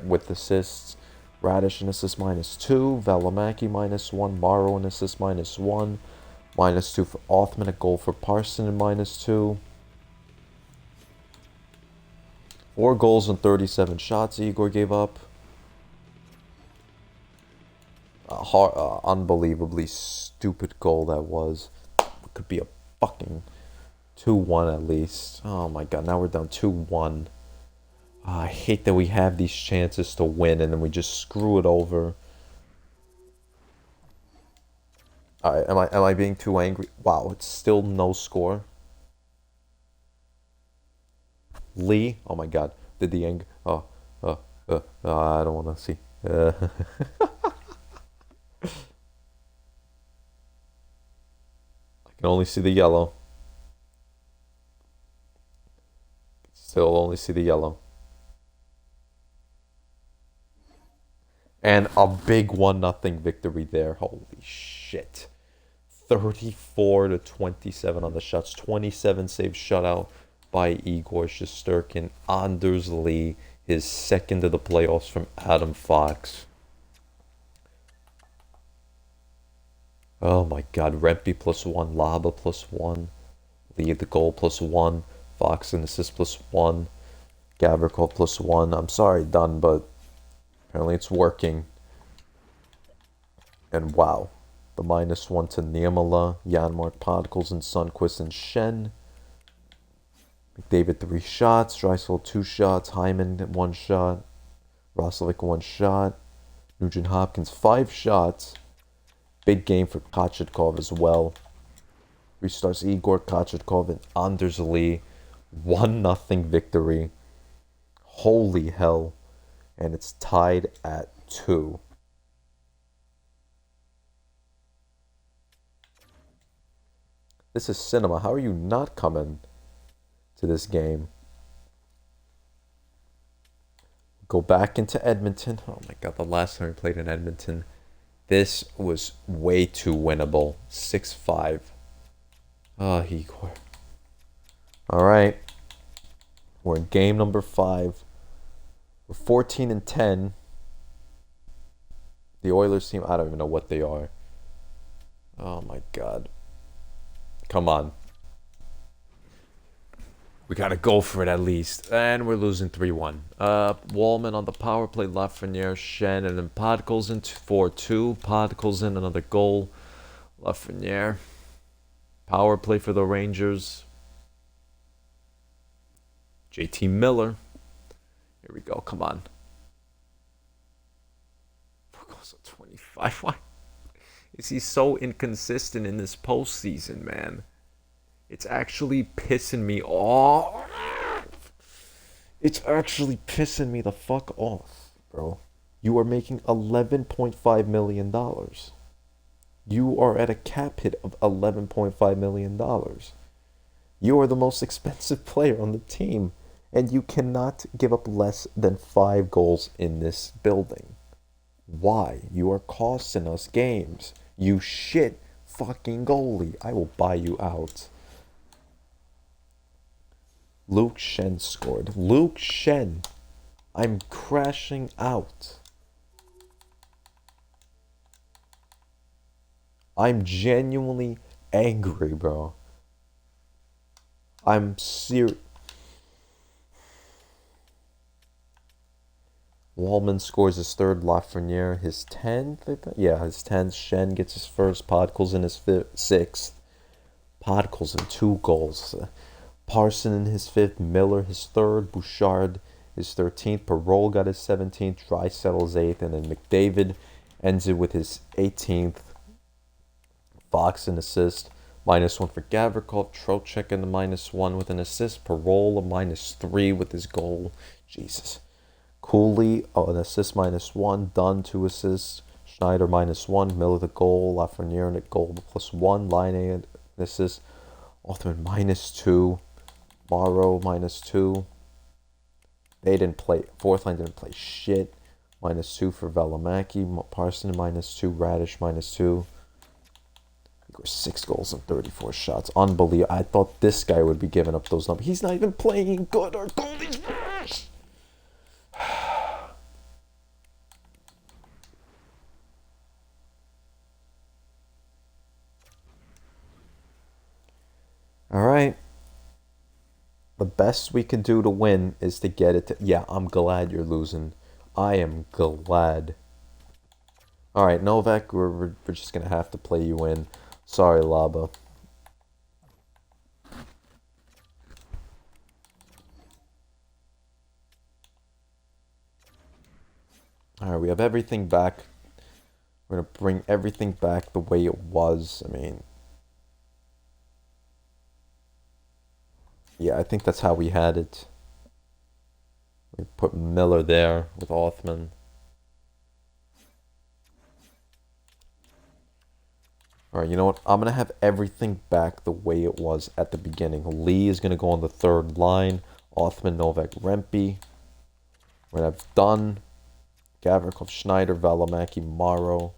with assists, Radish an assist -2, Valimaki -1, Morrow an assist -1, -2 for Othman, a goal for Parson and -2. 4 goals and 37 shots Igor gave up. Unbelievably stupid goal that was. It could be a fucking 2-1 at least. Oh my god, now we're down 2-1. I hate that we have these chances to win and then we just screw it over. Alright, am I being too angry? Wow, it's still no score. Lee, oh my god, did the anger? I don't want to see. Can only see the yellow. Still only see the yellow. And a big 1-0 victory there. Holy shit. 34-27 on the shots. 27 save shutout by Igor Shesterkin. Anders Lee, his second of the playoffs from Adam Fox. Oh my god, Rempe +1, Laba +1, Lee the goal +1, Fox an assist +1, Gavrikov +1. I'm sorry, Dunn, but apparently it's working. And wow, the -1 to Niemela, Janmark, Particles, and Sundqvist and Shen. McDavid 3 shots, Draisaitl 2 shots, Hyman 1 shot, Roslovic 1 shot, Nugent Hopkins 5 shots. Big game for Kochetkov as well. Restarts Igor Kochetkov and Anders Lee. 1-0 victory. Holy hell. And it's tied at 2. This is cinema. How are you not coming to this game? Go back into Edmonton. Oh my god, the last time we played in Edmonton. This was way too winnable. 6-5. Oh, Igor. Alright. We're in game number 5. We're 14-10. The Oilers team, I don't even know what they are. Oh my god. Come on. We gotta go for it at least. And we're losing 3-1. Wallman on the power play, Lafreniere, Shen, and then Particles in 4-2. Particles in another goal. Lafreniere. Power play for the Rangers. JT Miller. Here we go, come on. 4 goals at 25. Why is he so inconsistent in this postseason, man? It's actually pissing me off. It's actually pissing me the fuck off, bro. You are making $11.5 million. You are at a cap hit of $11.5 million. You are the most expensive player on the team, and you cannot give up less than 5 goals in this building. Why? You are costing us games. You shit fucking goalie. I will buy you out. Luke Shen scored. Luke Shen. I'm crashing out. I'm genuinely angry, bro. I'm serious. Wallman scores his third, Lafreniere his 10th, I think? Yeah, his 10th. Shen gets his first, Podkolzin in his sixth. Podkolzin in 2 goals. Parson in his 5th, Miller his 3rd, Bouchard his 13th, Parole got his 17th, Draisaitl his 8th, and then McDavid ends it with his 18th. Fox an assist, -1 for Gavrikov, Trocheck in the -1 with an assist, Parole a -3 with his goal. Jesus. Cooley, an assist -1, Dunn 2 assists, Schneider -1, Miller the goal, Lafreniere in a goal +1, Line an assist, Othman -2, Morrow -2. They didn't play. Fourth line didn't play shit. -2 for Valimaki. Parson -2. Radish -2. He got 6 goals and 34 shots. Unbelievable. I thought this guy would be giving up those numbers. He's not even playing good. Our goalie's worse. All right. The best we can do to win is to get it to... Yeah, I'm glad you're losing. I am glad. All right, Novak, we're just going to have to play you in. Sorry, Laba. All right, we have everything back. We're going to bring everything back the way it was. I mean... Yeah, I think that's how we had it. We put Miller there with Othman. Alright, you know what? I'm going to have everything back the way it was at the beginning. Lee is going to go on the 3rd line. Othman, Novak, Rempe. We're going to have Dunn, Gavrikov, Schneider, Valimaki, Morrow.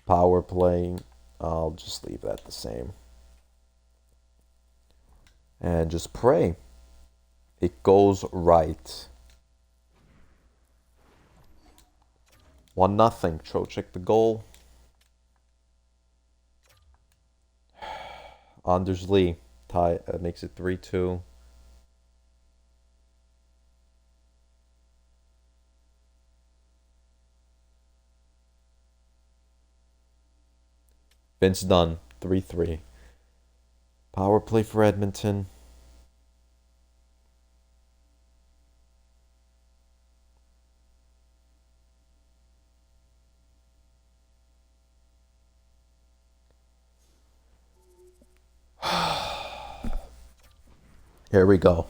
Power play. I'll just leave that the same. And just pray it goes right. 1-0. Trocheck the goal. Anders Lee tie makes it 3-2. Vince Dunn 3-3. Power play for Edmonton. Here we go.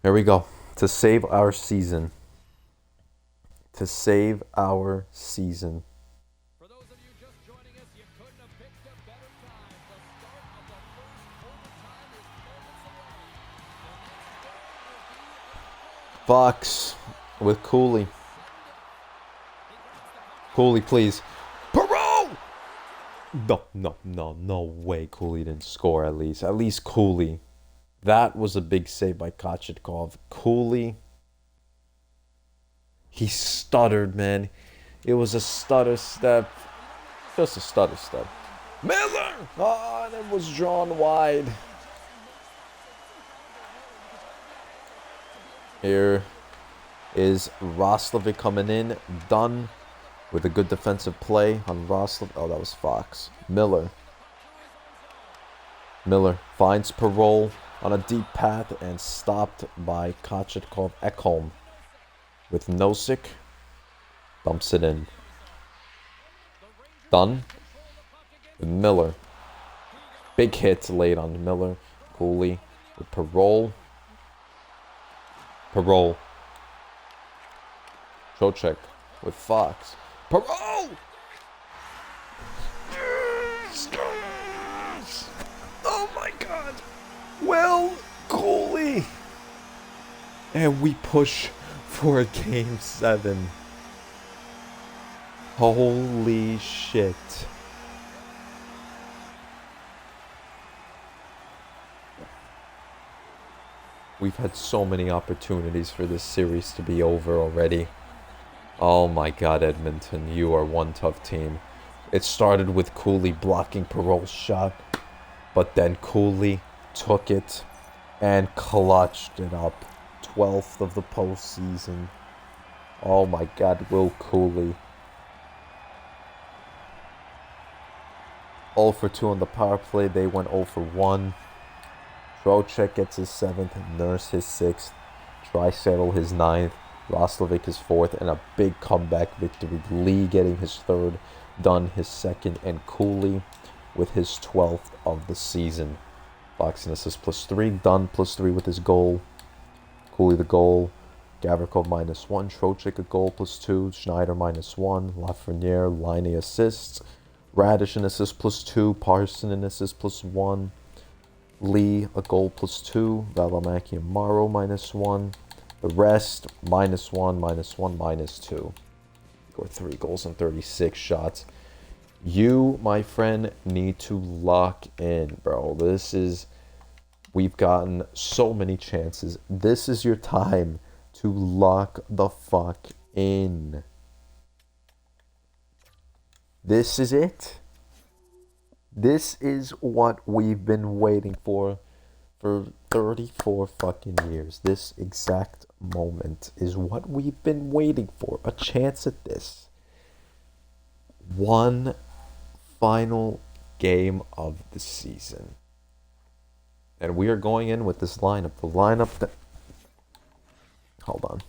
Here we go. To save our season. To save our season. For those of you just joining us, you couldn't have picked a better time. The start of the first overtime is moments away. Fox with Cooley. Cooley, please. Perot! No way Cooley didn't score at least. At least Cooley. That was a big save by Kochetkov. Cooley. He stuttered, man. It was a stutter step. Just a stutter step. Miller! Oh, and it was drawn wide. Here is Roslovic coming in. Dunn with a good defensive play on Roslovic. Oh, that was Fox. Miller. Miller finds Parole on a deep path and stopped by Kochetkov. Ekholm with Nosek. Dumps it in. Dunn with Miller. Big hit late on Miller. Cooley with Parole. Parole. Trocheck with Fox. Parole! Oh my god! Well, Cooley! And we push for a game 7. Holy shit. We've had so many opportunities for this series to be over already. Oh my god, Edmonton, you are one tough team. It started with Cooley blocking Parole's shot, but then Cooley took it and clutched it up. 12th of the postseason. Oh my god, Will Cooley. 0 for 2 on the power play. They went 0 for 1. Trocheck gets his 7th, Nurse his 6th, Draisaitl his 9th, Roslovic his 4th, and a big comeback victory. Lee getting his 3rd, Dunn his 2nd, and Cooley with his 12th of the season. Boxing assists +3, Dunn +3 with his goal, Cooley the goal, Gavrikov -1, Trocheck a goal +2, Schneider -1, Lafreniere, Laine assists, Radish an assist +2, Parson an assist +1, Lee a goal +2, Valimaki and Morrow -1. The rest -1, -1, -2. Or 3 goals and 36 shots. You, my friend, need to lock in, bro. We've gotten so many chances. This is your time to lock the fuck in. This is it. This is what we've been waiting for 34 fucking years. This exact moment is what we've been waiting for. A chance at this. One final game of the season. And we are going in with this lineup. The lineup that... Hold on.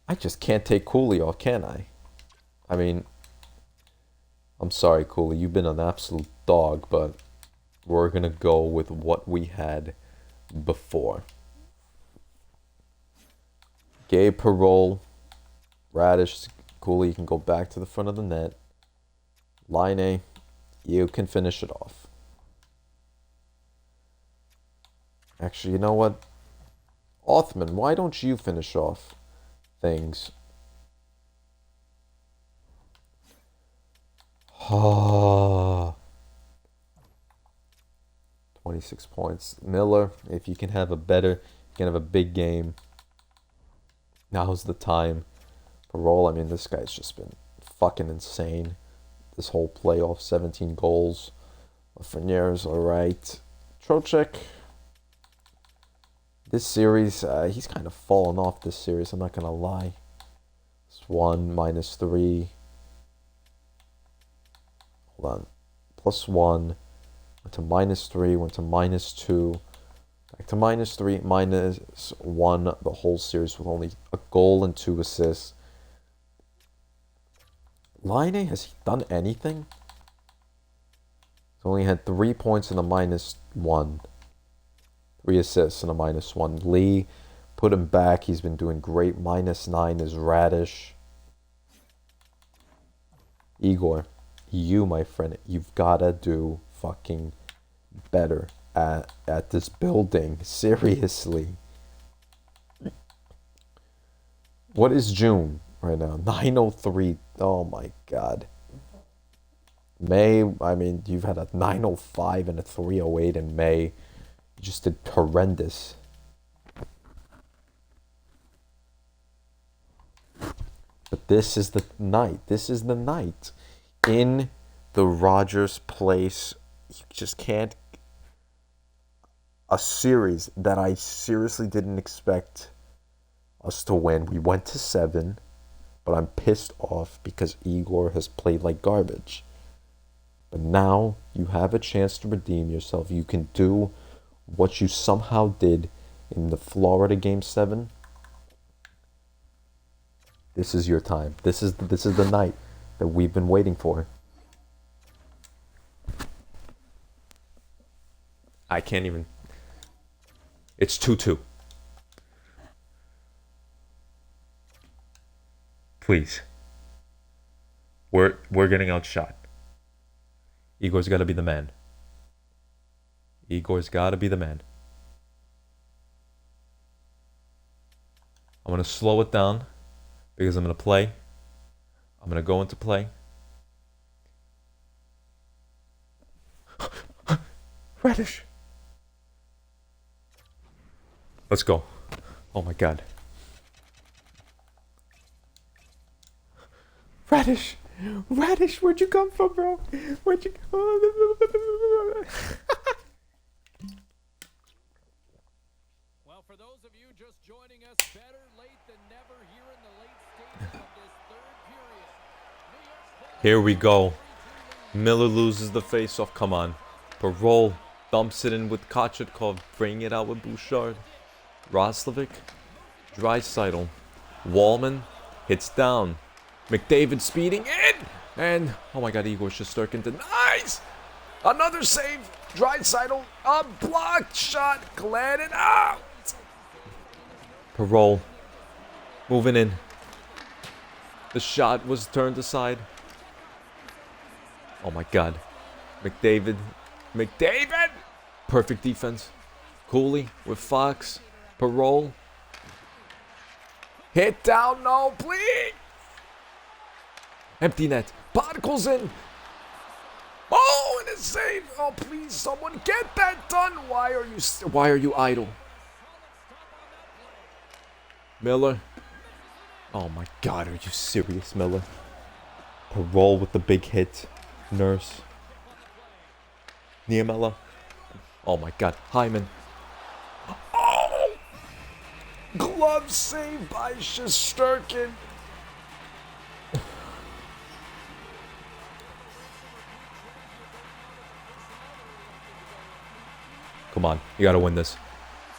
I just can't take Cooley off, can I? I mean... I'm sorry, Cooley. You've been an absolute dog, but we're going to go with what we had before. Gabe Parole, Radish, Cooley, you can go back to the front of the net. Laine, you can finish it off. Actually, you know what? Othman, why don't you finish off things? 26 points. Miller, if you can have a better, you can have a big game. Now's the time. Parole, I mean, this guy's just been fucking insane. This whole playoff, 17 goals. Lafreniere's alright. Trocheck, this series, he's kind of fallen off this series, I'm not going to lie. It's 1, -3. Hold on. +1. Went to -3. Went to -2. Back to -3. -1 the whole series with only a goal and 2 assists. Laine, has he done anything? He's only had 3 points and a -1. 3 assists and a -1. Lee, put him back. He's been doing great. -9 is Radish. Igor, you, my friend, you've gotta do fucking better at this building. Seriously. What is June right now? 9:03. Oh my god. May, I mean, you've had a 9:05 and a 3:08 in May. You just did horrendous. But this is the night. This is the night. In the Rogers Place, you just can't. A series that I seriously didn't expect us to win. We went to 7, but I'm pissed off because Igor has played like garbage. But now you have a chance to redeem yourself. You can do what you somehow did in the Florida Game 7. This is your time. This is the night that we've been waiting for. I can't even. It's 2-2. Please. We're getting outshot. Igor's got to be the man. Igor's got to be the man. I'm going to slow it down because I'm going to play. I'm going to go into play. Radish. Let's go. Oh my god. Radish! Radish, where'd you come from, bro? Where'd you... Well, for those of you just joining us, better late than never here in the late stages of this third period. New York Here we go. Miller loses the face-off. Come on. Parole dumps it in with Kochetkov. Bring it out with Bouchard. Roslovic. Draisaitl. Wallman hits down. McDavid speeding in. And, oh my god, Igor Shesterkin denies. Another save. Draisaitl. A blocked shot. Glennon out. Parole. Moving in. The shot was turned aside. Oh my god. McDavid. McDavid! Perfect defense. Cooley with Fox. Parole. Hit down, no, please! Empty net. Particles in. Oh, and a save. Oh, please, someone get that done. Why are you idle? Miller. Oh my god, are you serious, Miller? Parole with the big hit. Nurse. Niemela. Oh my god. Hyman. Oh! Glove save by Shesterkin. Come on. You gotta win this.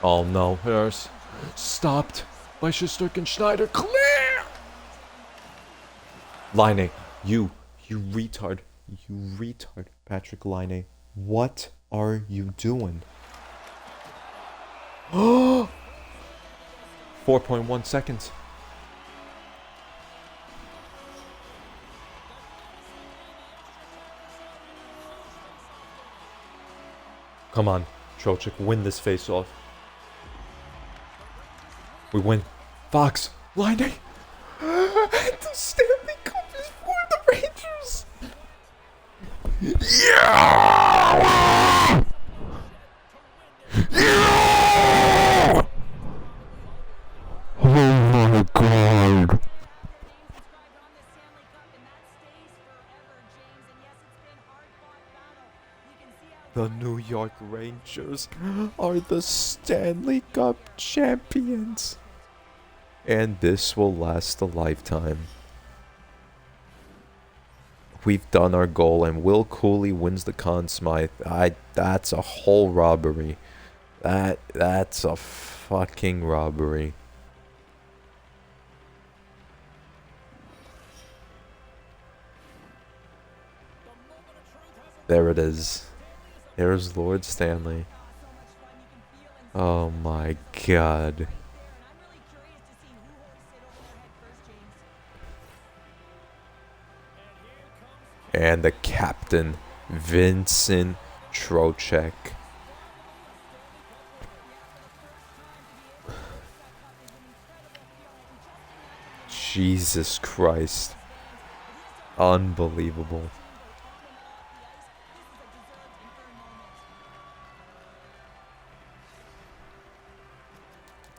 Oh no. Nurse. Stopped by Shesterkin. Schneider. Clear! Laine. You retard. You retard, Patrick Laine. What are you doing? 4.1 seconds. Come on, Trocheck, win this face-off. We win. Fox, Laine. And the Stanley Cup is for the Rangers. Yeah! Yeah! Oh my god. The New York Rangers are the Stanley Cup champions. And this will last a lifetime. We've done our goal, and Will Cooley wins the Conn Smythe. That's a whole robbery. That's a fucking robbery. There it is. There's Lord Stanley. Oh my god. And the captain, Vincent Trocheck. Jesus Christ. Unbelievable.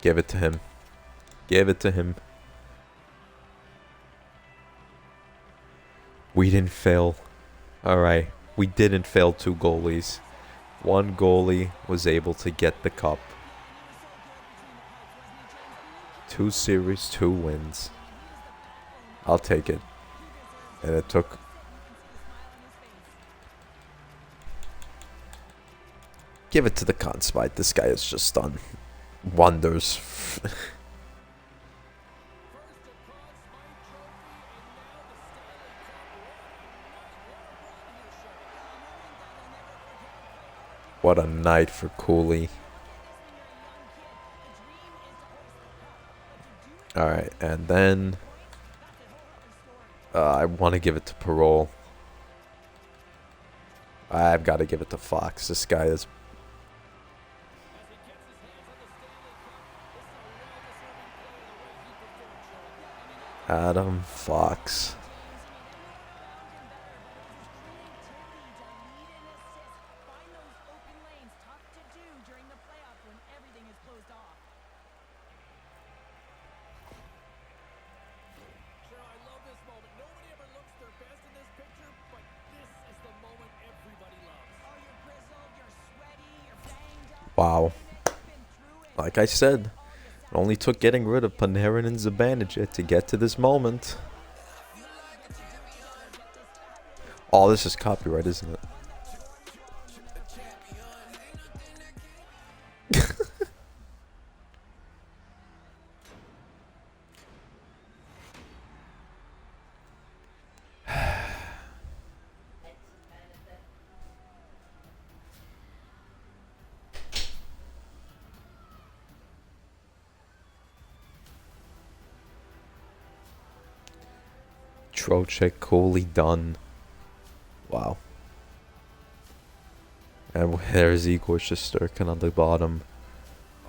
Give it to him. Give it to him. We didn't fail. Alright. We didn't fail 2 goalies. 1 goalie was able to get the cup. 2 series, 2 wins. I'll take it. And it took... Give it to the Conn Smythe. This guy has just done wonders. What a night for Cooley. Alright, and then... I want to give it to Parole. I've got to give it to Fox. This guy is... Adam Fox. Wow. Like I said, it only took getting rid of Panarin and Zibanejad to get to this moment. Oh, this is copyright, isn't it? Trocheck, Coley, done. Wow. And there's Igor Shesterkin on the bottom.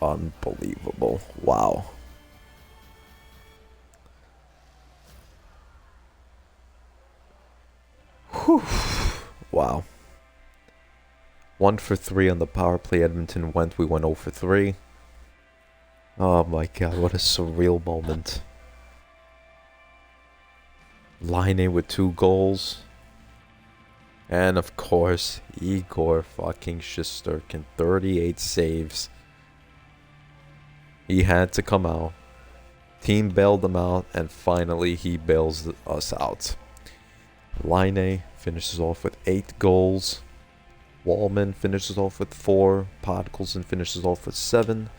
Unbelievable. Wow. Whew. Wow. 1 for 3 on the power play. Edmonton went. We went 0 for 3. Oh my god, what a surreal moment. Line with 2 goals. And of course, Igor fucking Shesterkin, 38 saves. He had to come out. Team bailed him out, and finally he bails us out. Line finishes off with 8 goals. Wallman finishes off with 4. Podkolzin finishes off with 7.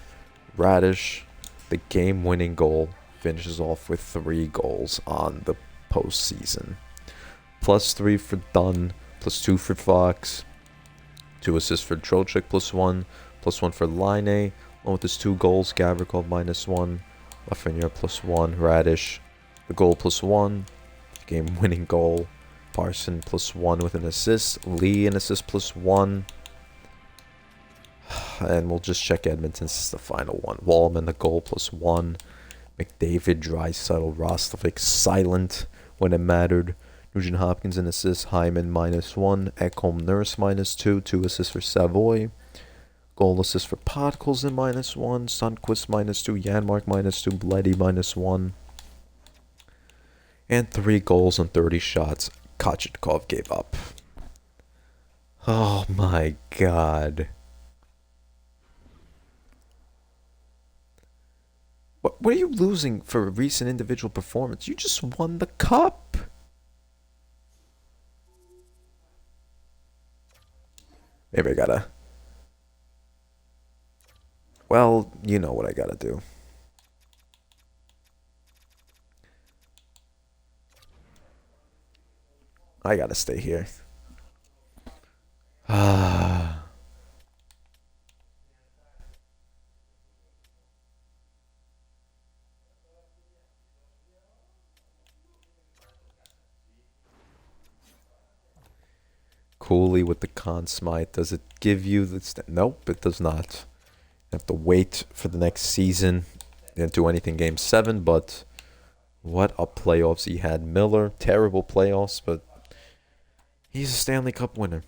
Radish, the game-winning goal, finishes off with 3 goals on the postseason. +3 for Dunn, +2 for Fox, 2 assists for Trocheck, +1, +1 for Line, along with his 2 goals. Gavrikov -1, Lafreniere +1, Radish, the goal +1, game-winning goal. Parson +1 with an assist. Lee an assist +1. And we'll just check Edmonton. This is the final one. Wallman the goal +1. McDavid, Draisaitl, Roslovic silent when it mattered. Nugent Hopkins an assist. Hyman -1. Ekholm Nurse -2. 2 assists for Savoy. Goal assist for Podkolzin -1. Sundqvist -2. Janmark -2. Bleddy -1. And 3 goals on 30 shots. Kochetkov gave up. Oh my god. What are you losing for a recent individual performance? You just won the cup. Maybe I gotta... Well, you know what I gotta do. I gotta stay here. Ah. Cooley with the Conn Smythe. Does it give you the... Nope, it does not. You have to wait for the next season. Didn't do anything game 7, but what a playoffs he had. Miller, terrible playoffs, but he's a Stanley Cup winner.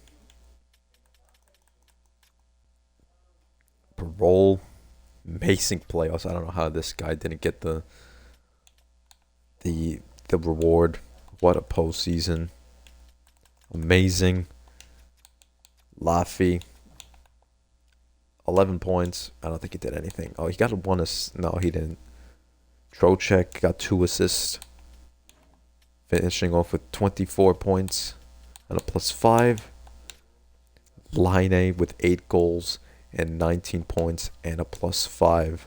Parole, amazing playoffs. I don't know how this guy didn't get the reward. What a postseason. Amazing. Laffy, 11 points. I don't think he did anything. Oh, he got 1 assist. No, he didn't. Trocheck got 2 assists. Finishing off with 24 points and a +5. Line with 8 goals and 19 points and a +5.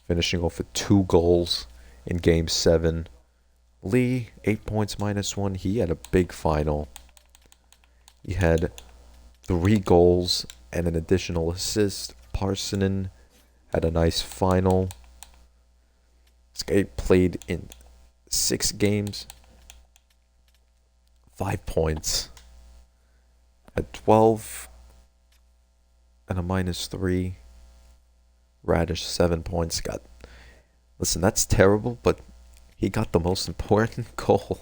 Finishing off with 2 goals in game 7. Lee, 8 points -1. He had a big final. He had 3 goals and an additional assist. Parsonen had a nice final. This guy played in 6 games. 5 points. At 12 and a -3. Radish, 7 points. Listen, that's terrible, but he got the most important goal.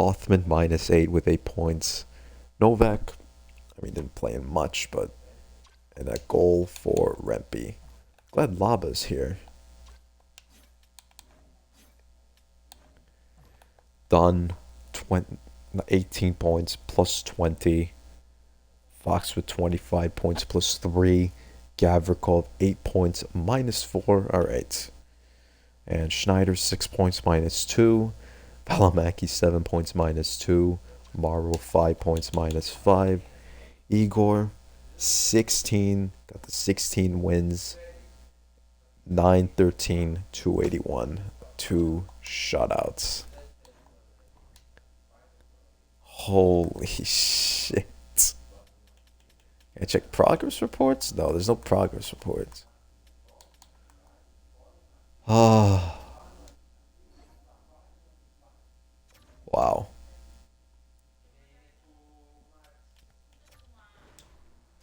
Othman -8 with 8 points. Novak, I mean, didn't play in much, but... And a goal for Rempe. Glad Laba's here. Dunn, 18 points, +20. Fox with 25 points plus 3. Gavrikov 8 points minus 4. All right. And Schneider 6 points minus 2. Valimaki 7 points minus 2. Morrow 5 points minus 5. Igor 16. Got the 16 wins. 9-13, 281. 2 shutouts. Holy shit. Can I check progress reports? No, there's no progress reports. Ah. Wow.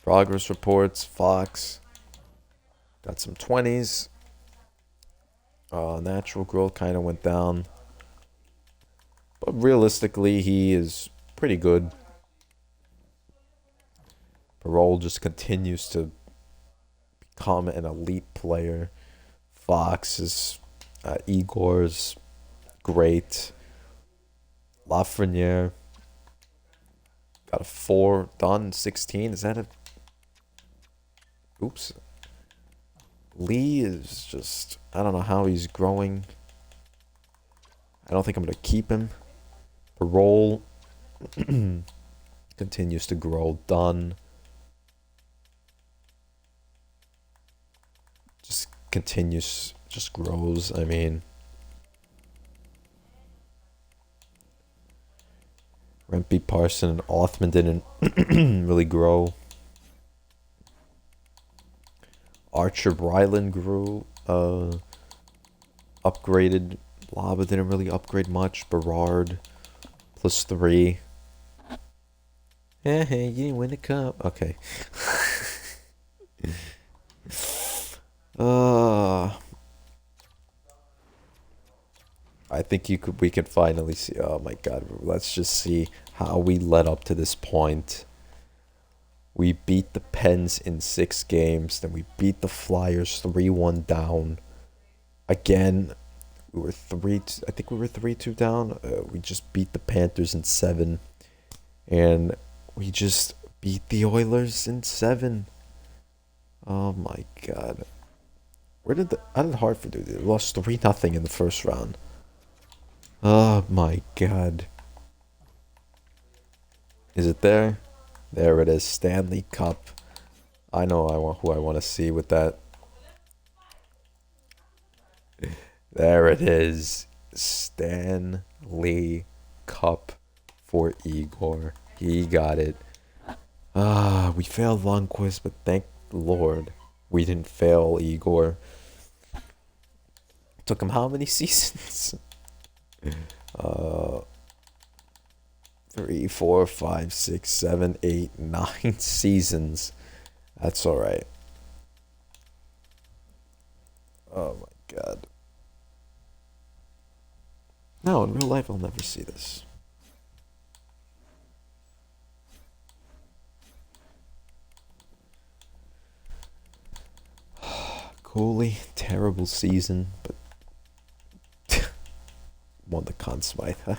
Progress reports, Fox. Got some 20s. Natural growth kind of went down. But realistically, he is pretty good. Parole just continues to become an elite player. Fox is... Igor's great. Lafreniere got a 4 done, 16. Is that a... Oops. Lee is just... I don't know how he's growing. I don't think I'm going to keep him. Parole continues to grow. Done. Just continues, just grows. I mean... Rempe, Parson, and Othman didn't really grow. Archer Bryland grew. Upgraded. Lava didn't really upgrade much. Berard plus 3. Hey, you didn't win the cup. Okay. I think we could finally see. Oh my god, let's just see how we led up to this point. We beat the Pens in 6 games, then we beat the Flyers 3-1 down. Again, we were 3-2, I think we were 3-2 down. We just beat the Panthers in 7, and we just beat the Oilers in 7. Oh my god. How did Hartford do? They lost 3-0 in the first round. Oh my god. Is it there? There it is. Stanley Cup. I know who I want to see with that. There it is. Stanley Cup for Igor. He got it. We failed Lundqvist, but thank the Lord we didn't fail Igor. Took him how many seasons? 3, 4, 5, 6, 7, 8, 9 seasons. That's alright. Oh my god. No, in real life I'll never see this. Cooley, terrible season, but won the Conn Smythe.